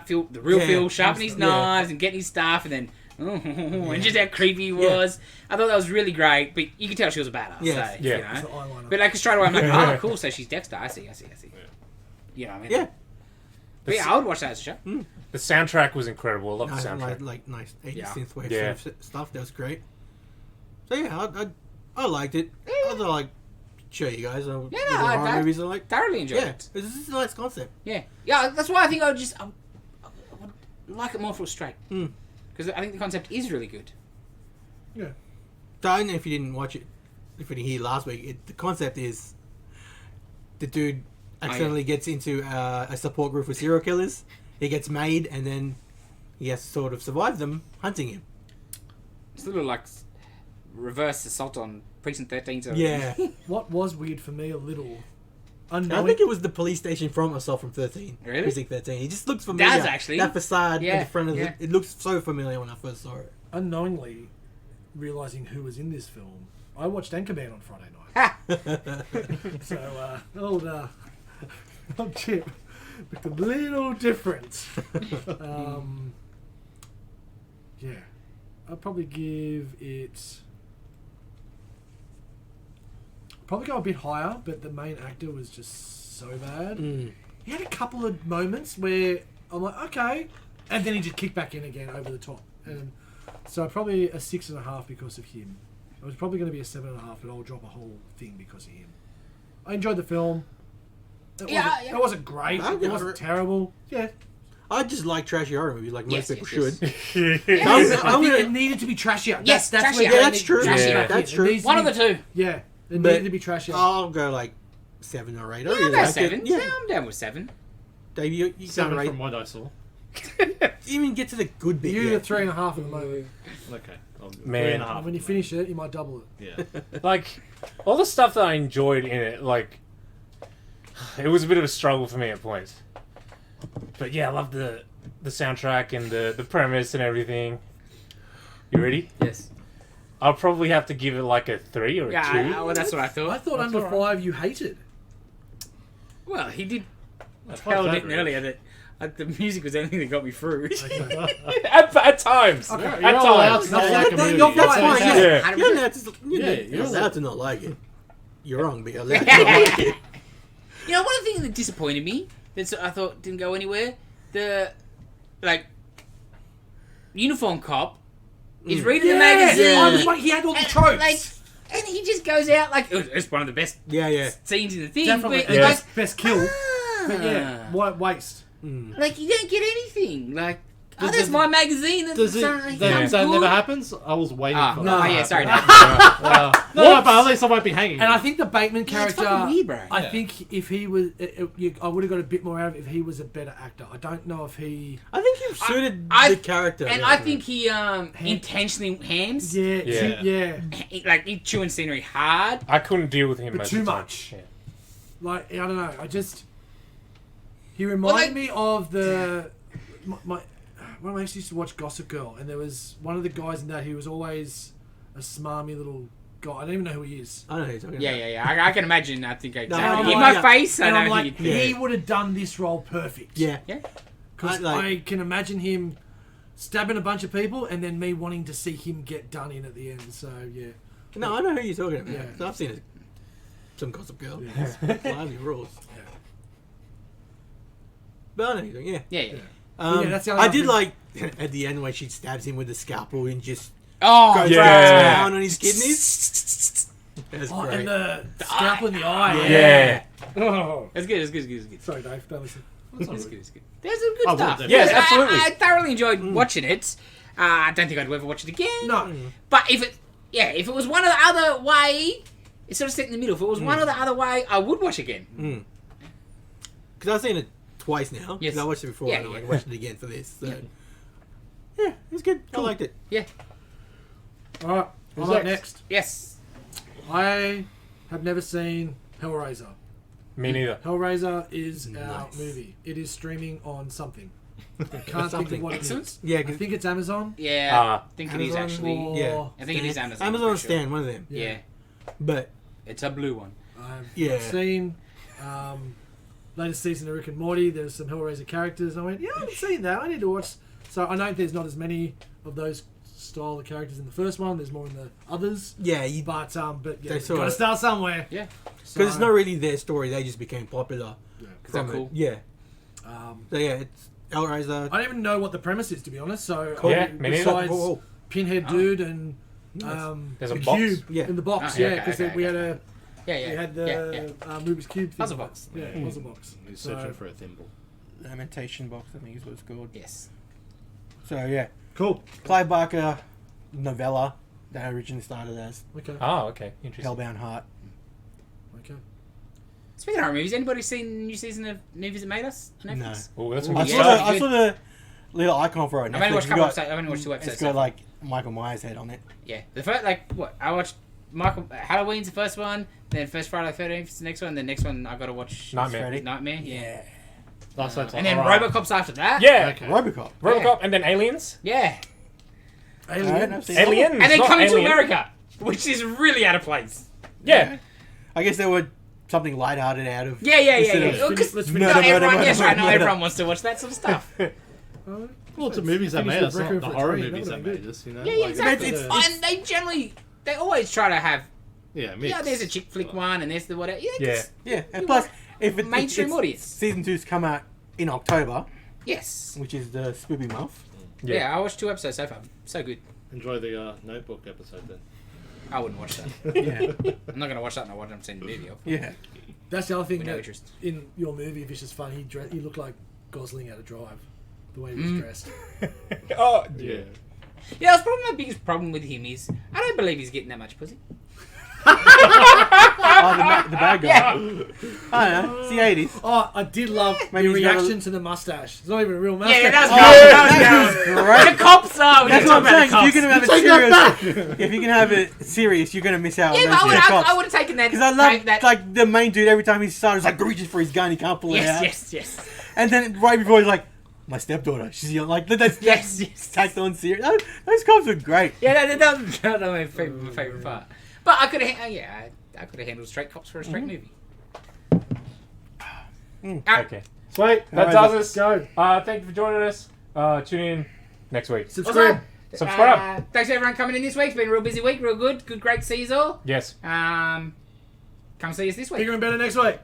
the real Yeah. Phil, sharpening his Yeah. knives and getting his stuff, and then and just how creepy he was. I thought that was really great. But you could tell she was a badass. Yes. So, Yeah. You It's know? the eyeliner. But like straight away, I'm like, oh, cool. So she's Dexter. I see. You know what I mean? Yeah. But yeah, I would watch that as a show. The soundtrack was incredible. I love the Nice, soundtrack. like nice 80s Yeah. synthwave Yeah. sort of stuff. That was great. So yeah, I liked it. I thought like show you guys. No, horror I movies are like. Thoroughly enjoyed Yeah, it. this is a nice concept. Yeah. That's why I think I would like it more if it was straight. Mm. Because I think the concept is really good. Yeah. So I don't know if you didn't watch it, if you didn't hear last week. The concept is the dude accidentally gets into a support group for serial killers. He gets made, and then he has to sort of survive them hunting him. It's a little like reverse assault on Precinct 13. So Yeah, What was weird for me a little, I unknowing, think it was the police station from Assault from 13. Really? Precinct 13. He just looks familiar. Does actually. That facade in Yeah, the front of yeah. it looks so familiar when I first saw it. unknowingly realizing who was in this film. I watched Anchorman on Friday night. Ha! So, old Chip looked a little different. Yeah. I'd probably give it... Probably go a bit higher, but the main actor was just so bad. He had a couple of moments where I'm like, okay, and then he just kicked back in again over the top. And so probably a 6.5 because of him. It was probably going to be a 7.5, but I'll drop a whole thing because of him. I enjoyed the film. It wasn't great. I'd It give wasn't it- terrible. Yeah. I just like trashy horror movies, like most Yes, people yes, should. yes. I think it needed to be trashier. Yes, that's trashier. where Yeah, that's true. Yeah. That's true. One of the two. Yeah, it But needed to be trashier. I'll go like 7 or 8. I Yeah, really about like 7. it. Yeah, Yeah, I'm down with 7. Dave, you can 7 rate. from what I saw. Even get to the good bit. You're Yeah. at 3.5 at the moment. Okay. I'll go Man. 3.5. And when you finish it, you might double it. Yeah. Like, all the stuff that I enjoyed in it, like, it was a bit of a struggle for me at points. But yeah, I love the soundtrack and the premise and everything. You ready? Yes. I'll probably have to give it like a 3 or a 2. Yeah, well, that's what I thought. I thought That's under all right. 5 you hated. Well, he did That's tell quite Nitin earlier that the music was the only thing that got me through. at times. Okay. At You're not allowed times. to not like a That's movie. fine. That's fine. Yeah. Yeah. 100%. You're allowed to, Yeah, you're you're allowed to not like it. You're wrong, but you're allowed to not like it. You know, one of the things that disappointed me, that I thought didn't go anywhere, the, like, uniform cop is reading the magazine. Yeah. I was like, he had all the and, tropes. like, and he just goes out like, it's one of the best Yeah. scenes in the thing. Definitely. But, And like, best kill. But yeah, what waste. like, you don't get anything. Like, Does that's it- my magazine. That's Does it? sounds That good. never happens. I was waiting for no. that. Oh, yeah, sorry, no. No, but at least I won't be hanging. And I think the Bateman Yeah, it's character, fucking weird, bro. I Yeah. think if he was, I would have got a bit more out of it if he was a better actor. I don't know if he. I think you've suited I- the character. And yeah. I think he intentionally hams. Yeah, Yeah. yeah. Like, he's chewing scenery hard. I couldn't deal with him But most too of the time. much. Yeah. Like, I don't know. He reminded me of my when I used to watch Gossip Girl, and there was one of the guys in that who was always a smarmy little guy. I don't even know who he is. I don't know who you're talking Yeah, about. yeah, yeah. I can imagine. I think exactly. I'm in like- my face, I And know I'm who like, you- he would have done this role perfect. Yeah. Yeah. Because I like- I can imagine him stabbing a bunch of people, and then me wanting to see him get done in at the end. So yeah. No, I know who you're talking about. Yeah. I've seen it. Some Gossip Girl. Yeah. Blimey rules. Yeah. But I know who you're talking. Yeah. Yeah, yeah. Yeah, that's the other I did thing. like at the end when she stabs him with the scalpel and just Oh, goes yeah. down on his kidneys. That's Oh, great. and the scalpel in the eye. Yeah. Oh. It's good. It's good. It's good. It's good. Sorry, Dave. Don't listen. It's good. It's good. There's some good I will stuff. definitely. Yes, absolutely. I thoroughly enjoyed watching it. I don't think I'd ever watch it again. No. But if it was one or the other way, it's sort of set in the middle. If it was one or the other way, I would watch again. Because I've seen it twice now. Yes. I watched it before Yeah, and I yeah. watched it again for this. So. Yeah, it was good. I liked it. Yeah. All right. Who's I'm up next? next. Yes. I have never seen Hellraiser. Me neither. Hellraiser is our Nice. movie. It is streaming on something. I can't think of what it Excellent. is. Yeah, I 'cause think it's Amazon. Yeah. I think it is Amazon actually. or- Yeah. I think it is Amazon. Amazon for or sure. Stan, one of them. Yeah. But It's a blue one. I've Yeah. seen latest season of Rick and Morty. There's some Hellraiser characters. I went, yeah, I haven't seen that. I need to watch. So I know there's not as many of those style of characters in the first one. There's more in the others. yeah, But yeah, They you've sort got to of- start somewhere. Yeah. because it's not really their story. They just became popular. Yeah. they're from it. cool. Yeah. Um, So yeah, it's Hellraiser. I don't even know what the premise is, to be honest. So Yeah, me neither. besides Oh, Pinhead Oh. Dude and There's a the box? cube Yeah. in the box, Oh, yeah, yeah, okay, because okay, we okay. had Yeah. we had the Rubik's cube thing. Puzzle box. Yeah, puzzle box. He's So, searching for a thimble. Lamentation box, I think is what it's called. Yes. So yeah, cool. Clive Barker novella that originally started as Okay. Oh, okay. Interesting. Hellbound Heart. Okay. Speaking of horror movies, anybody seen the new season of Movies That Made Us on Netflix? Oh, that's Ooh, a I good yeah. saw, start. the, I saw the little icon for it. I've only watched a couple episodes. I've only watched 2 episodes. It's so got far. like Michael Myers' head on it. Yeah, the first I watched Halloween's the first one, then first Friday the 13th is the next one, the next one I got to watch Nightmare. Freddy. Nightmare. Yeah, Last night's and then alright. RoboCop's after that. Yeah. Okay. Robocop. Robocop and then Aliens. Yeah, Alien. I've seen that. Aliens. and then not Coming to Alien. America, which is really out of place. Yeah. I guess they were something lighthearted out of. Yeah. Instead of- Well, 'cause Let's not finish- Murder, everyone, murder, yes, right, not murder. everyone wants to watch that sort of stuff. Well, it's the movies that Finish made the us, not Requiem the for a horror Dream. movies That that would've made us, you know? Yeah, Like, exactly. it's- Oh, and they always try to have. Yeah, Yeah, there's a chick flick one, and there's the whatever. Yeah, Yeah. just- Yeah, and You plus, want if mainstream audience. season 2's come out in October, Yes. which is the spoopy month. Yeah. I watched 2 episodes so far. So good. Enjoy the Notebook episode then. I wouldn't watch that. Yeah, I'm not going to watch that and I haven't seen the movie. yeah. That's the other thing With no that interest. in your movie, Vicious Fun, he looked like Gosling out of Drive, the way he was dressed. Oh, Yeah. Yeah, that's probably my biggest problem with him is I don't believe he's getting that much pussy. Oh, the bad guy. Yeah. I don't know. It's the 80s. Oh, I did love Maybe the he's got a- reaction to the mustache. It's not even a real mustache. Yeah, that's Oh, good. that was great. The cops are. We That's didn't what I'm talk saying. about If the you're gonna have Take it that serious, if you can have it serious, you're gonna miss out on Yeah, those but shit cops. I would have taken that. Because I love that. like the main dude every time he starts like reaches for his gun, he can't pull it out. Yes. And then right before he's like, my stepdaughter, she's young. Like that's Yes. tacked on serious. Those cops are great. Yeah, that was my favorite part. But I could have, I could have handled straight cops for a straight movie. Okay. Sweet. That Alright, does let's us. go. Thank you for joining us. Tune in next week. Subscribe. Subscribe. Thanks everyone coming in this week. It's been a real busy week, real good. Great to see you all. Yes. Come see us this week. Bigger and better next week.